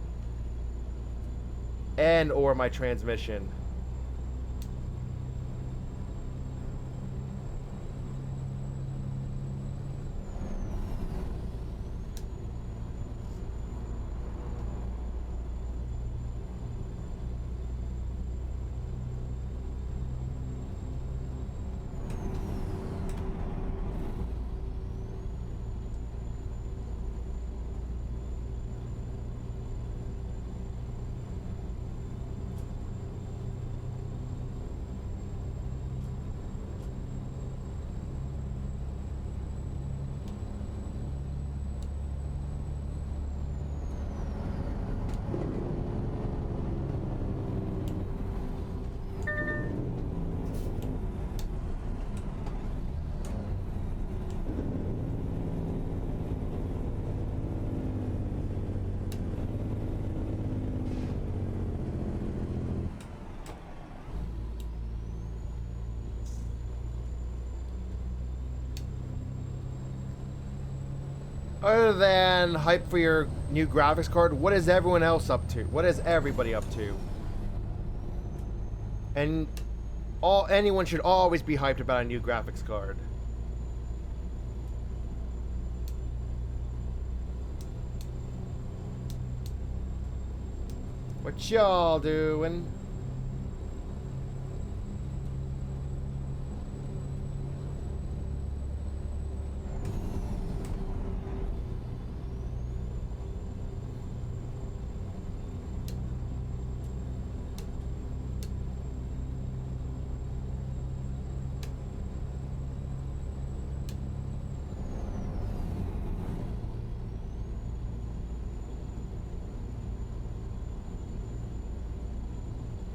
And or my transmission. Other than hype for your new graphics card, what is everyone else up to? What is everybody up to? And anyone should always be hyped about a new graphics card. What y'all doing?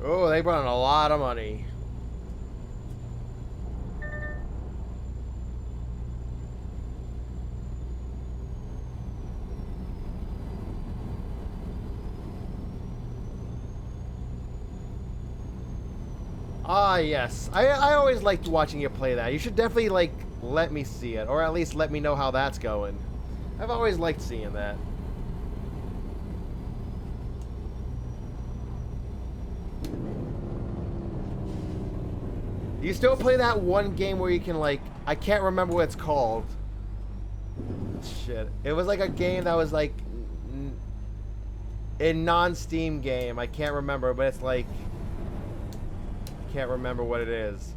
Oh, they brought in a lot of money. Ah, yes. I always liked watching you play that. You should definitely, like, let me see it. Or at least let me know how that's going. I've always liked seeing that. Do you still play that one game where you can, like... I can't remember what it's called. Shit. It was like a game that was, like... a non-Steam game. I can't remember, but it's like... Can't remember what it is.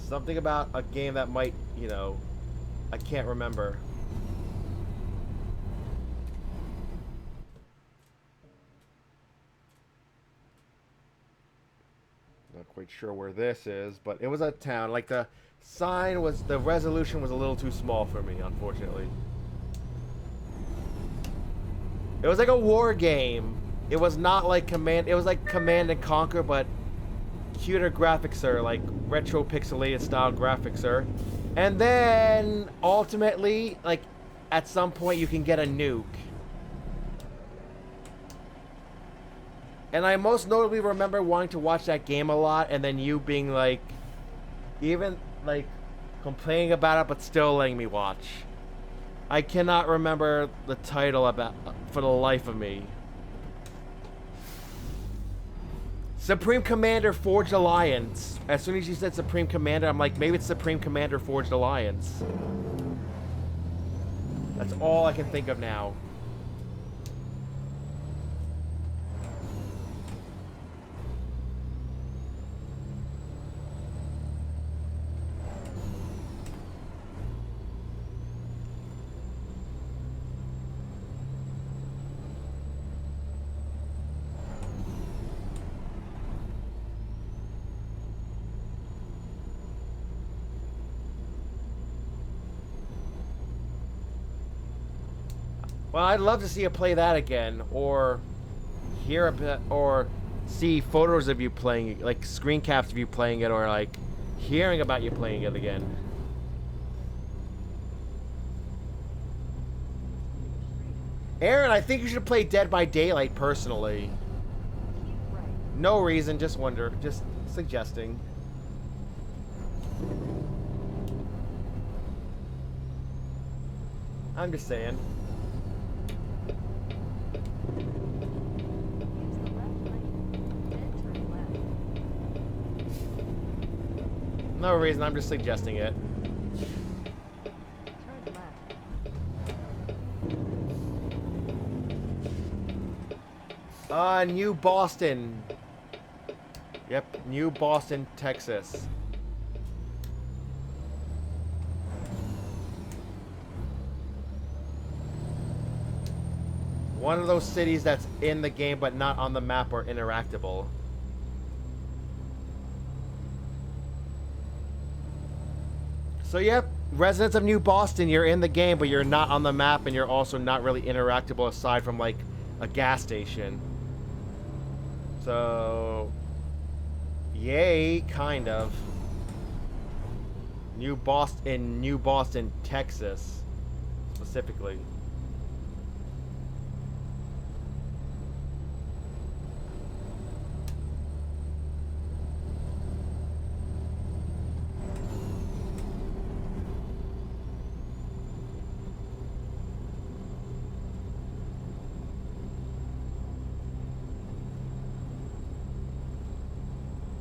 Something about a game that might, you know... I can't remember. Not quite sure where this is, but it was a town. Like the sign was, the resolution was a little too small for me, unfortunately. It was like a war game. It was not like Command, it was like Command and Conquer, but cuter graphics, sir, like retro pixelated style graphics, sir. And then ultimately, like at some point you can get a nuke. And I most notably remember wanting to watch that game a lot, and then you being like, even like complaining about it, but still letting me watch. I cannot remember the title about for the life of me. Supreme Commander Forged Alliance. As soon as you said Supreme Commander, I'm like, maybe it's Supreme Commander Forged Alliance. That's all I can think of now. Well, I'd love to see you play that again, or hear a bit, or see photos of you playing it, like screen caps of you playing it, or like hearing about you playing it again. Aaron, I think you should play Dead by Daylight personally. Keep right. No reason, just suggesting. I'm just saying. Use the left lane, then turn left. No reason, I'm just suggesting it. Turn left. New Boston. Yep, New Boston, Texas. One of those cities that's in the game but not on the map or interactable. So yep, residents of New Boston, you're in the game but you're not on the map and you're also not really interactable aside from like a gas station. So yay, kind of. New Boston, Texas, specifically.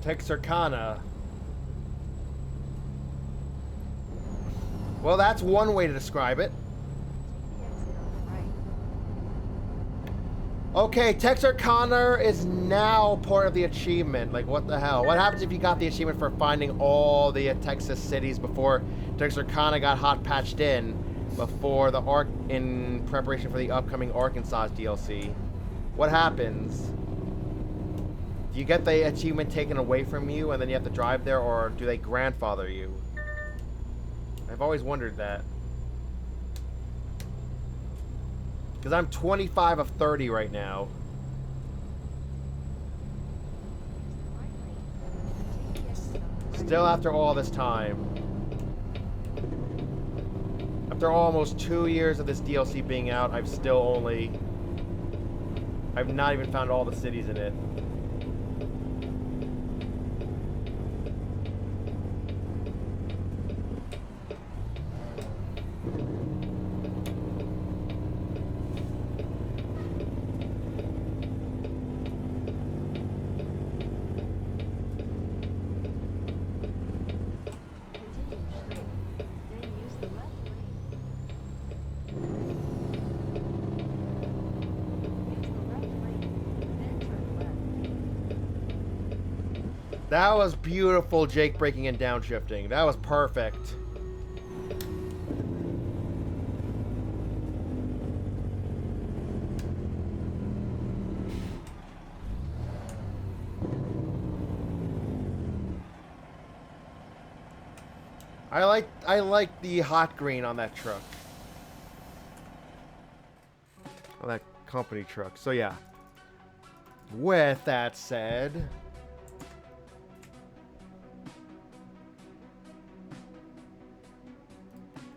Texarkana. Well, that's one way to describe it. Take the exit on the right. Okay, Texarkana is now part of the achievement. Like, what the hell? What happens if you got the achievement for finding all the Texas cities before Texarkana got hot patched in before the in preparation for the upcoming Arkansas DLC? What happens? Do you get the achievement taken away from you and then you have to drive there, or do they grandfather you? I've always wondered that. Because I'm 25 of 30 right now. Use the right lane. Take the exit on the right. Still after all this time. After almost 2 years of this DLC being out, I've not even found all the cities in it. Continue straight. Then use the left lane. Use the left lane, then turn left. That was beautiful, Jake braking and downshifting. That was perfect. I like the hot green on that truck. On that company truck. So yeah. With that said,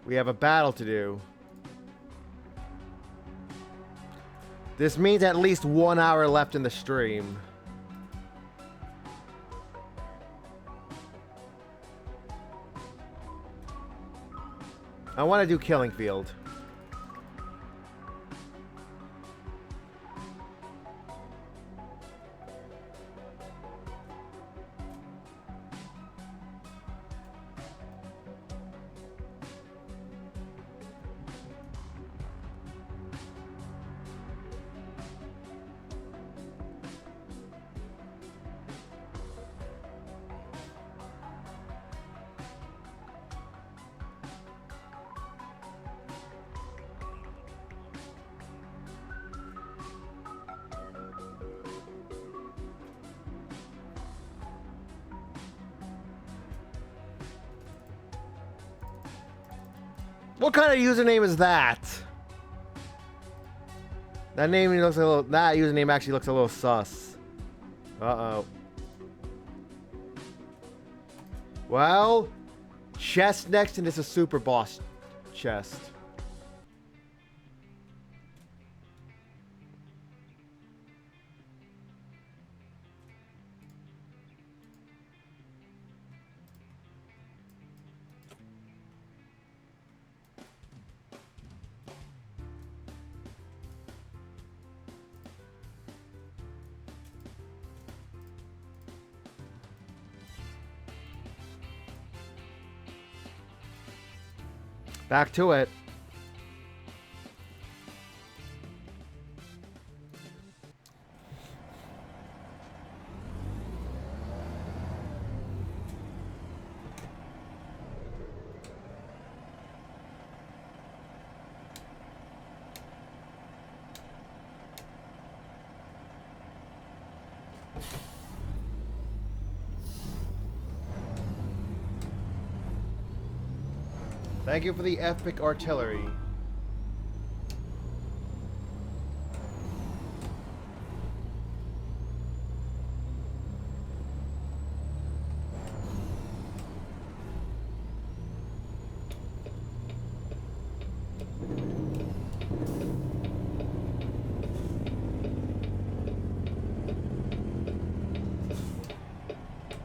we have a battle to do. This means at least 1 hour left in the stream. I want to do Killing Field. What kind of username is that? That name looks a little. That username actually looks a little sus. Uh-oh. Well, chest next, and it's a super boss chest. Back to it. Thank you for the epic artillery.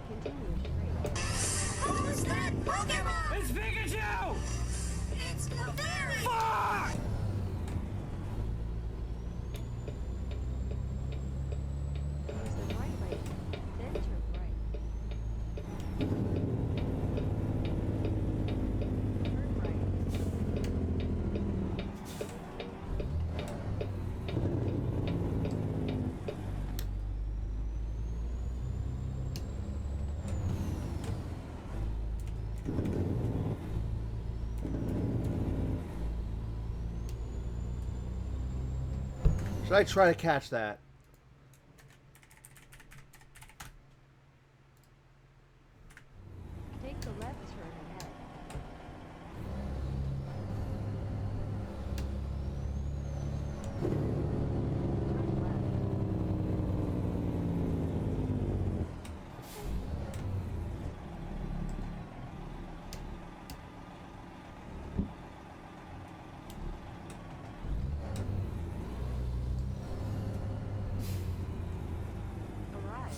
Continue straight. Who's that Pokemon? It's Pikachu! It's Clefairy! Fuck! Use the right lane, then turn right. Turn right. Should I try to catch that? Take the left turn ahead. Turn left. Arrive.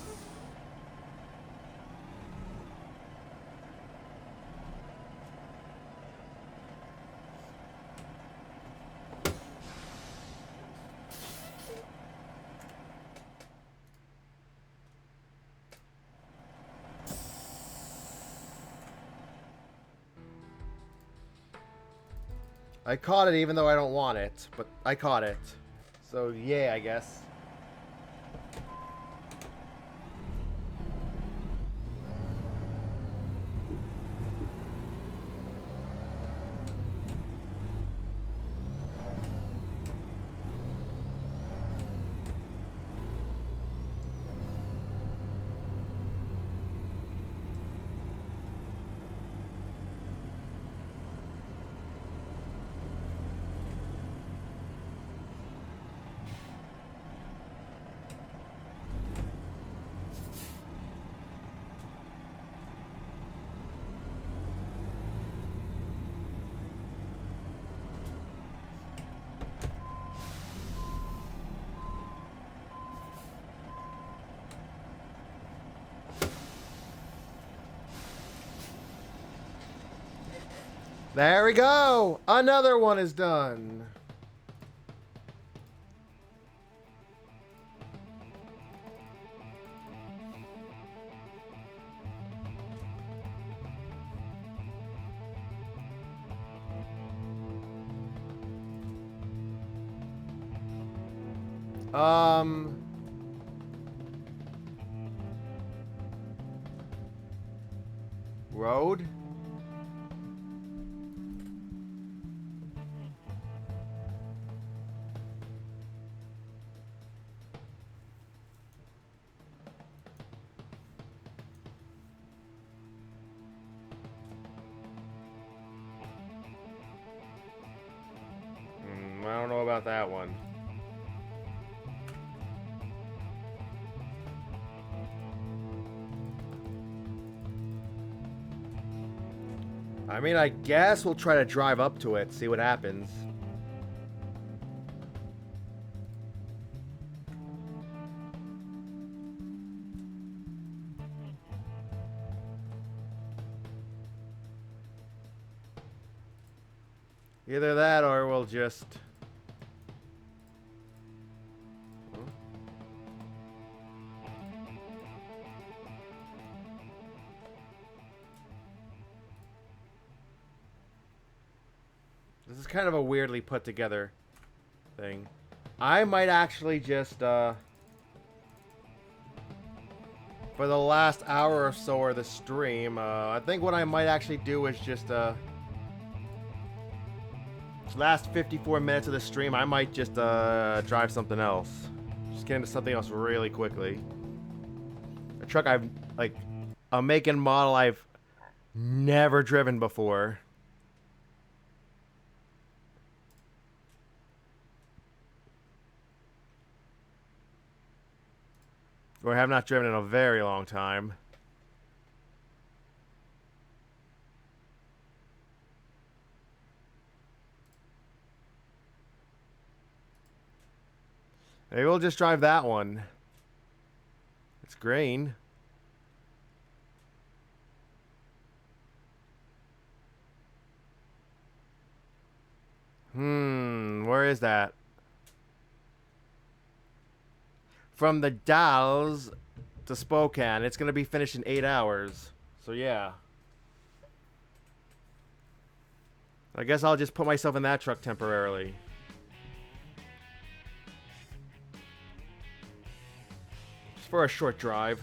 I caught it even though I don't want it, but I caught it. So yeah, I guess. There we go. Another one is done. Um Road? about that one. I mean, I guess we'll try to drive up to it, see what happens. Either that or we'll just... This is kind of a weirdly put together thing. I might actually just, for the last hour or so of the stream, I think what I might actually do is just, last 54 minutes of the stream, I might just, drive something else. Just get into something else really quickly. A truck I've, like, a make and model I've never driven before. Or I have not driven in a very long time. Maybe we'll just drive that one. It's green. Where is that? From the Dalles to Spokane. It's going to be finished in 8 hours. So, yeah. I guess I'll just put myself in that truck temporarily. Just for a short drive.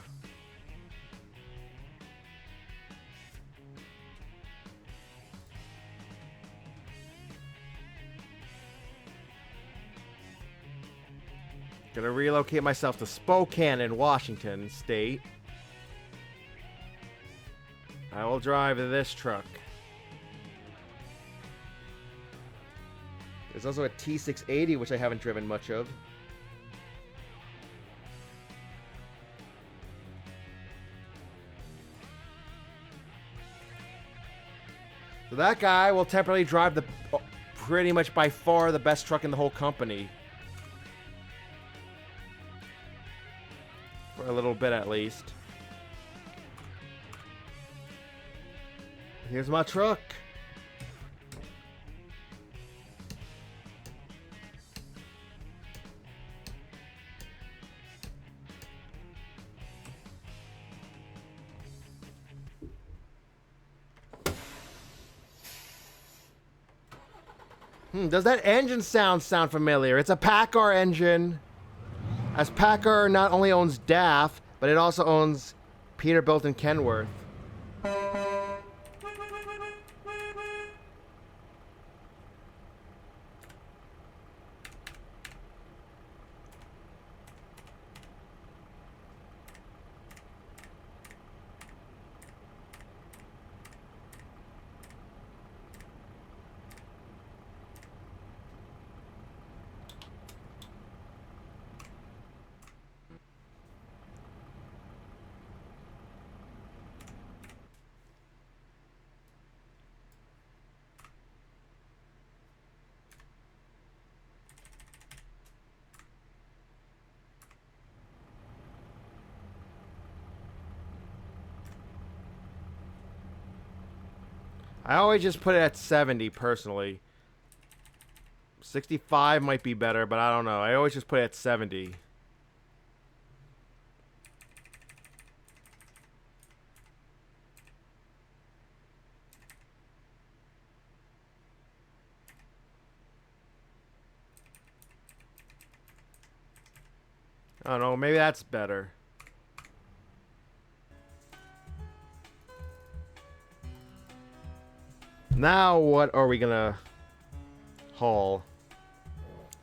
Gonna relocate myself to Spokane in Washington State. I will drive this truck. There's also a T680, which I haven't driven much of. So that guy will temporarily drive the pretty much by far the best truck in the whole company. For a little bit at least. Here's my truck. Does that engine sound familiar? It's a PACCAR engine. As PACCAR not only owns DAF, but it also owns Peterbilt and Kenworth. I always just put it at 70 personally. 65 might be better, but I don't know. I always just put it at 70. I don't know, maybe that's better. Now what are we gonna haul?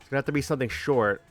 It's gonna have to be something short.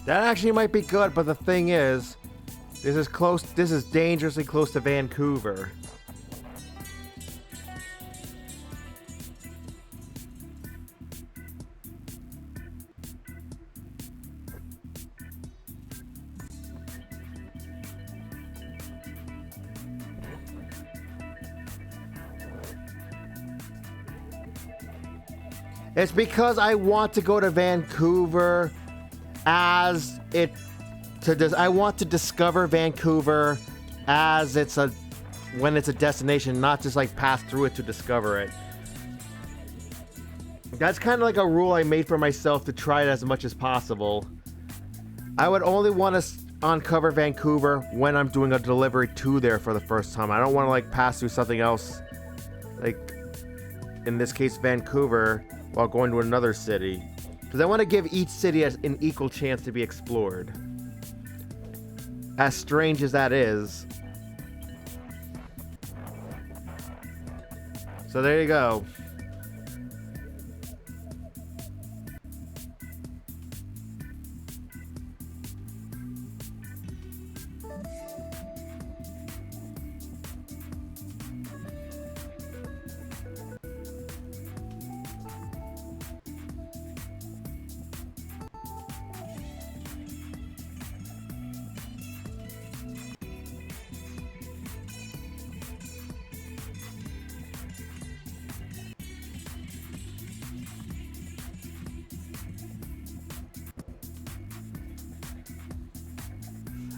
That actually might be good, but the thing is, this is close. This is dangerously close to Vancouver. It's because I want to go to Vancouver as it I want to discover Vancouver as when it's a destination, not just like pass through it to discover it. That's kind of like a rule I made for myself to try it as much as possible. I would only want to uncover Vancouver when I'm doing a delivery to there for the first time. I don't want to like pass through something else, like in this case Vancouver, while going to another city, because I want to give each city an equal chance to be explored. As strange as that is. So there you go.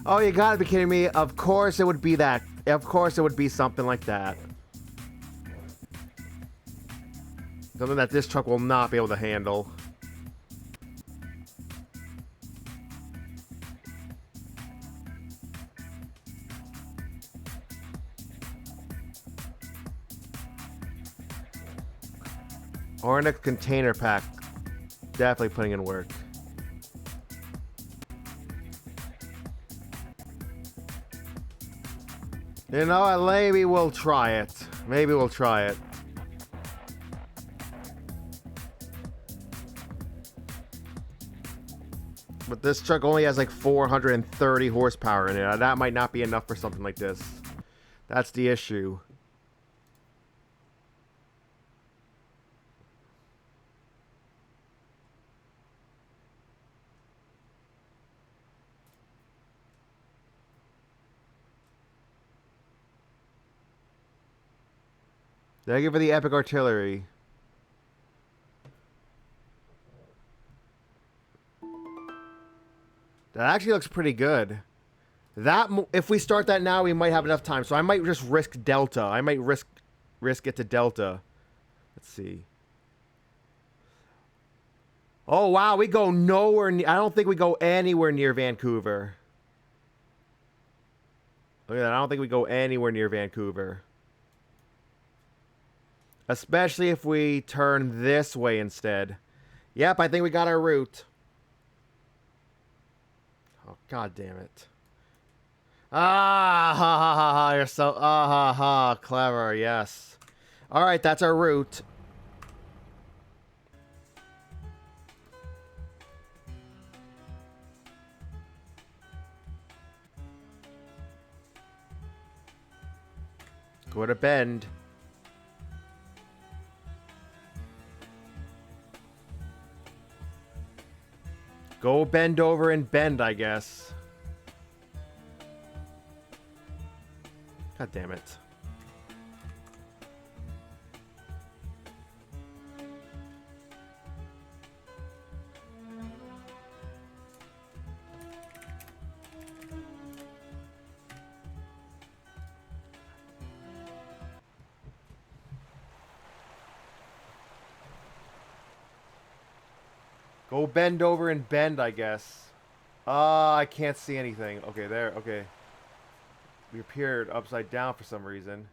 Oh, you gotta be kidding me. Of course it would be that. Of course it would be something like that. Something that this truck will not be able to handle. Or in a container pack. Definitely putting in work. You know what? Maybe we'll try it. Maybe we'll try it. But this truck only has like 430 horsepower in it. That might not be enough for something like this. That's the issue. Thank you for the epic artillery. That actually looks pretty good. That if we start that now, we might have enough time. So I might just risk Delta. I might risk it to Delta. Let's see. Oh wow, we go nowhere. I don't think we go anywhere near Vancouver. Look at that. I don't think we go anywhere near Vancouver. Especially if we turn this way instead. Yep, I think we got our route. Oh, god damn it. Ah, ha, ha, ha, ha. You're so, ha, ha, clever, yes. Alright, that's our route. Go to Bend. Go bend over and bend, I guess. God damn it. Go bend over and bend, I guess. I can't see anything. Okay, there. Okay. We appeared upside down for some reason.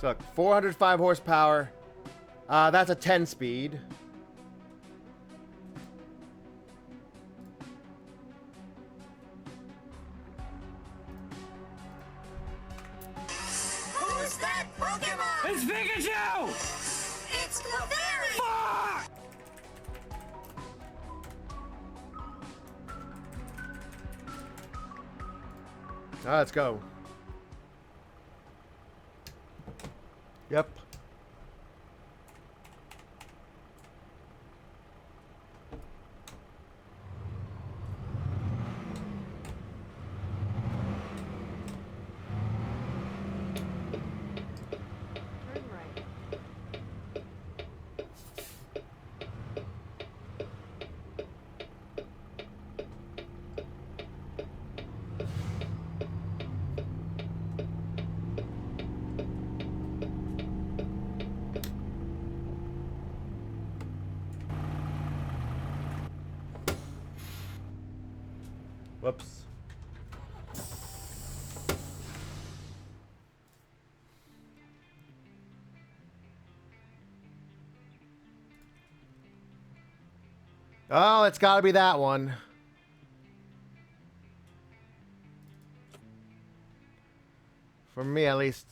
So 405 horsepower, That's a 10 speed. Who's that Pokemon? It's Pikachu! It's Clefairy! Fuck! Let's go. Yep. Turn right. Whoops. Oh, it's got to be that one. For me, at least.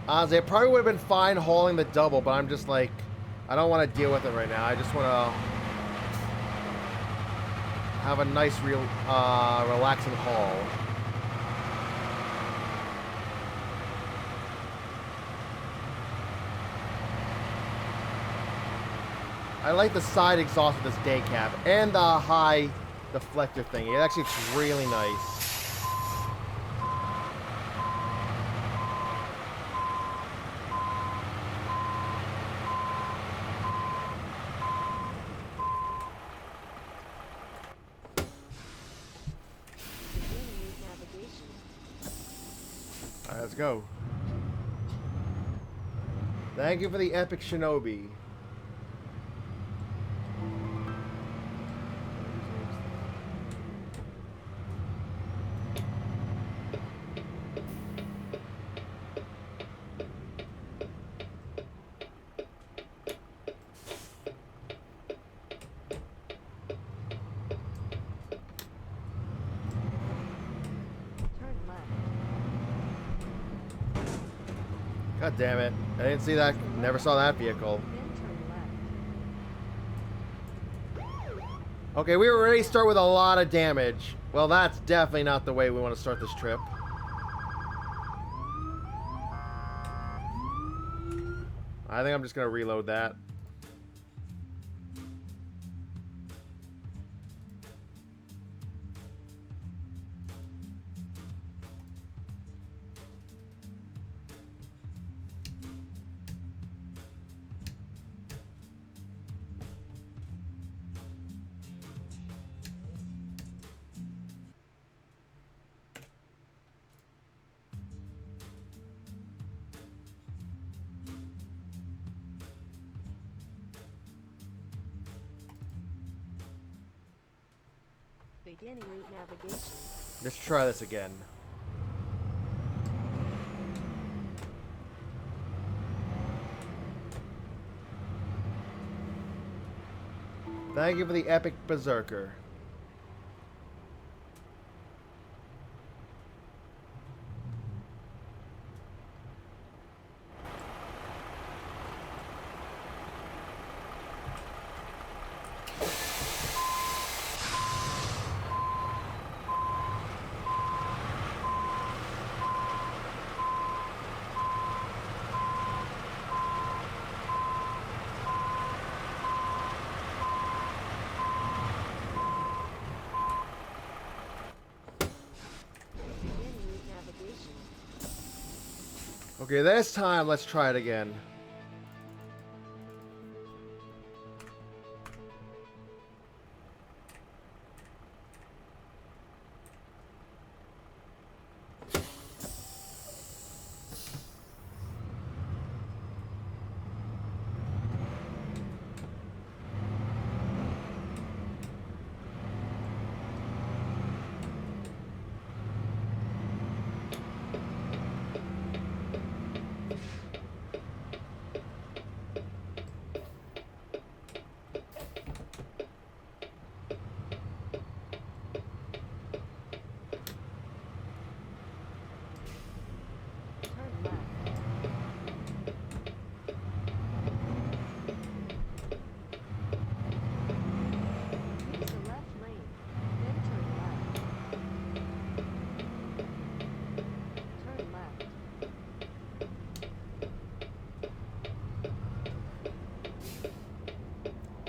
Honestly, it probably would have been fine hauling the double, but I'm just like, I don't want to deal with it right now. I just want to have a nice, relaxing haul. I like the side exhaust with this day cap and the high deflector thing. It actually looks really nice. Begin route navigation. All right, let's go. Thank you for the epic shinobi. Turn left. God damn it. I didn't see that. Never saw that vehicle. Then turn left. Okay, we already start with a lot of damage. Well, that's definitely not the way we want to start this trip. I think I'm just going to reload that. Beginning route navigation. Let's try this again. Thank you for the epic berserker. Begin route navigation. Okay, this time let's try it again.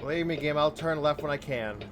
Believe me, game, I'll turn left when I can.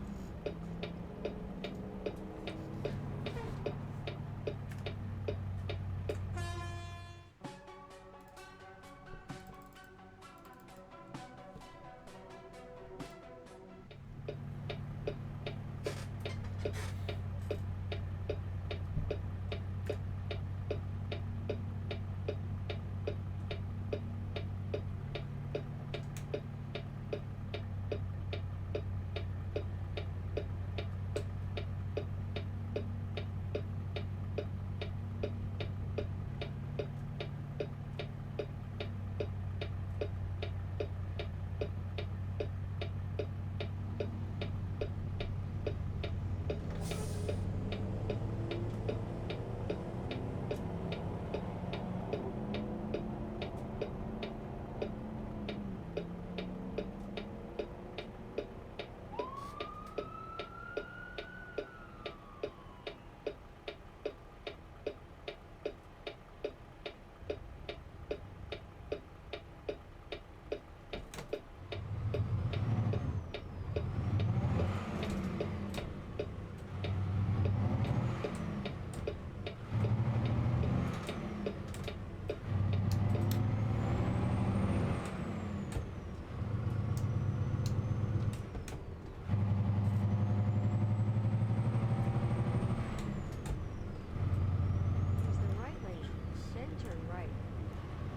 Use the right lane, then turn right.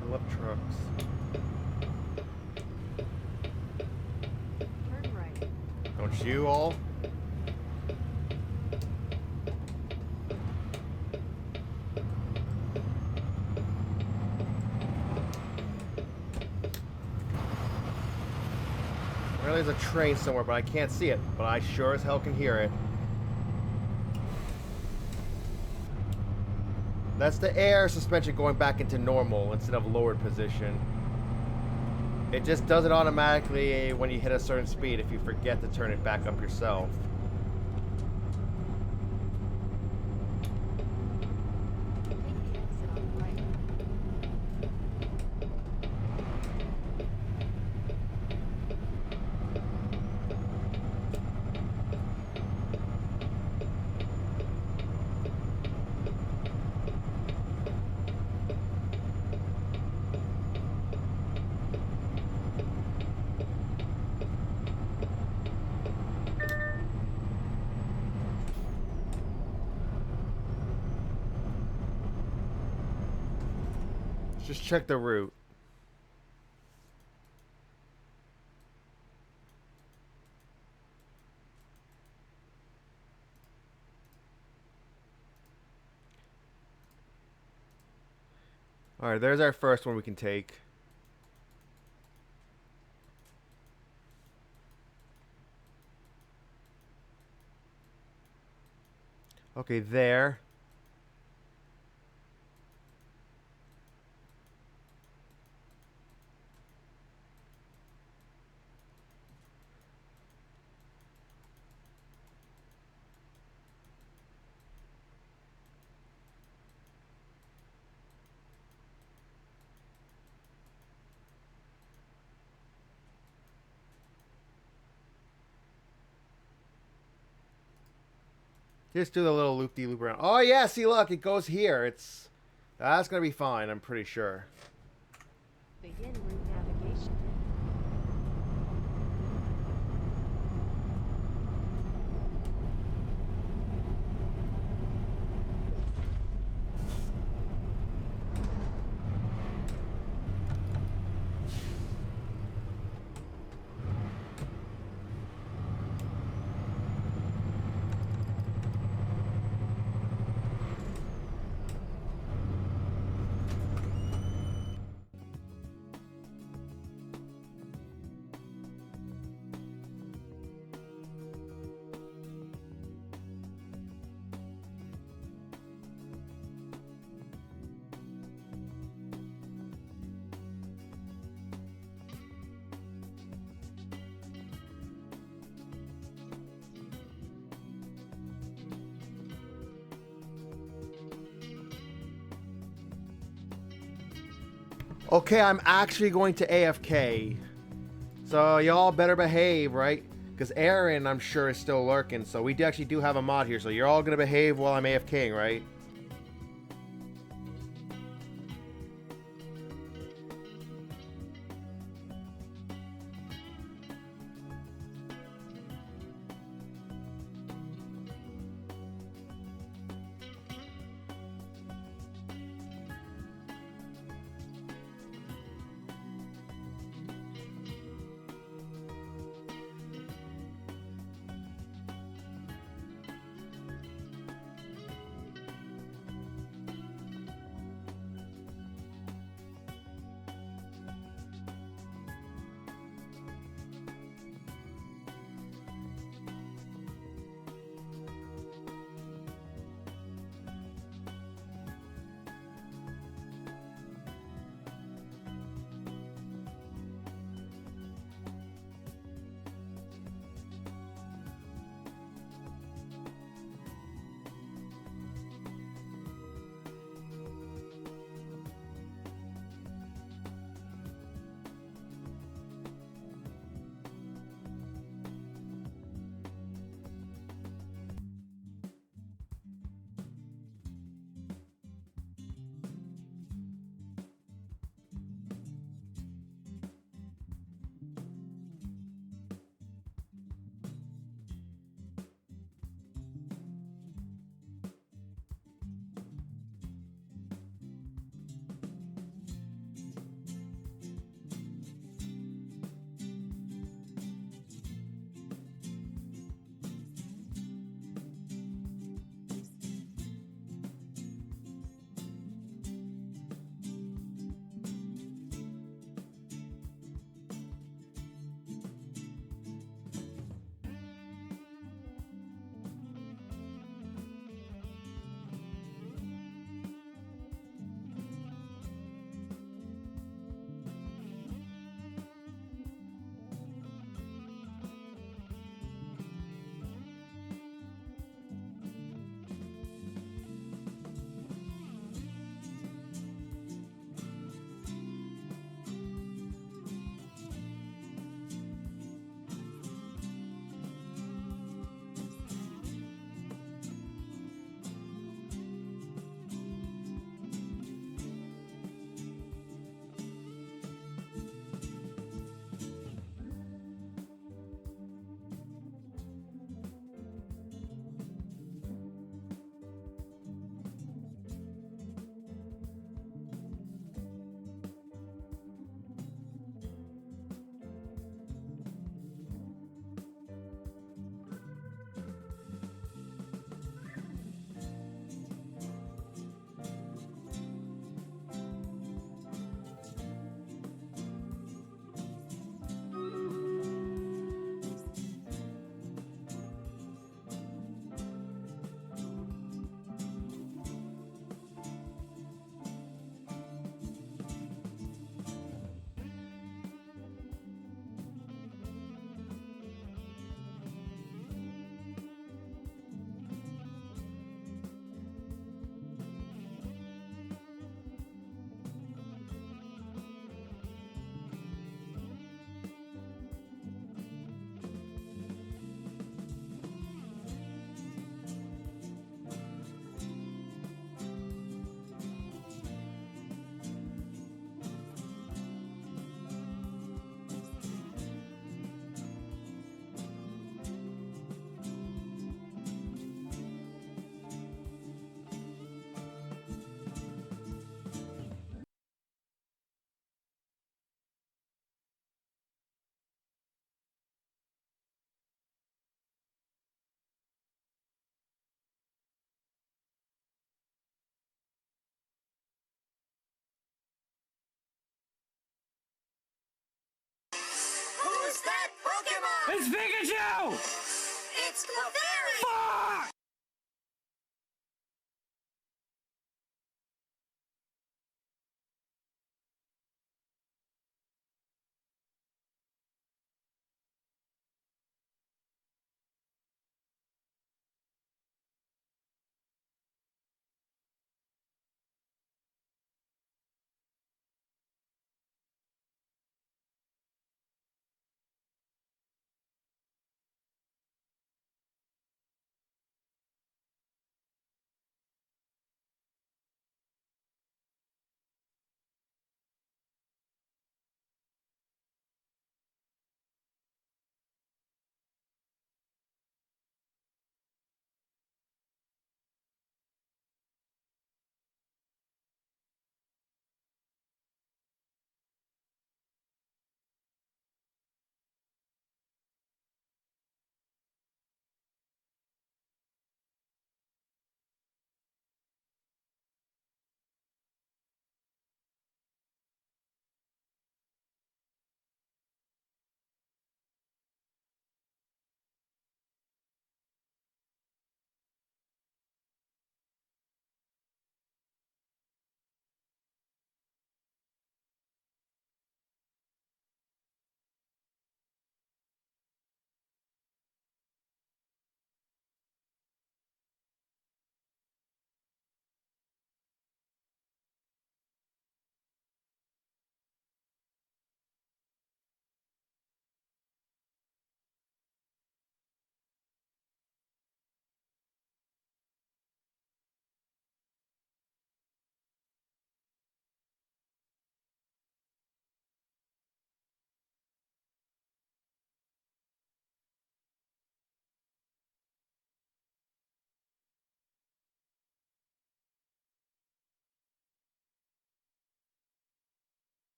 I love trucks. Turn right. Don't you all? Well, there's a train somewhere, but I can't see it. But I sure as hell can hear it. That's the air suspension going back into normal instead of lowered position. It just does it automatically when you hit a certain speed if you forget to turn it back up yourself. Take the exit on the right. Just check the route. Alright, there's our first one we can take. Okay, there. Just do the little loop-de-loop around. Oh yeah, see look, it goes here. That's gonna be fine, I'm pretty sure. Begin route navigation. Okay, I'm actually going to AFK. So y'all better behave, right? Because Aaron, I'm sure, is still lurking. So we actually do have a mod here. So you're all gonna behave while I'm AFKing, right? Who's that Pokemon? It's Pikachu! It's Clefairy! Fuck!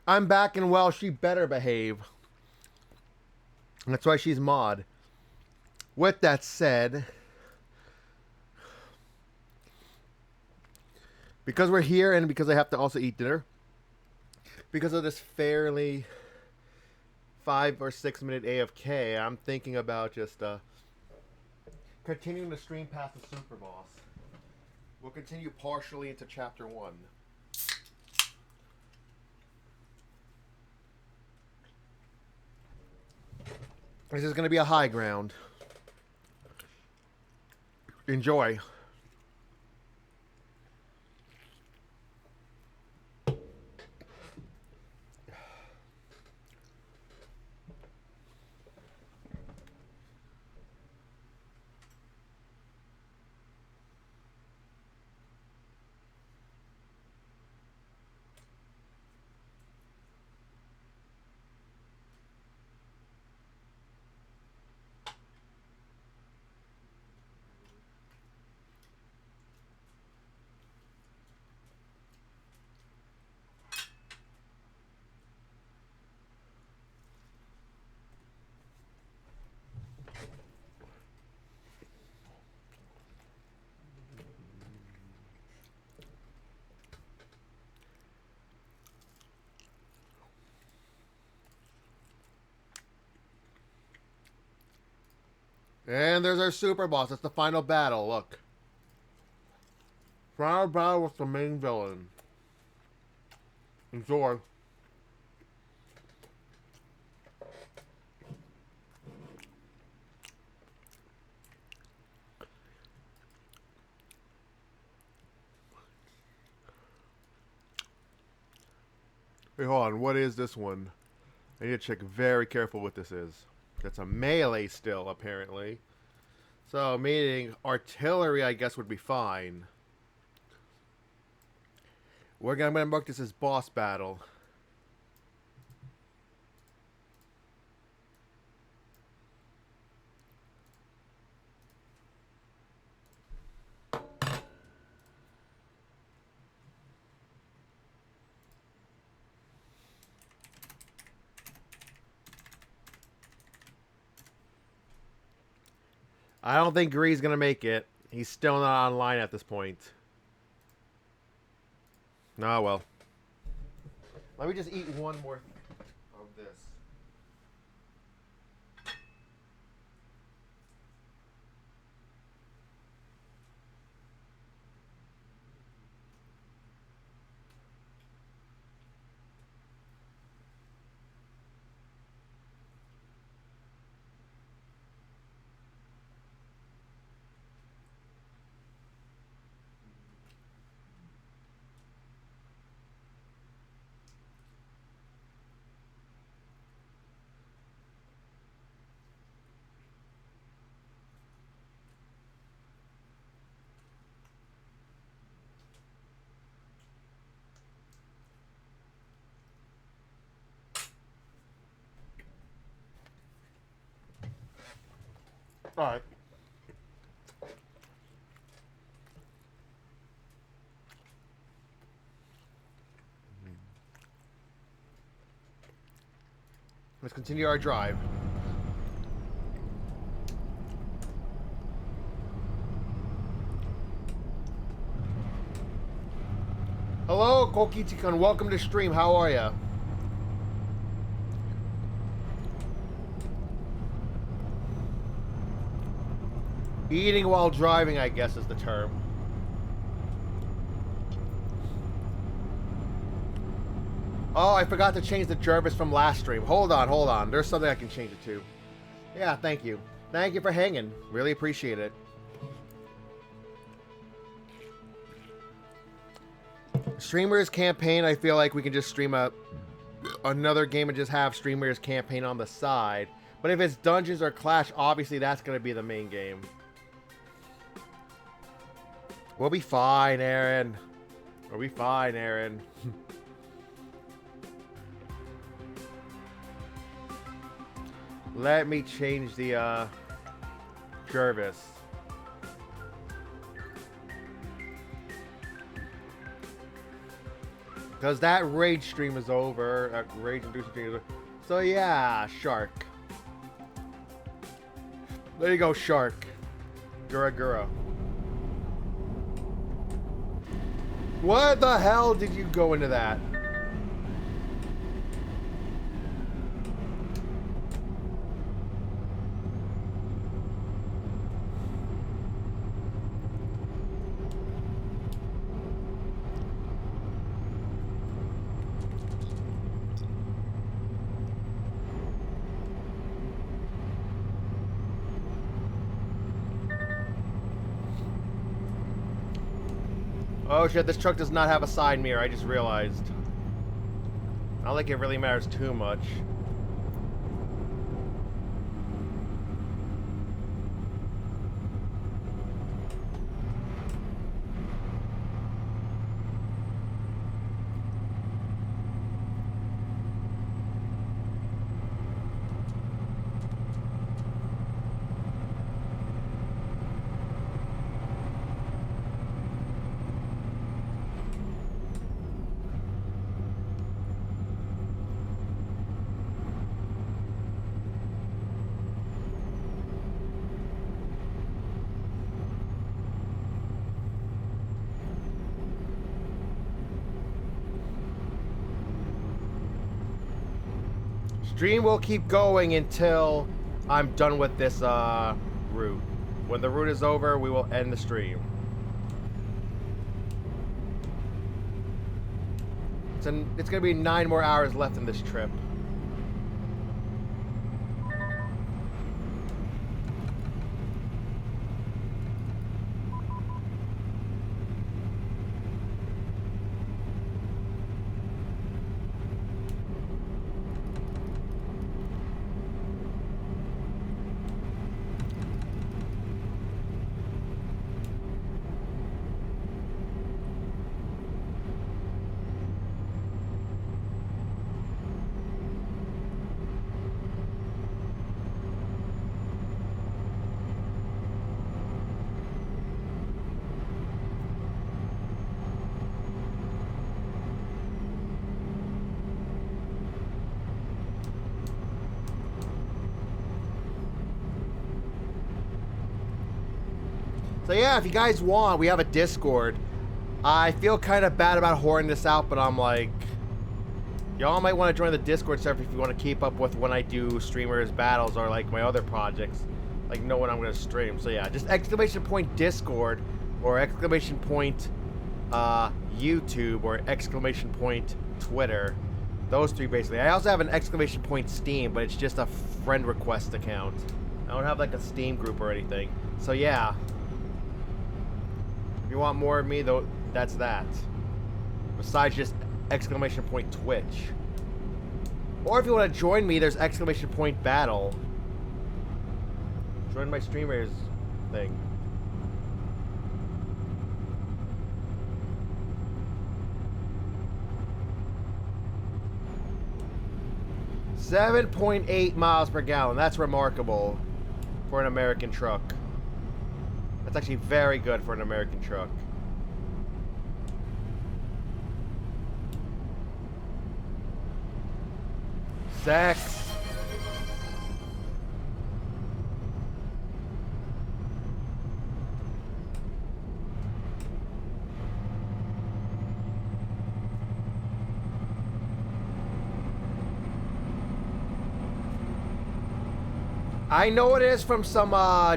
I'm back and well. She better behave. That's why she's mod. With that said, because we're here and because I have to also eat dinner, because of this fairly 5 or 6 minute AFK, I'm thinking about just continuing to stream past the Super Boss. We'll continue partially into Chapter 1. This is going to be a high ground. Enjoy. And there's our Super Boss. It's the final battle. Look. Final battle with the main villain. Enjoy. Wait, hold on. What is this one? I need to check very careful what this is. That's a melee still, apparently. So, meaning artillery, I guess, would be fine. I'm going to mark this as boss battle. I don't think Gree's going to make it. He's still not online at this point. Oh, well. Let me just eat one more of this. Alright. Let's continue our drive. Hello, Kokichi-kun. Welcome to stream. How are ya? Eating while driving, I guess, is the term. Oh, I forgot to change the Jervis from last stream. Hold on. There's something I can change it to. Yeah, thank you. Thank you for hanging. Really appreciate it. Streamers campaign, I feel like we can just stream another game and just have streamers campaign on the side. But if it's Dungeons or Clash, obviously that's going to be the main game. We'll be fine, Aaron. We'll be fine, Aaron. Let me change the Jervis. Because Because that rage stream is over. That rage-inducing stream is over. So yeah, Shark. There you go, Shark. Gura Gura. What the hell did you go into that? Oh shit, this truck does not have a side mirror, I just realized. Not like it really matters too much. Stream will keep going until I'm done with this route. When the route is over, we will end the stream. It's gonna be 9 more hours left in this trip. So yeah, if you guys want, we have a Discord. I feel kind of bad about whoring this out, but I'm like, y'all might want to join the Discord server if you want to keep up with when I do streamers battles or like my other projects, like know when I'm going to stream. So yeah, just exclamation point Discord or exclamation point YouTube or exclamation point Twitter. Those three basically. I also have an exclamation point Steam, but it's just a friend request account. I don't have like a Steam group or anything. So yeah. If you want more of me, though, that's that. Besides just exclamation point Twitch. Or if you want to join me, there's exclamation point battle. Join my streamers thing. .8 miles per gallon. That's remarkable for an American truck. That's actually very good for an American truck. Sex. I know it is from some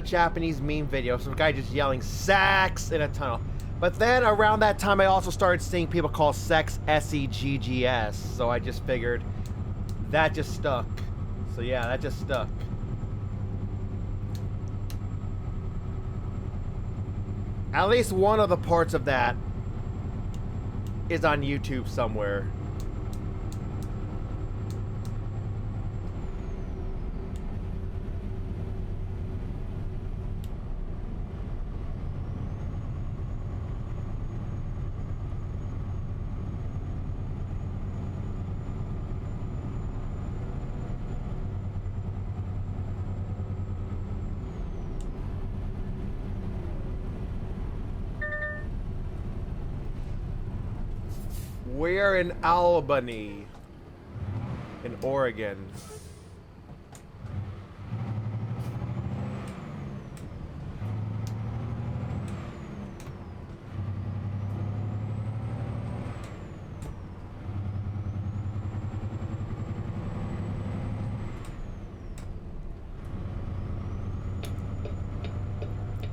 Japanese meme video, some guy just yelling sex in a tunnel. But then around that time I also started seeing people call sex S-E-G-G-S, so I just figured that just stuck. So yeah, that just stuck. At least one of the parts of that is on YouTube somewhere. We're in Albany, in Oregon.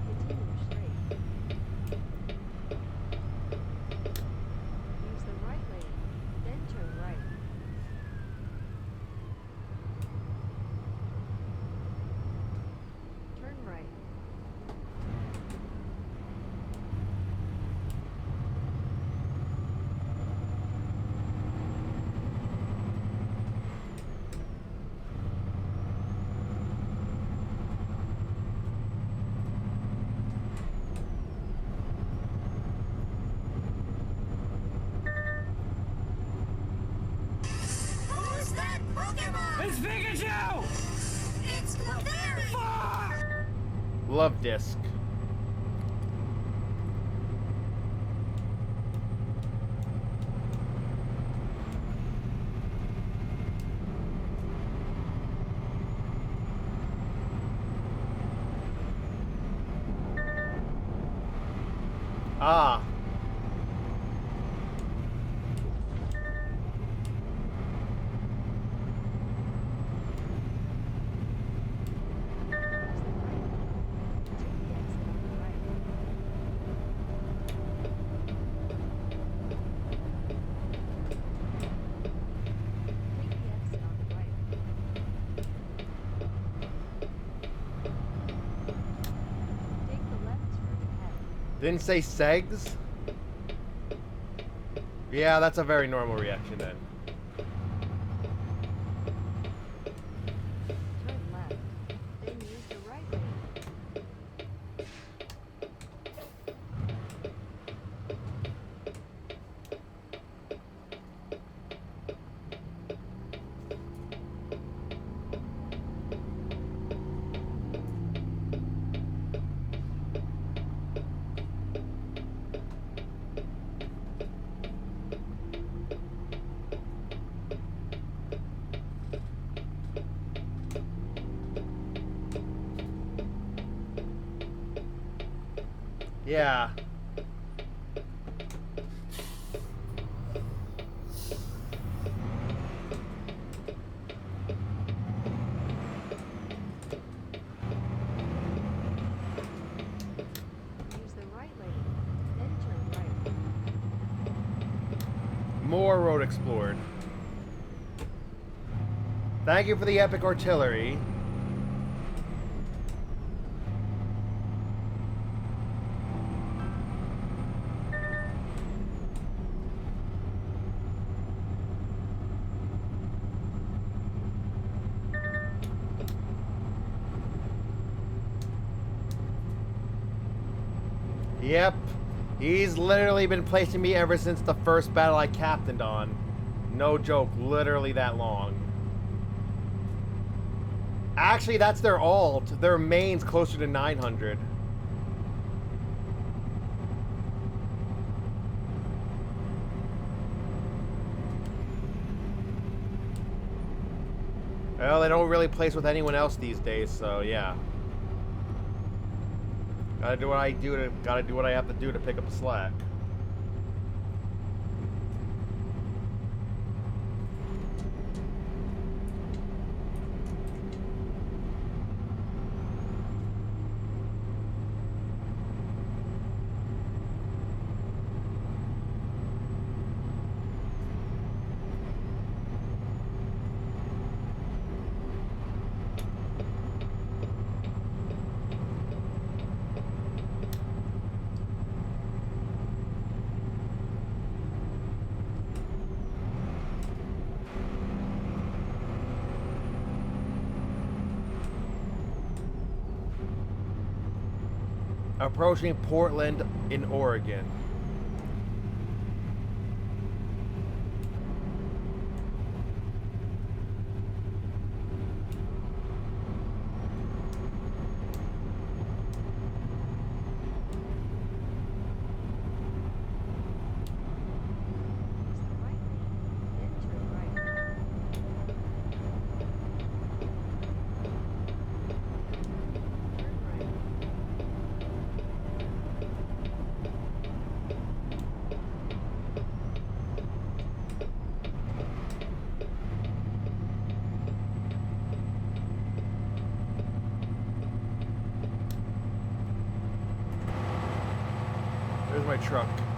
Continue straight. Use the right lane, then turn right. Turn right. Who's that Pokemon? It's Pikachu! It's Clefairy! Fuck! Love disc. Ah. Didn't say segs? Yeah, that's a very normal reaction then. Turn left, then use the right lane. Yeah. Use the right lane, then turn right. More road explored. Thank you for the epic artillery. Yep. He's literally been placing me ever since the first battle I captained on. No joke, literally that long. Actually, that's their alt. Their main's closer to 900. Well, they don't really place with anyone else these days, so yeah. Gotta do what I have to do to pick up the slack. Approaching Portland in Oregon. my truck. Keep left.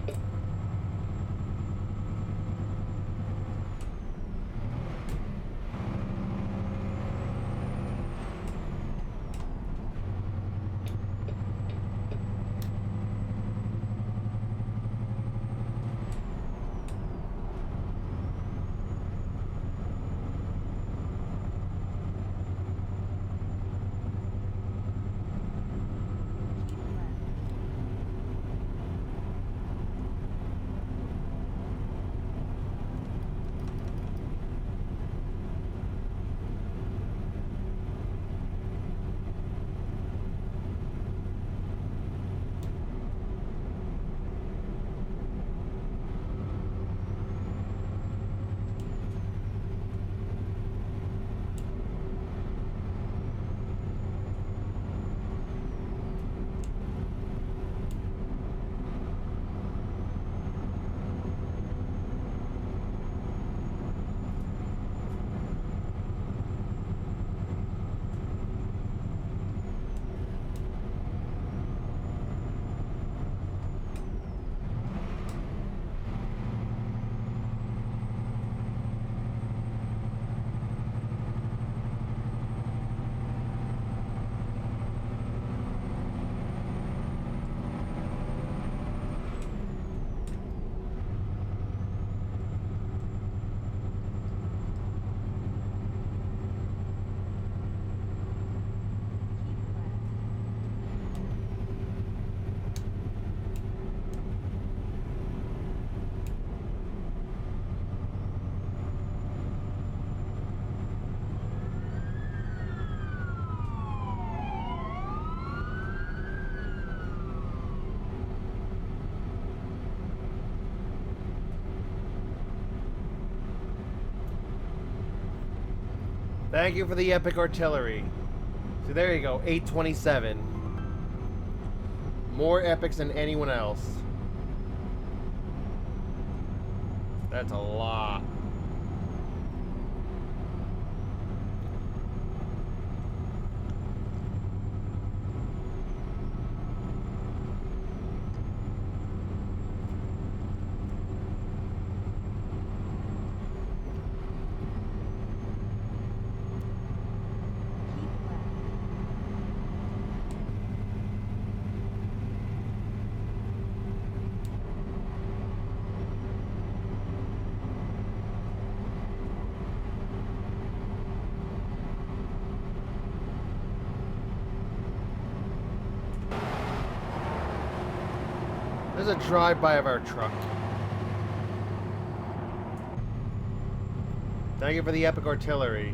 Keep left. Thank you for the epic artillery. So there you go, 827. More epics than anyone else. That's a lot. Keep left. There's a drive-by of our truck. Thank you for the epic artillery.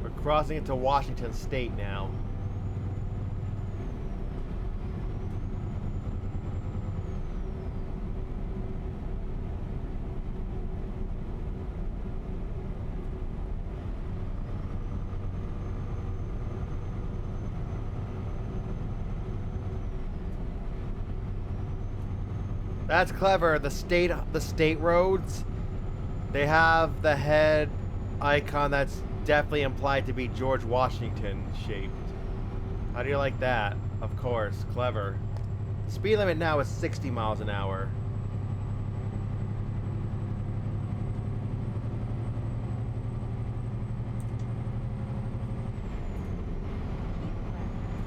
We're crossing into Washington State now. That's clever. The state roads, they have the head icon that's definitely implied to be George Washington shaped. How do you like that? Of course, clever. The speed limit now is 60 miles an hour. Keep left.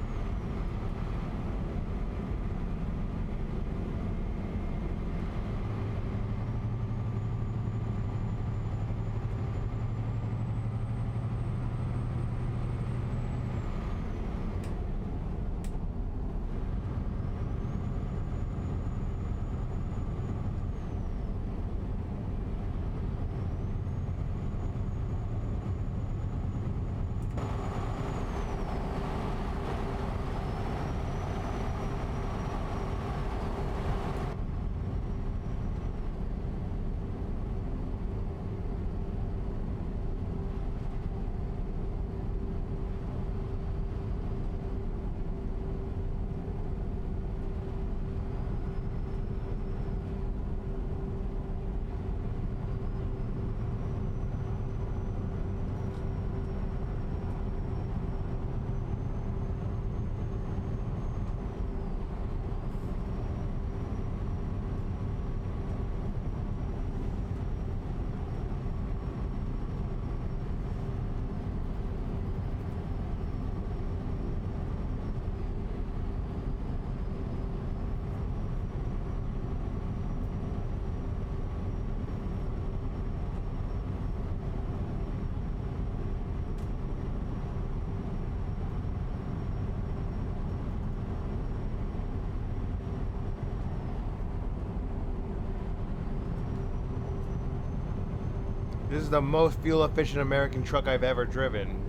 This is the most fuel efficient American truck I've ever driven.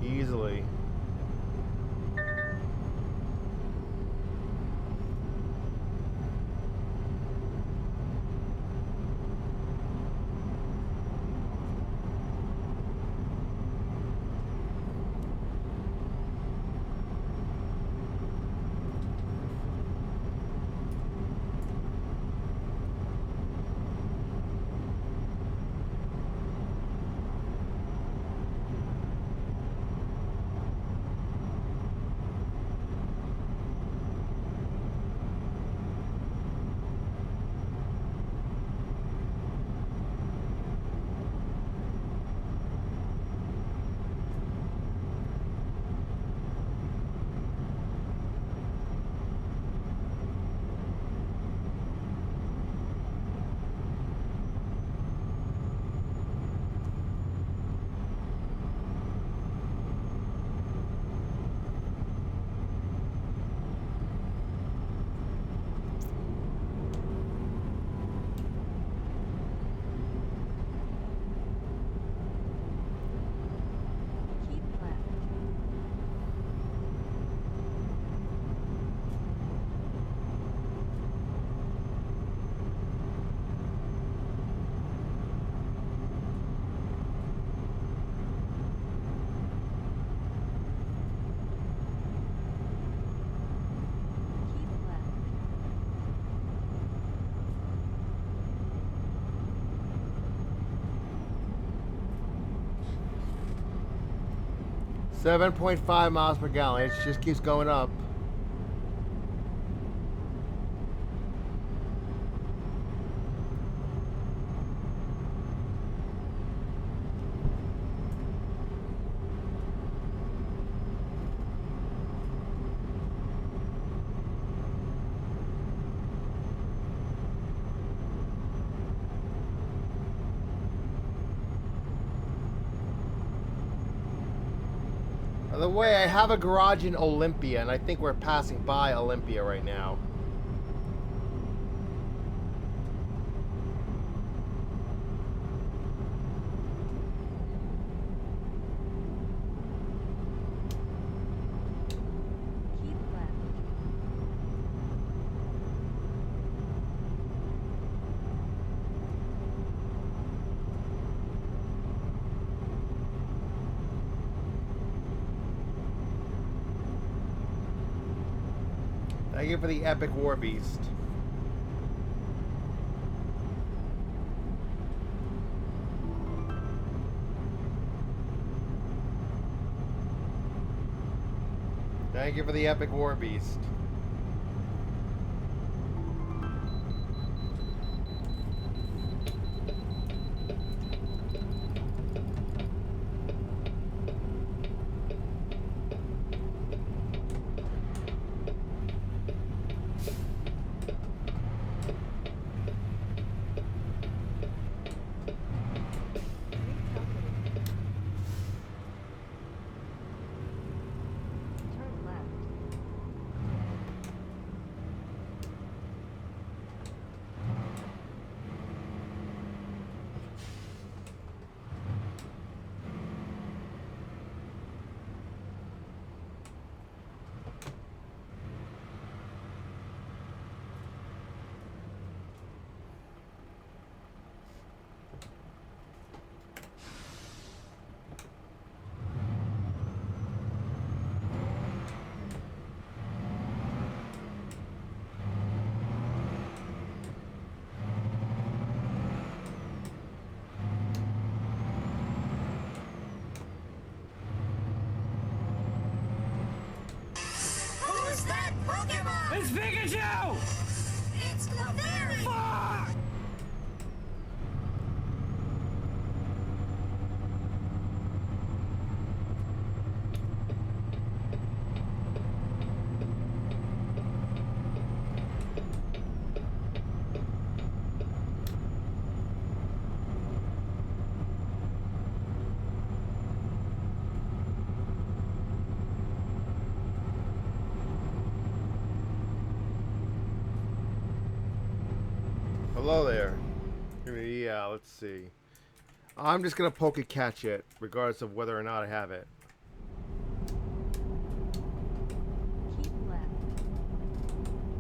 Easily. Keep left. 7.5 miles per gallon. It just keeps going up. By the way, I have a garage in Olympia, and I think we're passing by Olympia right now. Keep left. Thank you for the epic war beast. Thank you for the epic war beast. Great company. Turn left. Who's that Pokemon? It's Pikachu! It's Clefairy! Fuck! Hello there. Yeah, let's see. I'm just gonna poke and catch it, regardless of whether or not I have it. Keep left. Keep left.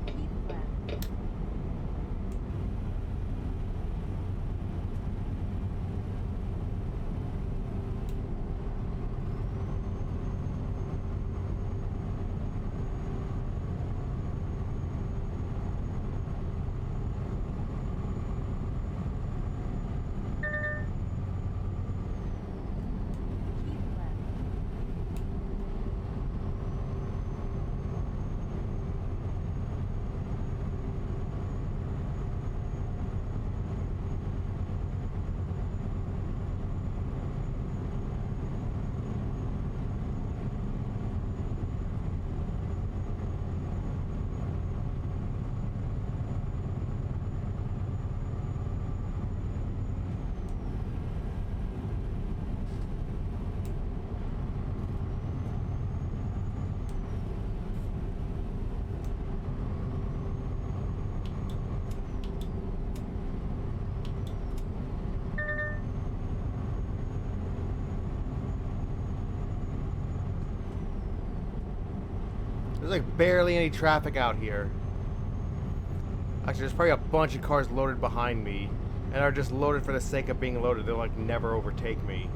Keep left. Keep left. There's like barely any traffic out here. Actually, there's probably a bunch of cars loaded behind me, and are just loaded for the sake of being loaded. They'll like never overtake me.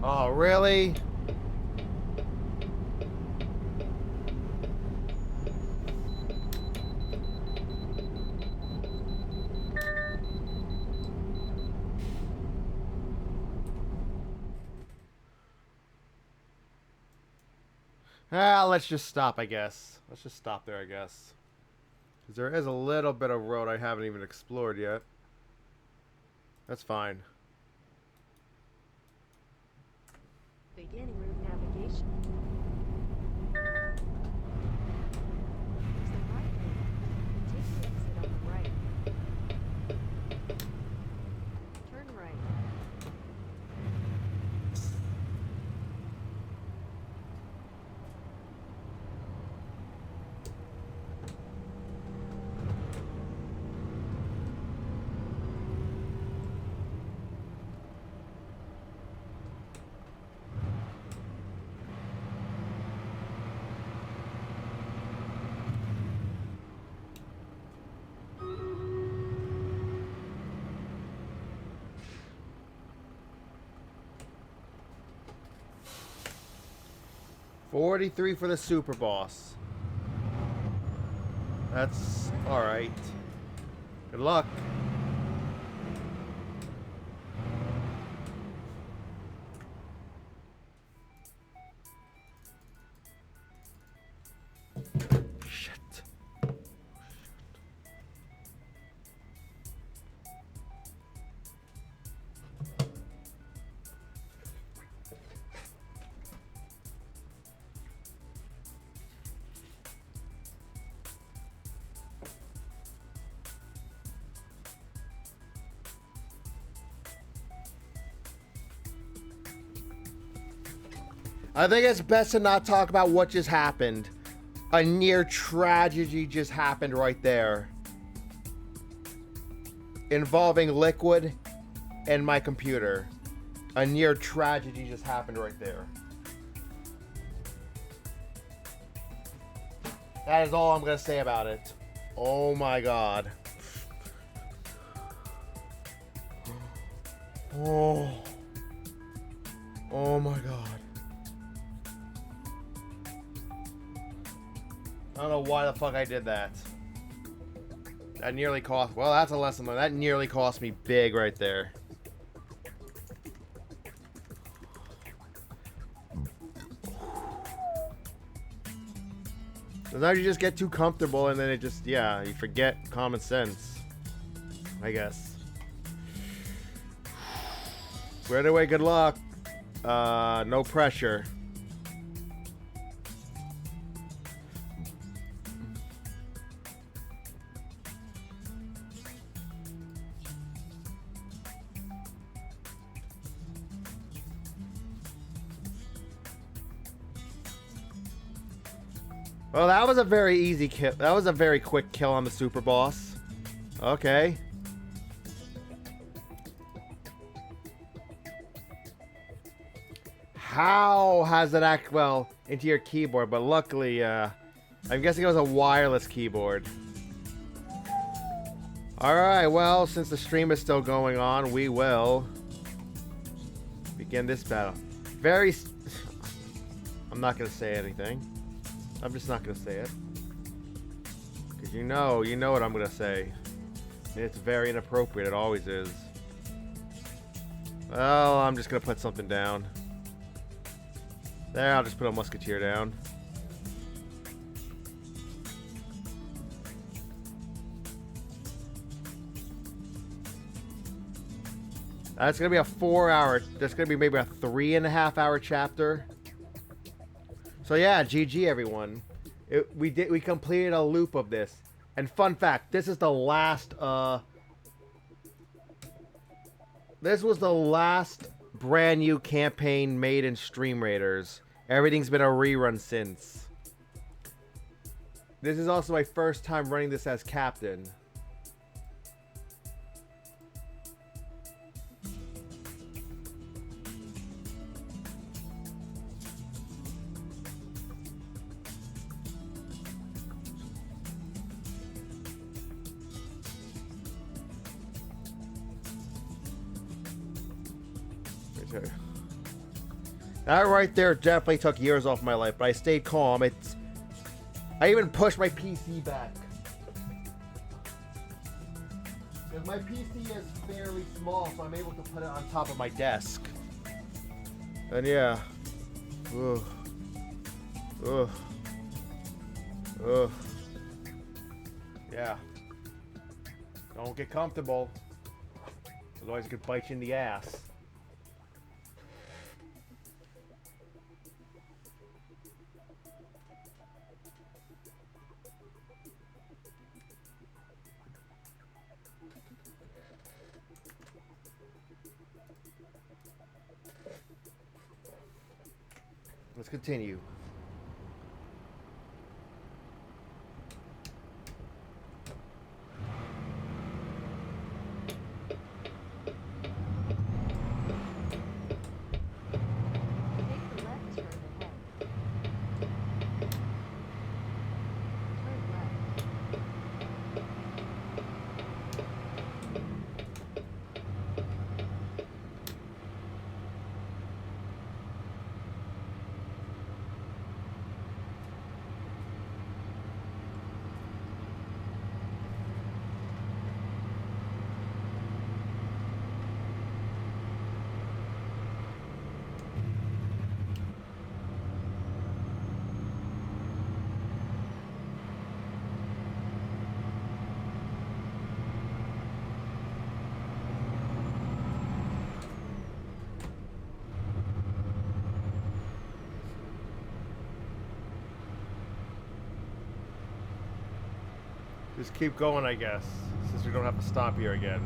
Oh, really? Ah, let's just stop, I guess. Let's just stop there, I guess. Because there is a little bit of road I haven't even explored yet. That's fine. Beginning route navigation. Use the right lane. Take the exit on the right. Turn right. 43 for the super boss. That's alright. Good luck. Shit. I think it's best to not talk about what just happened. A near tragedy just happened right there. Involving Liquid and my computer. A near tragedy just happened right there. That is all I'm going to say about it. Oh my god. Oh. Oh my god. I don't know why the fuck I did that. That nearly cost... Well, that's a lesson learned. That nearly cost me big right there. Sometimes you just get too comfortable and then it just... Yeah, you forget common sense. I guess. Right away, good luck. No pressure. Well, that was a very easy kill. That was a very quick kill on the super boss. Okay. How has it act well into your keyboard? But luckily, I'm guessing it was a wireless keyboard. Alright, well, since the stream is still going on, we will begin this battle. I'm not going to say anything. I'm just not going to say it. Because you know what I'm going to say. It's very inappropriate. It always is. Well, I'm just going to put something down. There, I'll just put a musketeer down. That's going to be a 4-hour... That's going to be maybe a 3.5-hour chapter. So yeah, GG everyone. We completed a loop of this. And fun fact, this is the last this was the last brand new campaign made in Stream Raiders. Everything's been a rerun since. This is also my first time running this as captain. That right there definitely took years off my life, but I stayed calm. I even pushed my PC back. Because my PC is fairly small, so I'm able to put it on top of my desk. And yeah. Ugh. Ugh. Ugh. Yeah. Don't get comfortable. Otherwise it could bite you in the ass. Let's continue. Take the left turn ahead. Turn left. just keep going, I guess, since we don't have to stop here again.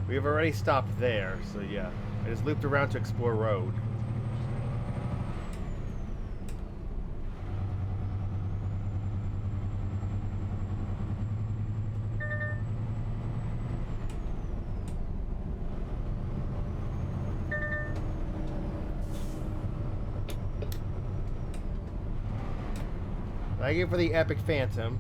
We have already stopped there, so yeah. I just looped around to explore road. Thank you for the epic phantom.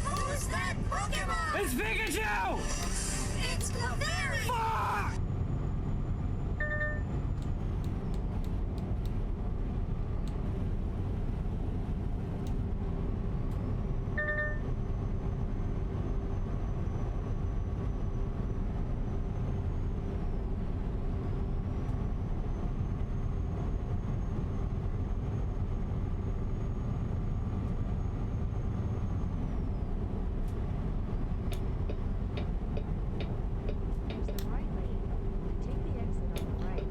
Who's that Pokemon? It's Pikachu! It's Clefairy! Fuck! Use the right lane and take the exit on the right.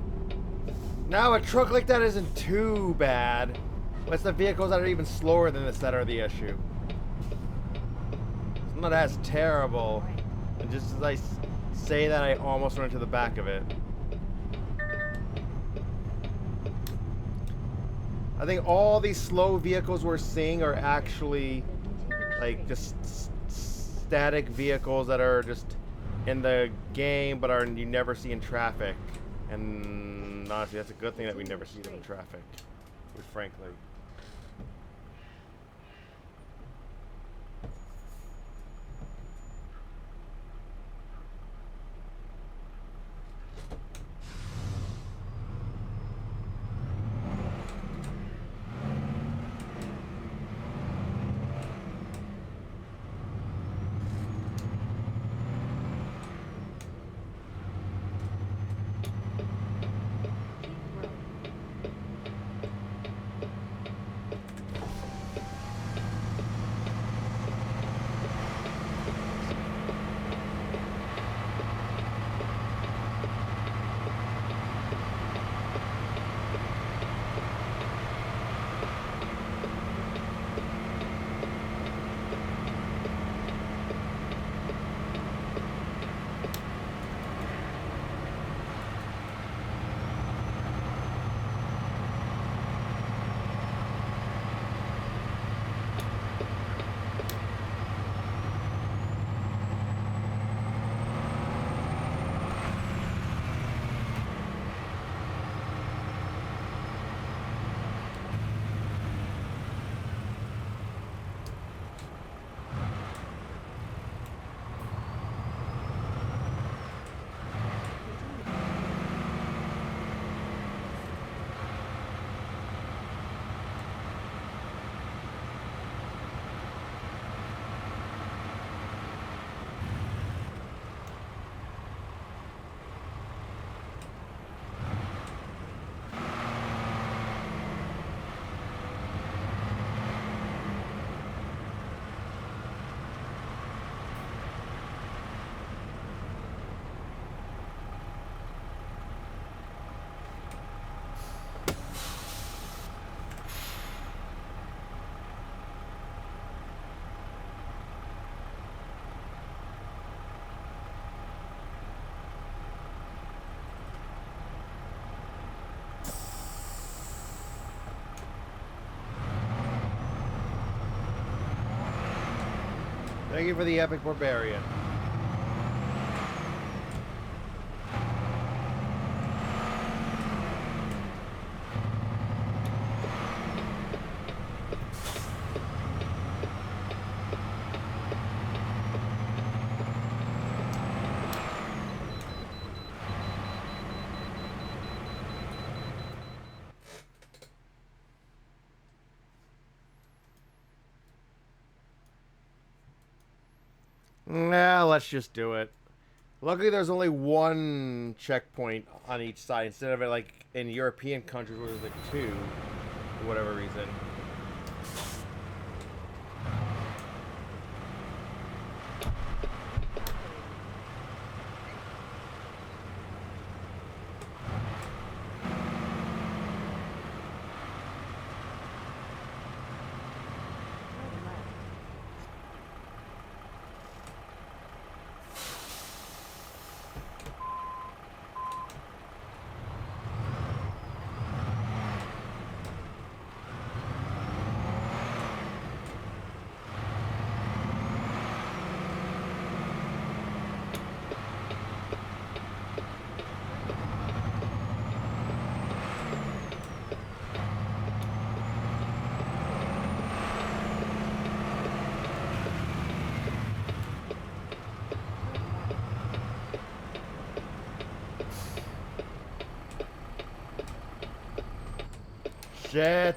Now a truck like that isn't too bad. It's the vehicles that are even slower than this that are the issue. It's not as terrible. And just as I say that, I almost run into the back of it. I think all these slow vehicles we're seeing are actually like just static vehicles that are just in the game but are you never see in traffic. And honestly, that's a good thing that we never see them in traffic, frankly. Keep rolling. Thank you for the epic barbarian. Nah, let's just do it. Luckily, there's only one checkpoint on each side instead of it like in European countries where there's like two, for whatever reason. Turn left. Shit.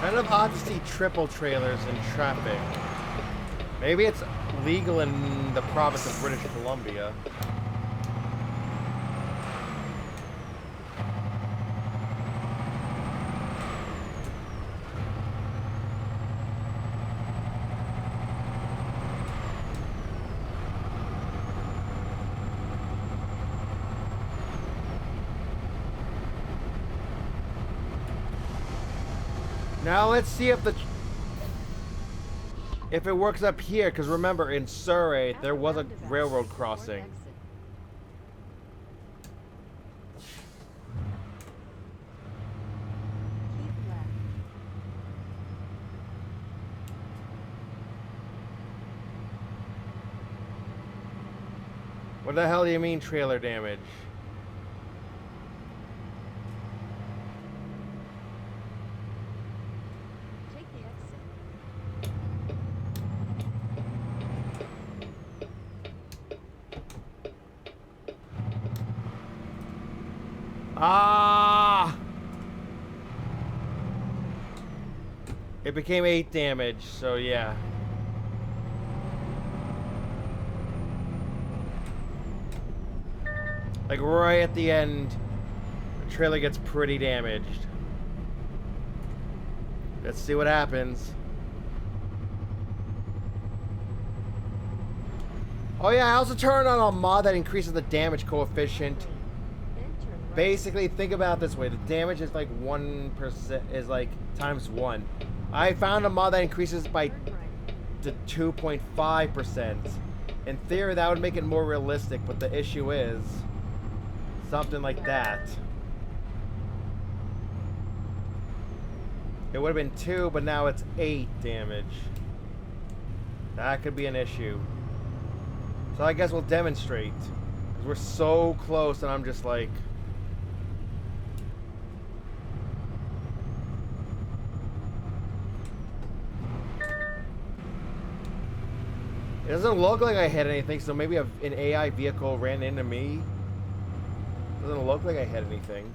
Kind of odd to see triple trailers in traffic. Maybe it's legal in the province of British Columbia. Now let's see if it works up here, because remember in Surrey there was a Roundabout, railroad fourth crossing. exit. Keep left. What the hell do you mean trailer damage? Take the exit. Ah! It became 8 damage, so yeah. Like right at the end, the trailer gets pretty damaged. Let's see what happens. Oh yeah, I also turned on a mod that increases the damage coefficient. Then turn right. Basically, think about it this way: the damage is like 1%, is like times 1. I found a mod that increases by Turn right. to 2.5%. In theory, that would make it more realistic, but the issue is something like that. It would have been 2, but now it's 8 damage. That could be an issue. So I guess we'll demonstrate. Because we're so close, and I'm just like... It doesn't look like I hit anything, so maybe an AI vehicle ran into me. Doesn't look like I hit anything.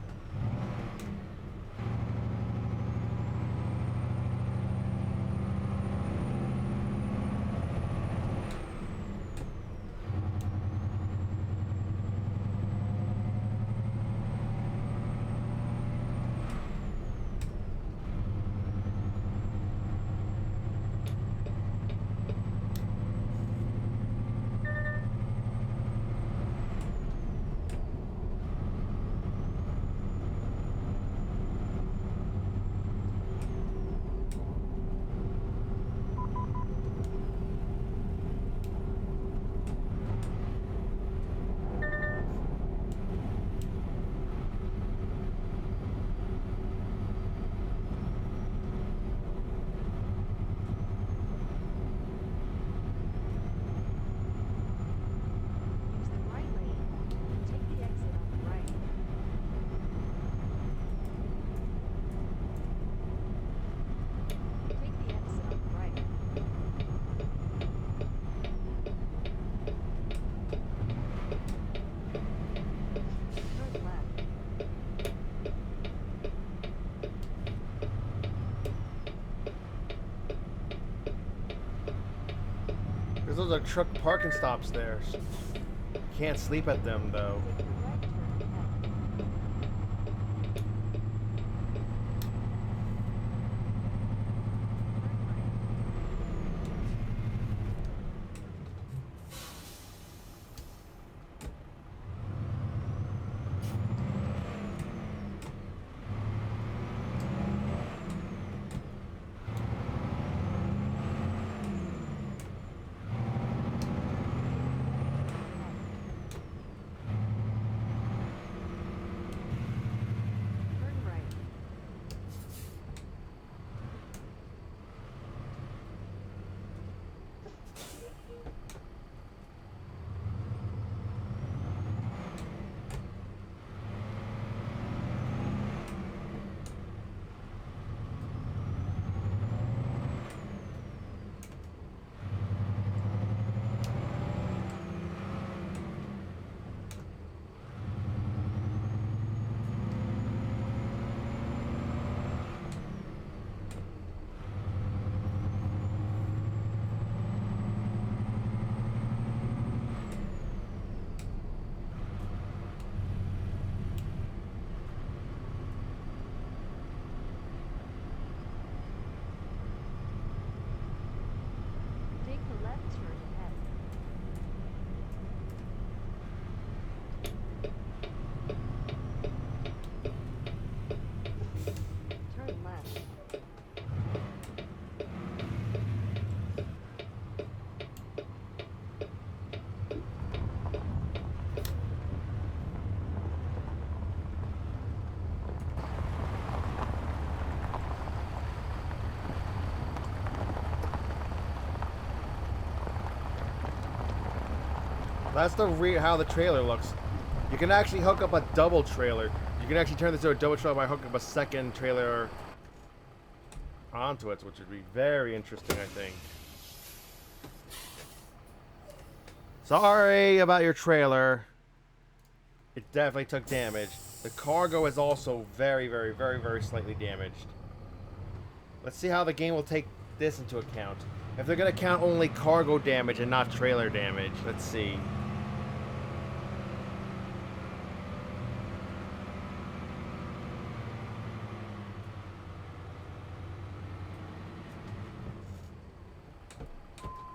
Because those are truck parking stops there. Can't sleep at them though. Take the right turn ahead. Turn right. Take the left turn ahead. Turn left. That's how the trailer looks. You can actually hook up a double trailer. You can actually turn this into a double trailer by hooking up a second trailer onto it, which would be very interesting, I think. Sorry about your trailer. It definitely took damage. The cargo is also very, very, very, very slightly damaged. Let's see how the game will take this into account. If they're going to count only cargo damage and not trailer damage. Let's see.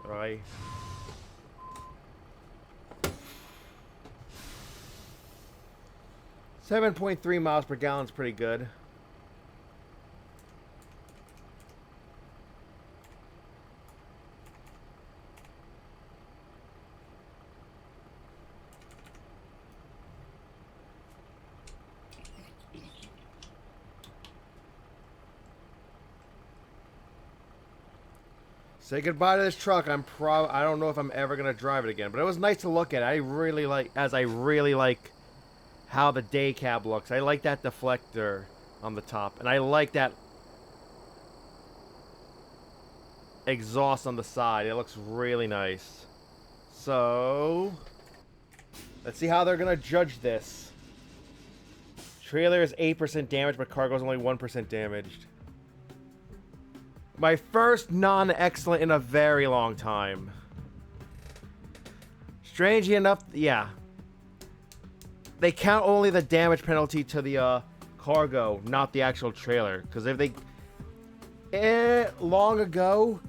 Right. $7.3 miles per gallon is pretty good. Say goodbye to this truck. I don't know if I'm ever gonna drive it again, but it was nice to look at. I really like how the day cab looks. I like that deflector on the top, and I like that exhaust on the side. It looks really nice. So, let's see how they're gonna judge this. Trailer is 8% damaged, but cargo is only 1% damaged. My first non-excellent in a very long time. Strangely enough, yeah. They count only the damage penalty to the cargo, not the actual trailer. Because if they... long ago,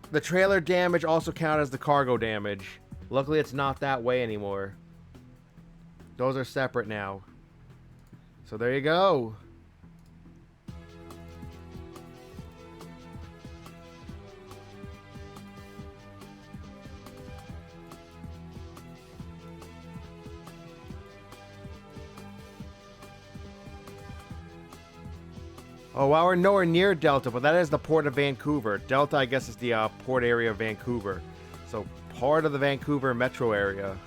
the trailer damage also counted as the cargo damage. Luckily, it's not that way anymore. Those are separate now. So there you go. Oh, well, we're nowhere near Delta, but that is the port of Vancouver. Delta, I guess, is the port area of Vancouver. So, part of the Vancouver metro area.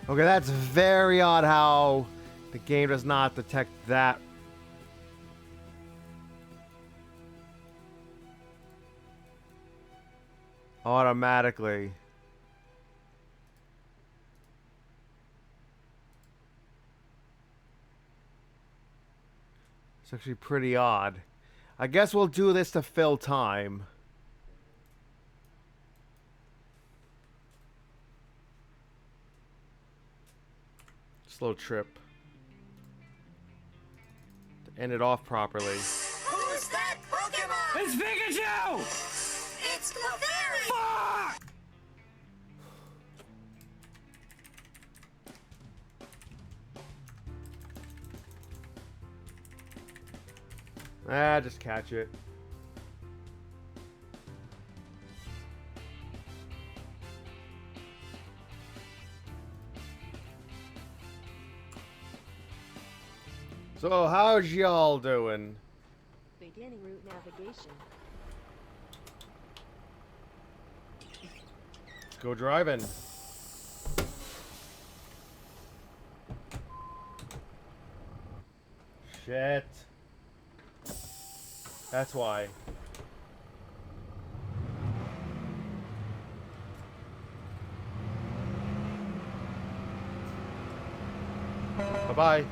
Okay, that's very odd how the game does not detect that. Automatically. It's actually pretty odd. I guess we'll do this to fill time. Slow trip. To end it off properly. Who's that Pokemon? It's Pikachu! It's Clefairy! Fuck! Ah, just catch it. So, how's y'all doing? Beginning route navigation. Let's go driving. Shit. That's why. Bye-bye.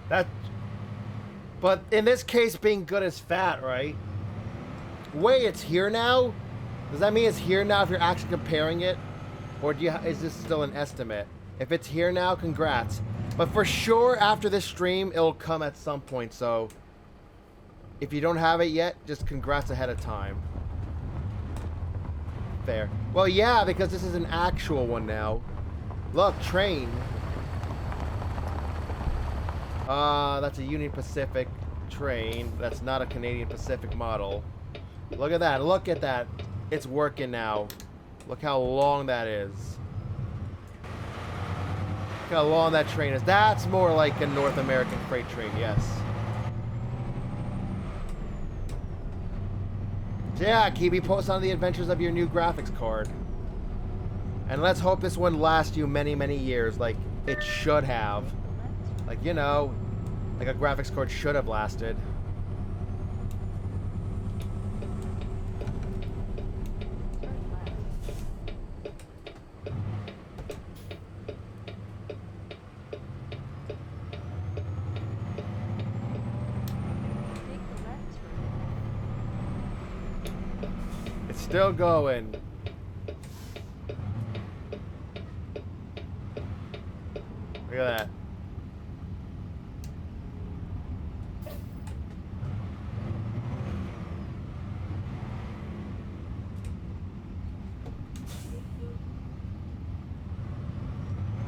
That, but in this case, being good is fat, right? Wait, it's here now? Does that mean it's here now if you're actually comparing it? Or do you, is this still an estimate? If it's here now, congrats. But for sure, after this stream, it'll come at some point, so... If you don't have it yet, just congrats ahead of time. Fair. Well, yeah, because this is an actual one now. Look, train. That's a Union Pacific train. That's not a Canadian Pacific model. Look at that. Look at that. It's working now. Look how long that is. Look how long that train is. That's more like a North American freight train, yes. Yeah, keep me posted on the adventures of your new graphics card. And let's hope this one lasts you many, many years, like it should have. Like, you know, like a graphics card should have lasted. It's still going. Look at that.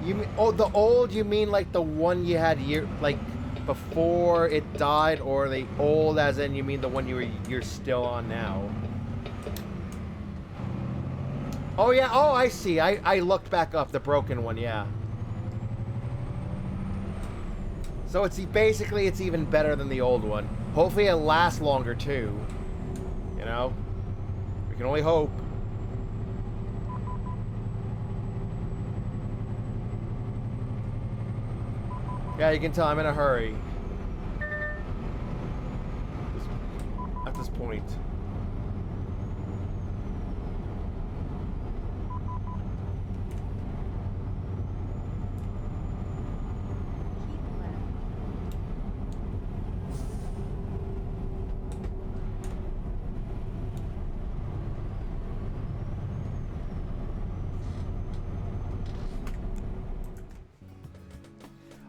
You mean, oh, the old, you mean like the one you had like before it died, or the old as in you mean the one you're still on now? Oh yeah, oh I see. I looked back up the broken one, yeah. So it's basically it's even better than the old one. Hopefully it lasts longer too. You know? We can only hope. Yeah, you can tell I'm in a hurry. At this point. Keep left.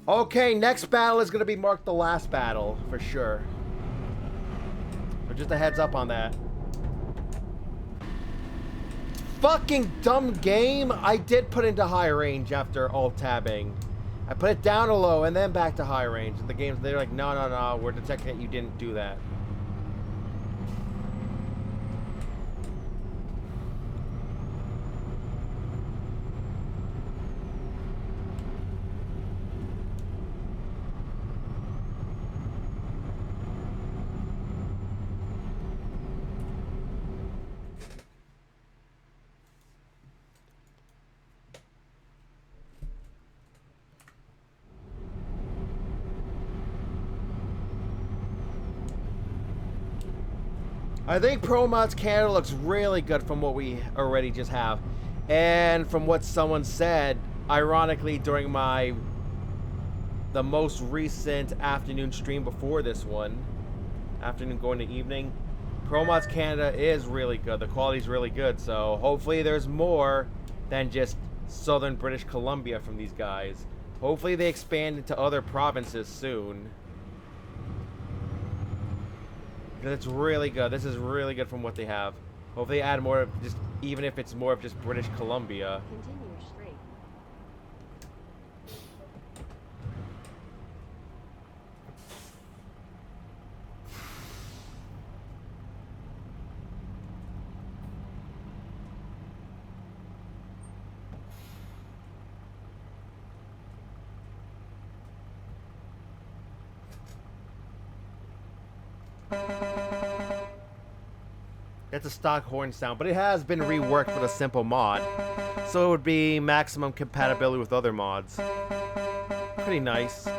Okay, next battle is going to be marked the last battle, for sure. But just a heads up on that. fucking dumb game. I did put into high range after alt-tabbing. I put it down to low and then back to high range. And the games, they're like, no, no, no, we're detecting that you didn't do that. I think Pro Mods Canada looks really good from what we already just have. And from what someone said, ironically, during the most recent afternoon stream before this one, afternoon going to evening, Pro Mods Canada is really good. The quality's really good, so hopefully there's more than just Southern British Columbia from these guys. Hopefully they expand into other provinces soon. Because it's really good. This is really good from what they have. Hopefully they add more of just, even if it's more of just British Columbia. Continue straight. It's a stock horn sound, but it has been reworked with a simple mod. So it would be maximum compatibility with other mods. Pretty nice.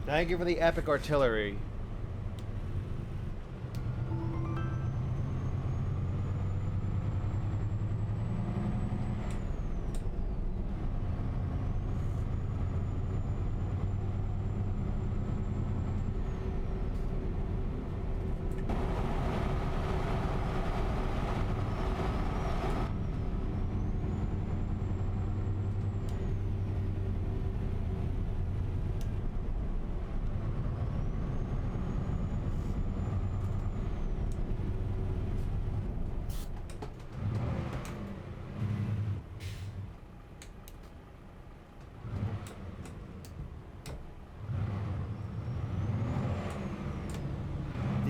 Thank you for the epic artillery.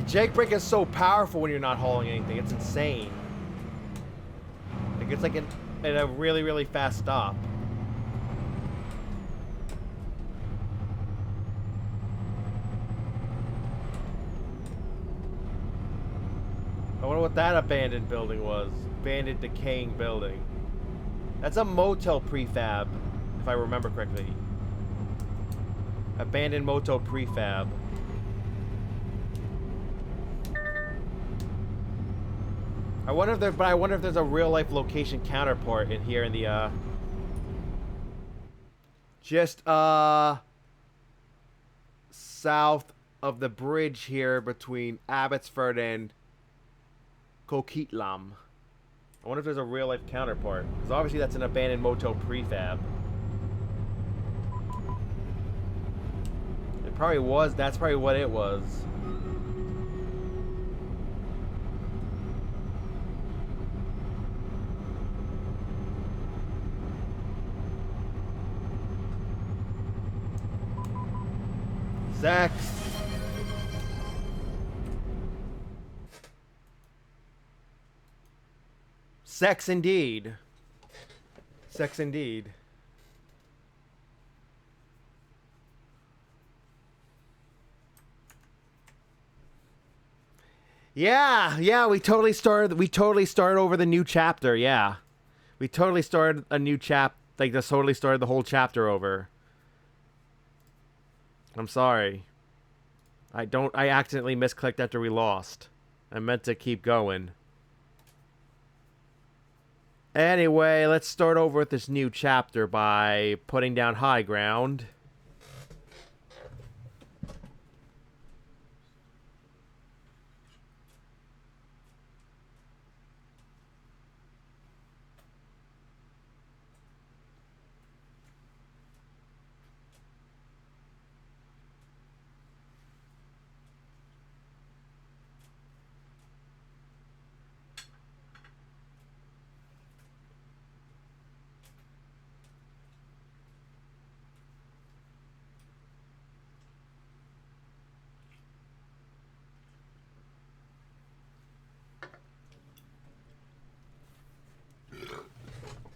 Jake brake is so powerful when you're not hauling anything. It's insane. Like it's like at a really, really fast stop. I wonder what that abandoned building was. Abandoned, decaying building. That's a motel prefab, if I remember correctly. Abandoned motel prefab. I wonder if there's a real life location counterpart in here in the just south of the bridge here between Abbotsford and Coquitlam. I wonder if there's a real life counterpart, because obviously that's an abandoned motel prefab. It probably was. That's probably what it was. Sex. Sex indeed. Sex indeed. Yeah, we totally started over the new chapter, yeah. We totally started a new like just totally started the whole chapter over. I'm sorry. I accidentally misclicked after we lost. I meant to keep going. Anyway, let's start over with this new chapter by putting down high ground.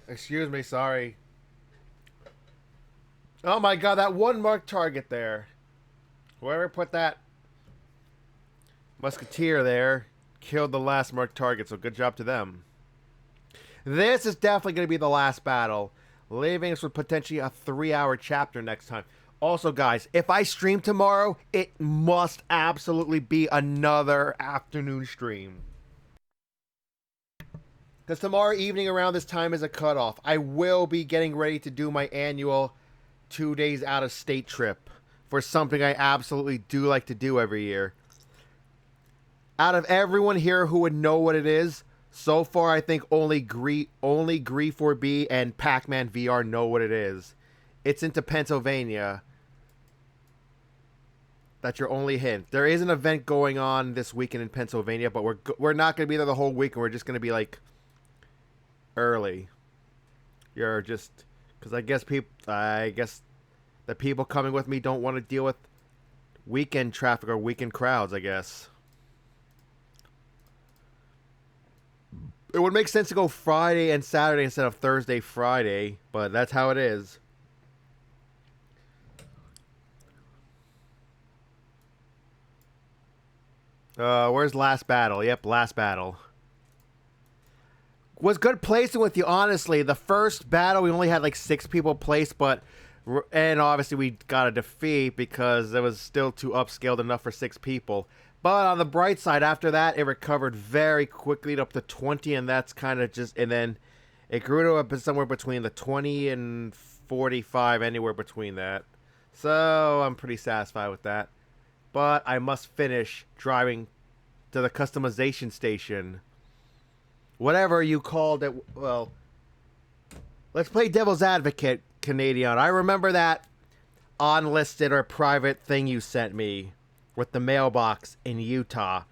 Excuse me, sorry. Oh my god, that one marked target there. Whoever put that musketeer there killed the last marked target, so good job to them. This is definitely going to be the last battle, leaving us with potentially a 3-hour chapter next time. Also, guys, if I stream tomorrow, it must absolutely be another afternoon stream. Because tomorrow evening around this time is a cutoff. I will be getting ready to do my annual 2 days out of state trip for something I absolutely do like to do every year. Out of everyone here who would know what it is, so far I think only Gree4B and Pac-Man VR know what it is. It's into Pennsylvania. That's your only hint. There is an event going on this weekend in Pennsylvania, but we're not going to be there the whole week, and we're just going to be like early. You're just because I guess the people coming with me don't want to deal with weekend traffic or weekend crowds, I guess. It would make sense to go Friday and Saturday instead of Thursday, Friday, but that's how it is. Where's last battle? Yep, last battle. Was good placing with you, honestly. The first battle, we only had like 6 people placed, and obviously we got a defeat because it was still too upscaled enough for 6 people. But on the bright side, after that, it recovered very quickly up to 20, and that's kind of just, and then it grew to somewhere between the 20 and 45, anywhere between that. So I'm pretty satisfied with that. But I must finish driving to the customization station. Whatever you called it. Well, let's play devil's advocate, Canadian. I remember that unlisted or private thing you sent me with the mailbox in Utah.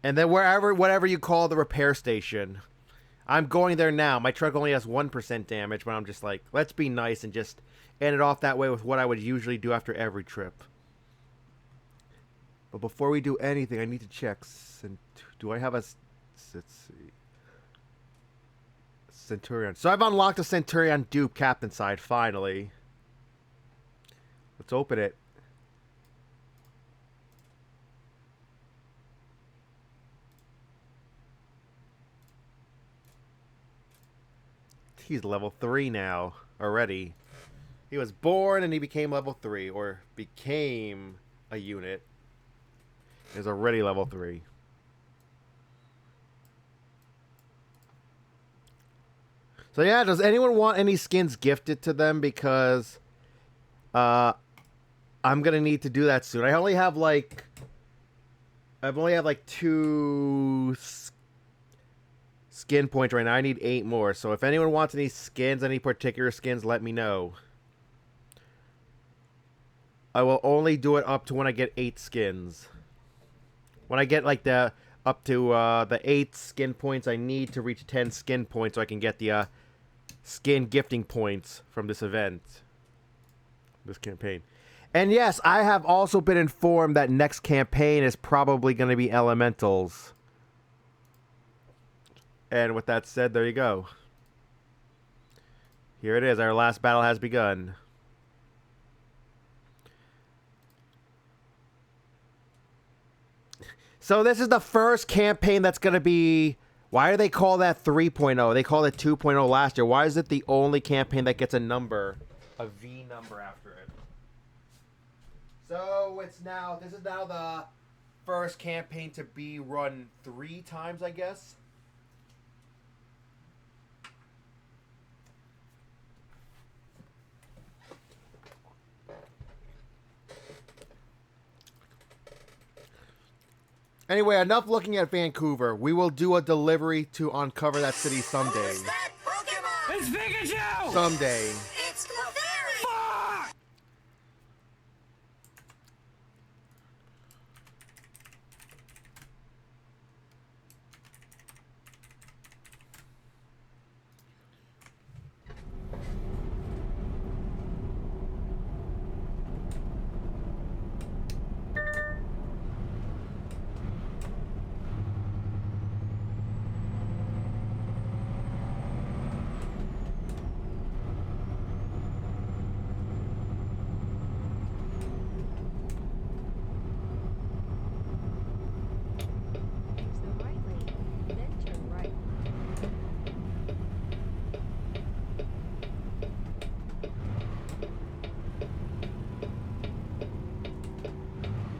And then whatever you call the repair station. I'm going there now. My truck only has 1% damage, but I'm just like, let's be nice and just end it off that way with what I would usually do after every trip. But before we do anything, I need to check. Do I have a... Let's see. Centurion. So I've unlocked a Centurion dupe captain side, finally. Let's open it. He's level 3 now, already. He was born and he became level 3, or became a unit. He's already level 3. So yeah, does anyone want any skins gifted to them? Because I'm gonna need to do that soon. I've only have like 2 skin points right now. I need 8 more. So if anyone wants any skins, any particular skins, let me know. I will only do it up to when I get 8 skins. When I get like the up to the 8 skin points I need to reach 10 skin points, so I can get the skin gifting points from this event, this campaign. And yes, I have also been informed that next campaign is probably going to be elementals. And with that said, there you go. Here it is. Our last battle has begun. So this is the first campaign that's going to be... Why do they call that 3.0? They called it 2.0 last year. Why is it the only campaign that gets a number, a V number after it? So it's now... This is now the first campaign to be run 3 times, I guess. Anyway, enough looking at Vancouver. We will do a delivery to uncover that city someday. Who's that Pokemon? It's Pikachu! Someday. It's Clefairy! Fuck! Use the right lane, then turn right.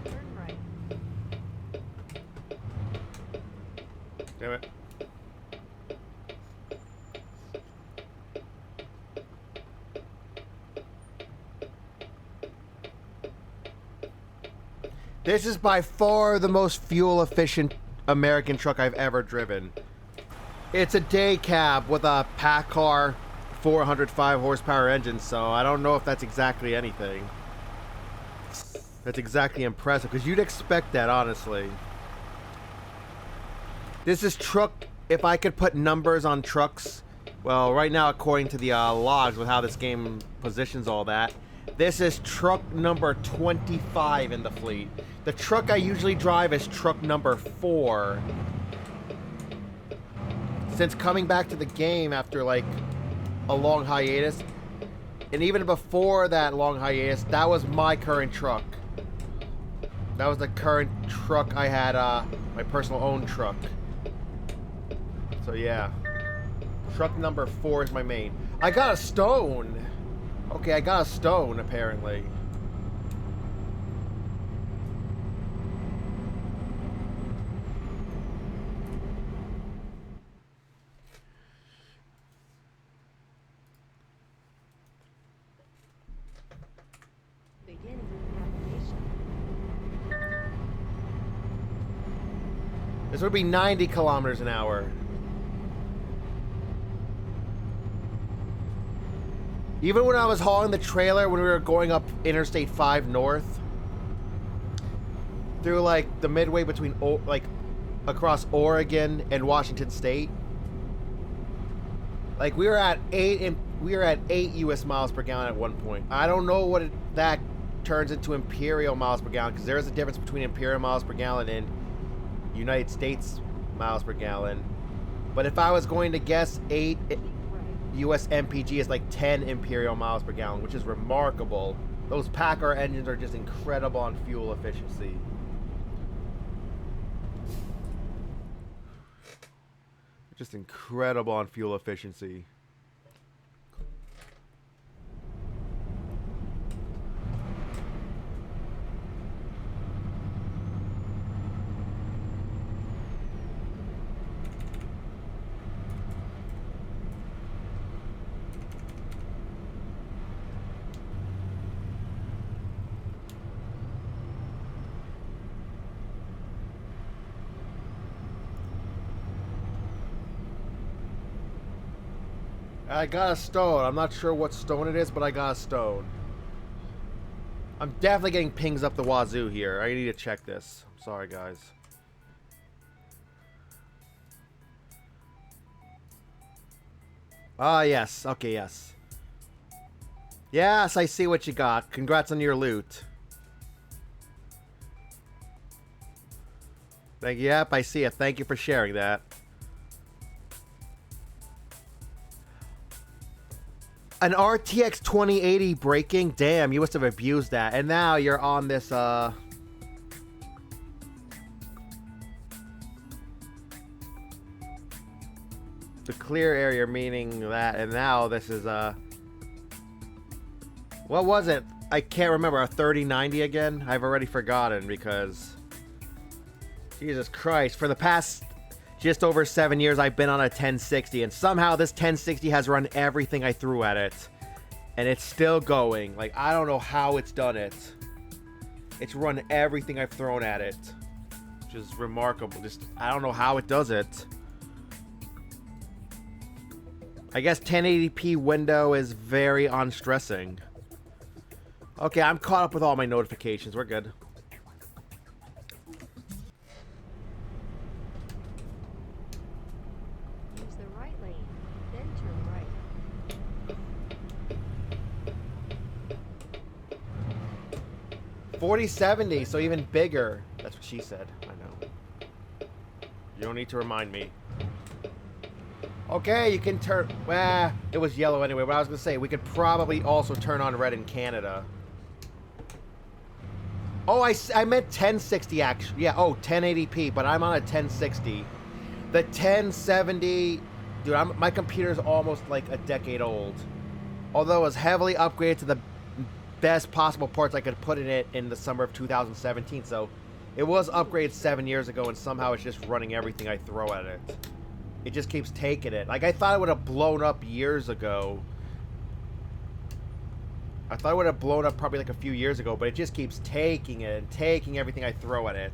Turn right. Damn it. This is by far the most fuel efficient American truck I've ever driven. It's a day cab with a Packard 405 horsepower engine, so I don't know if that's exactly anything. That's exactly impressive, because you'd expect that, honestly. This is truck, if I could put numbers on trucks, well, right now, according to the logs with how this game positions all that, this is truck number 25 in the fleet. The truck I usually drive is truck number 4. Since coming back to the game after, like, a long hiatus, and even before that long hiatus, that was my current truck. That was the current truck I had, my personal own truck. So yeah, truck number 4 is my main. I got a stone. Okay, I got a stone apparently. Beginning navigation. This would be 90 kilometers an hour. Even when I was hauling the trailer when we were going up Interstate 5 north, through like the midway between like across Oregon and Washington State, like we were at 8 US miles per gallon at one point. I don't know what that turns into imperial miles per gallon, because there is a difference between imperial miles per gallon and United States miles per gallon. But if I was going to guess, 8 Keep right. US MPG is like 10 imperial miles per gallon, which is remarkable. Those Packard engines are just incredible on fuel efficiency. Just incredible on fuel efficiency. I got a stone. I'm not sure what stone it is, but I got a stone. I'm definitely getting pings up the wazoo here. I need to check this. I'm sorry, guys. Ah, yes. Okay, yes. Yes, I see what you got. Congrats on your loot. Thank you. Yep, I see it. Thank you for sharing that. An RTX 2080 breaking? Damn, you must have abused that. And now you're on this, the clear area, meaning that, and now this is what was it? I can't remember. A 3090 again? I've already forgotten because Jesus Christ, for the past just over 7 years I've been on a 1060, and somehow this 1060 has run everything I threw at it, and it's still going. Like, I don't know how it's done it. It's run everything I've thrown at it, which is remarkable. Just, I don't know how it does it. I guess 1080p window is very unstressing. Okay, I'm caught up with all my notifications. We're good. Use the right lane, then turn right. 4070, so even bigger. That's what she said. I know. You don't need to remind me. Okay, you can turn... Well, it was yellow anyway, but I was going to say, we could probably also turn on red in Canada. Oh, I meant 1060, actually. Yeah, oh, 1080p, but I'm on a 1060. The 1070... Dude, my computer's almost like a decade old. Although it was heavily upgraded to the best possible parts I could put in it in the summer of 2017, so it was upgraded 7 years ago, and somehow it's just running everything I throw at it. It just keeps taking it. Like, I thought it would have blown up years ago. I thought it would have blown up probably like a few years ago, but it just keeps taking it and taking everything I throw at it.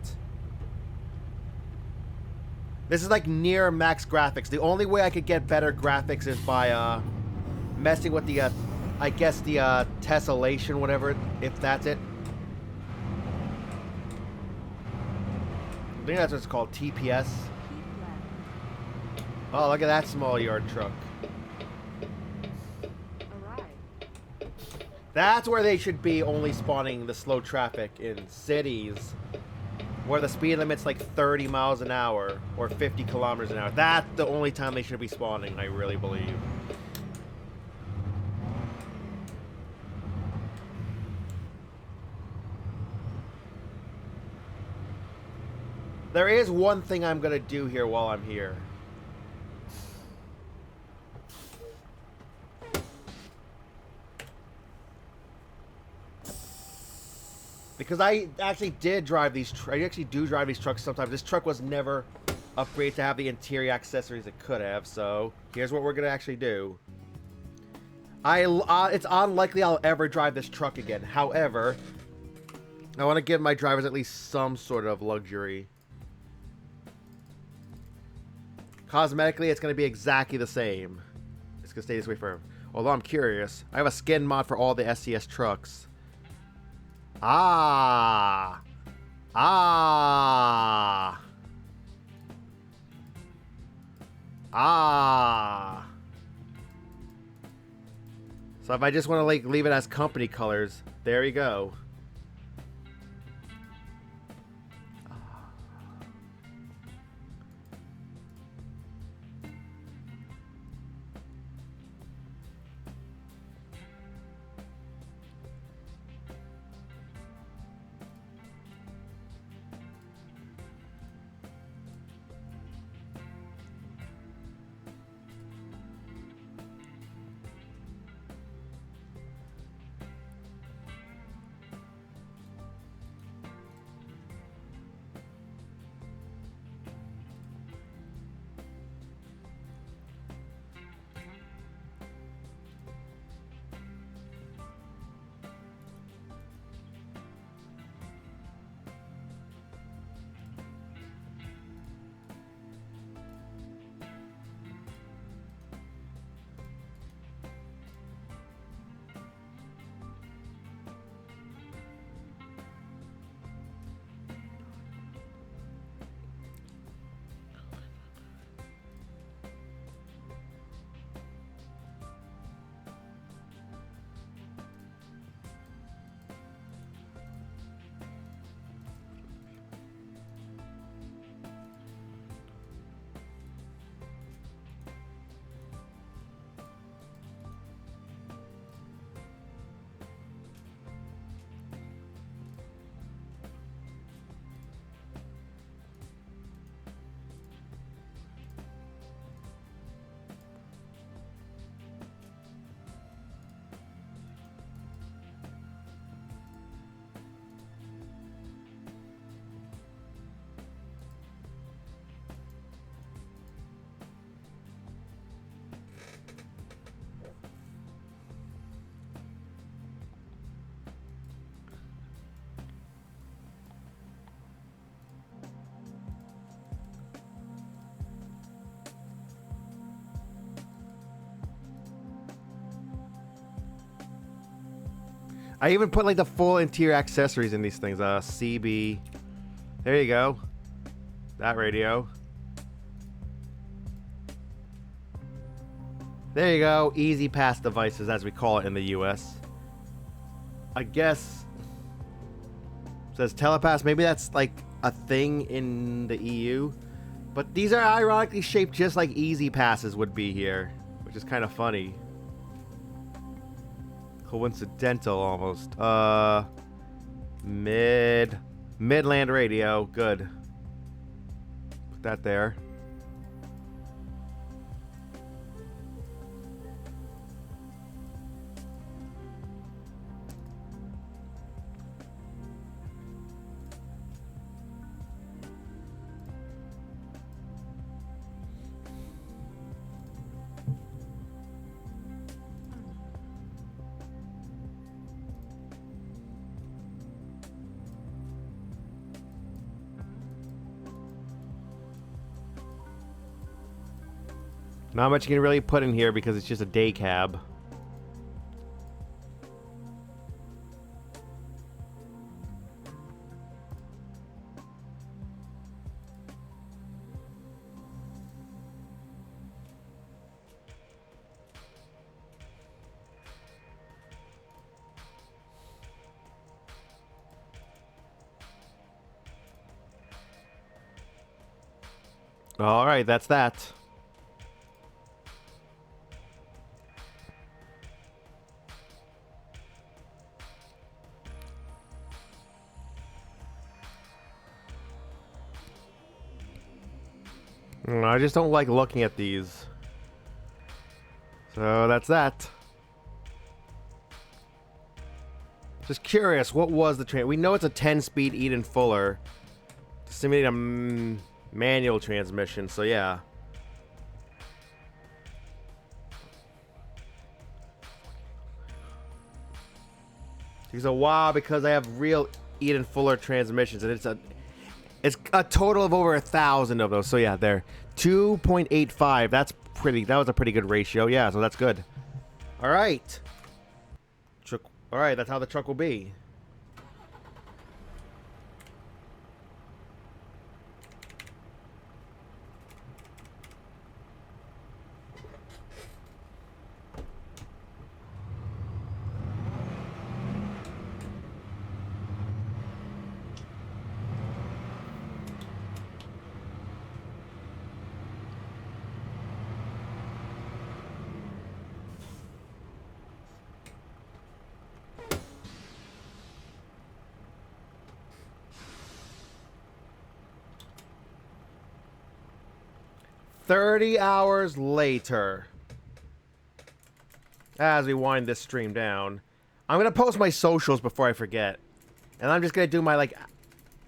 This is like near max graphics. The only way I could get better graphics is by messing with the, I guess the tessellation, whatever, if that's it. I think that's what it's called, TPS. Keep left. Oh, look at that small yard truck. Arrive. That's where they should be only spawning the slow traffic, in cities where the speed limit's like 30 miles an hour or 50 kilometers an hour. That's the only time they should be spawning, I really believe. There is one thing I'm gonna do here while I'm here. Because I actually did drive these. I actually do drive these trucks sometimes. This truck was never upgraded to have the interior accessories it could have. So here's what we're gonna actually do. It's unlikely I'll ever drive this truck again. However, I want to give my drivers at least some sort of luxury. Cosmetically, it's going to be exactly the same. It's going to stay this way forever. Although I'm curious. I have a skin mod for all the SCS trucks. Ah! Ah! Ah! So if I just want to like leave it as company colors, there you go. I even put like the full interior accessories in these things. CB. There you go. That radio. There you go. Easy pass devices, as we call it in the US. I guess. Says telepass. Maybe that's like a thing in the EU. But these are ironically shaped just like easy passes would be here, which is kind of funny. Coincidental almost. Midland radio. Good. Put that there. Not much you can really put in here because it's just a day cab. All right, that's that. I just don't like looking at these. So that's that. Just curious, what was the train? We know it's a 10-speed Eden Fuller. Simulating a manual transmission, so yeah. Takes a while because I have real Eden Fuller transmissions, and it's a total of over 1,000 of those. So yeah, there, 2.85. That was a pretty good ratio. Yeah, so that's good. All right. All right, that's how the truck will be. "30 hours later." As we wind this stream down, I'm gonna post my socials before I forget, and I'm just gonna do my like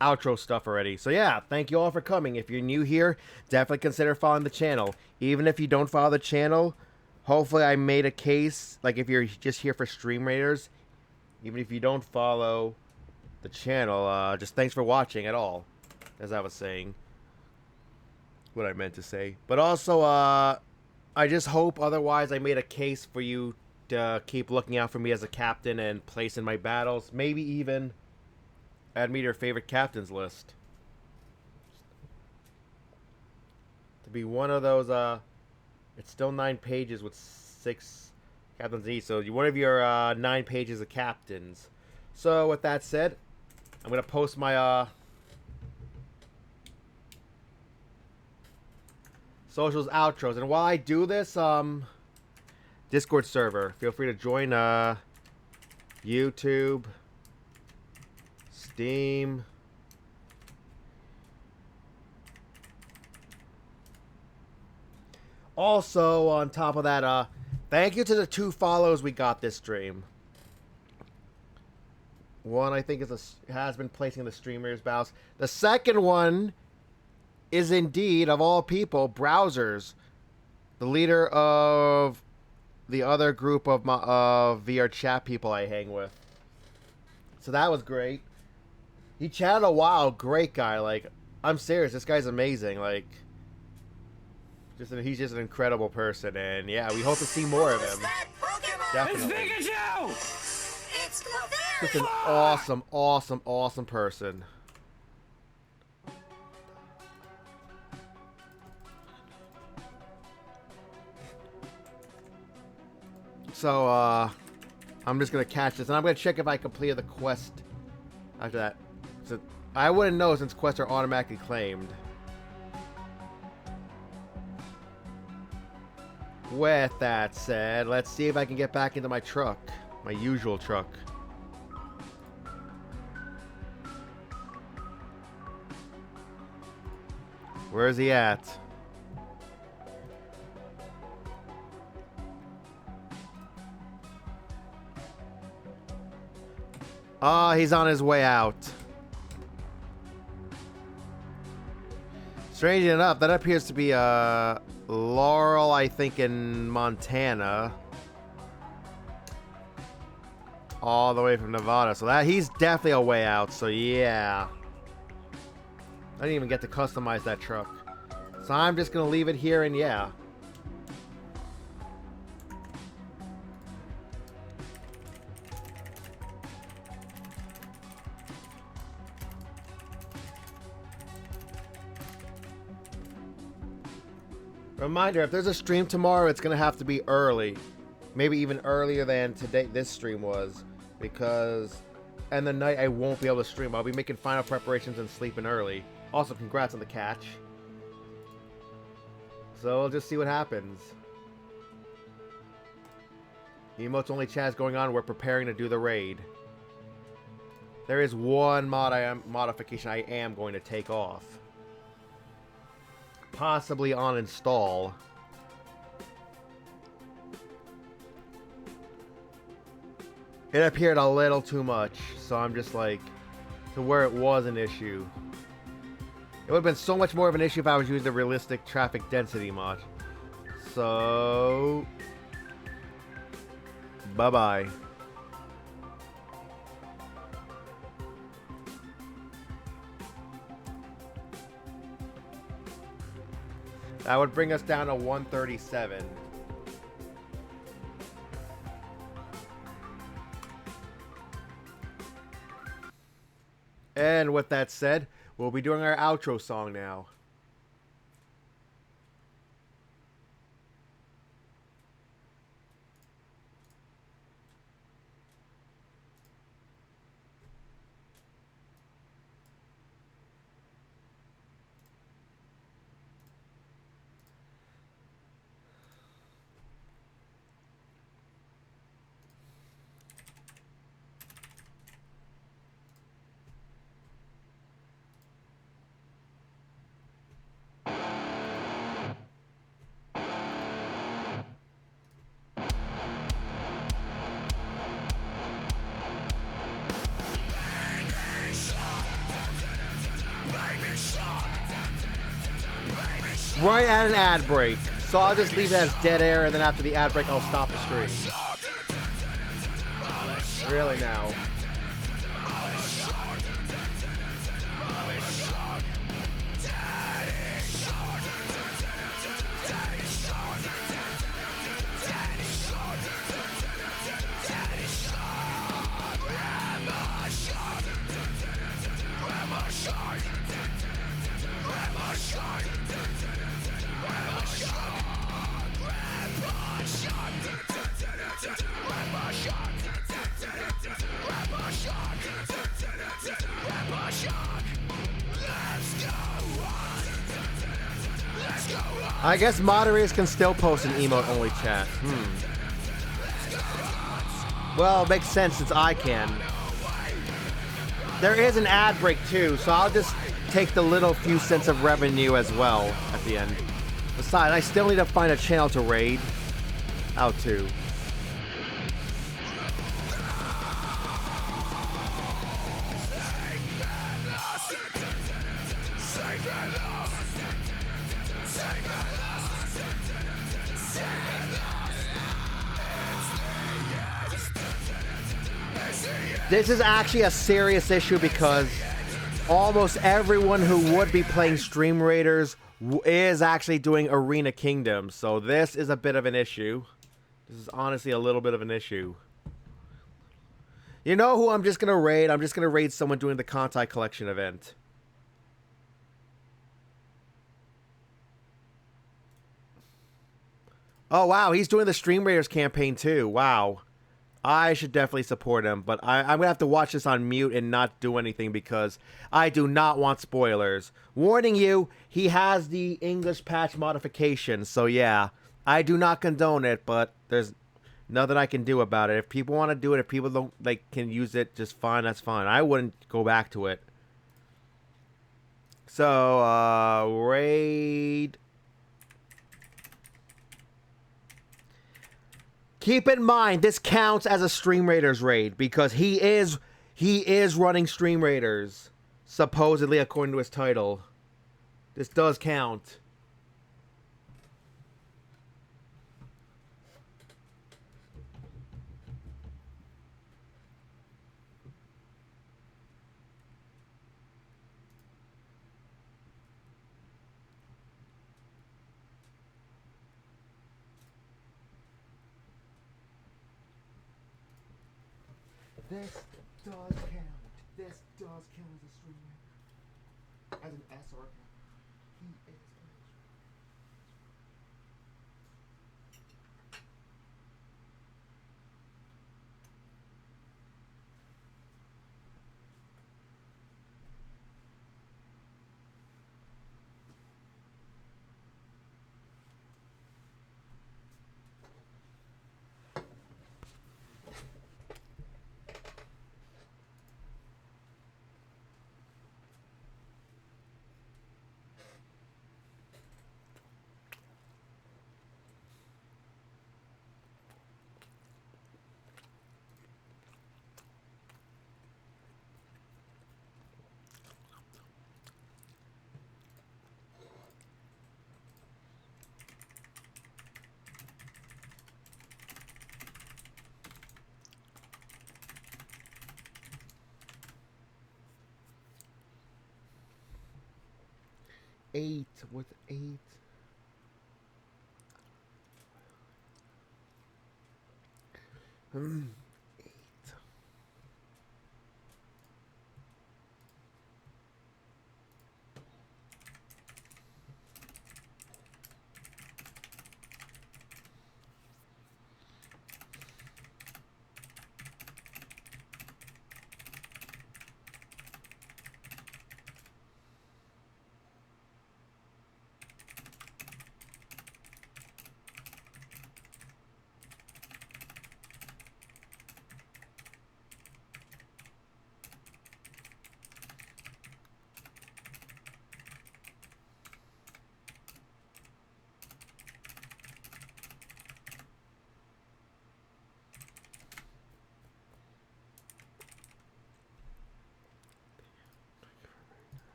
outro stuff already. So yeah, thank you all for coming. If you're new here, definitely consider following the channel. Even if you don't follow the channel, hopefully I made a case. Like if you're just here for Stream Raiders, even if you don't follow the channel, just thanks for watching at all. As I was saying. What I meant to say. But also, I just hope otherwise I made a case for you to keep looking out for me as a captain and place in my battles. Maybe even add me to your favorite captains list. To be one of those, it's still 9 pages with 6 captains each. So one of your 9 pages of captains. So with that said, I'm going to post my socials, outros, and while I do this, Discord server, feel free to join. YouTube, Steam, also on top of that, thank you to the 2 follows we got this stream. One I think has been placing the streamers bows. The second one is indeed, of all people, Browsers, the leader of the other group of my VR chat people I hang with. So that was great. He chatted a while. Great guy. Like, I'm serious. This guy's amazing. Like, he's just an incredible person. And yeah, we hope to see more of him. It's Definitely. Pikachu! It's Just an awesome, awesome, awesome person. So, I'm just gonna catch this, and I'm gonna check if I completed the quest after that. So, I wouldn't know since quests are automatically claimed. With that said, let's see if I can get back into my truck. My usual truck. Where is he at? Oh, he's on his way out. Strangely enough, that appears to be Laurel, I think, in Montana. All the way from Nevada. So that he's definitely a way out. So yeah. I didn't even get to customize that truck. So I'm just going to leave it here and yeah. Reminder, if there's a stream tomorrow, it's going to have to be early. Maybe even earlier than today this stream was. Because and the night I won't be able to stream. I'll be making final preparations and sleeping early. Also, congrats on the catch. So we'll just see what happens. Emotes only chat's going on. We're preparing to do the raid. There is one modification I am going to take off. Possibly on install. It appeared a little too much, so I'm just like, to where it was an issue. It would have been so much more of an issue if I was using the realistic traffic density mod. So, bye-bye. That would bring us down to 137. And with that said, we'll be doing our outro song now. Right at an ad break. So I'll just leave it as dead air, and then after the ad break, I'll stop the stream. Really now. I guess moderators can still post an emote-only chat. Well, it makes sense since I can. There is an ad break too, so I'll just take the little few cents of revenue as well at the end. Besides, I still need to find a channel to raid. How to. This is actually a serious issue because almost everyone who would be playing Stream Raiders is actually doing Arena Kingdom. So this is a bit of an issue. This is honestly a little bit of an issue. You know who I'm just gonna raid? I'm just gonna raid someone doing the Kantai Collection event. Oh wow, he's doing the Stream Raiders campaign too. Wow. I should definitely support him, but I'm gonna have to watch this on mute and not do anything because I do not want spoilers. Warning you, he has the English patch modification, so yeah, I do not condone it, but there's nothing I can do about it. If people want to do it, if people don't like can use it, just fine. That's fine. I wouldn't go back to it. So raid. Keep in mind, this counts as a Stream Raiders raid because he is running Stream Raiders, supposedly according to his title. This does count. This does count. This does count as a Stream Raider. As an SR count. He is. 8. What's 8?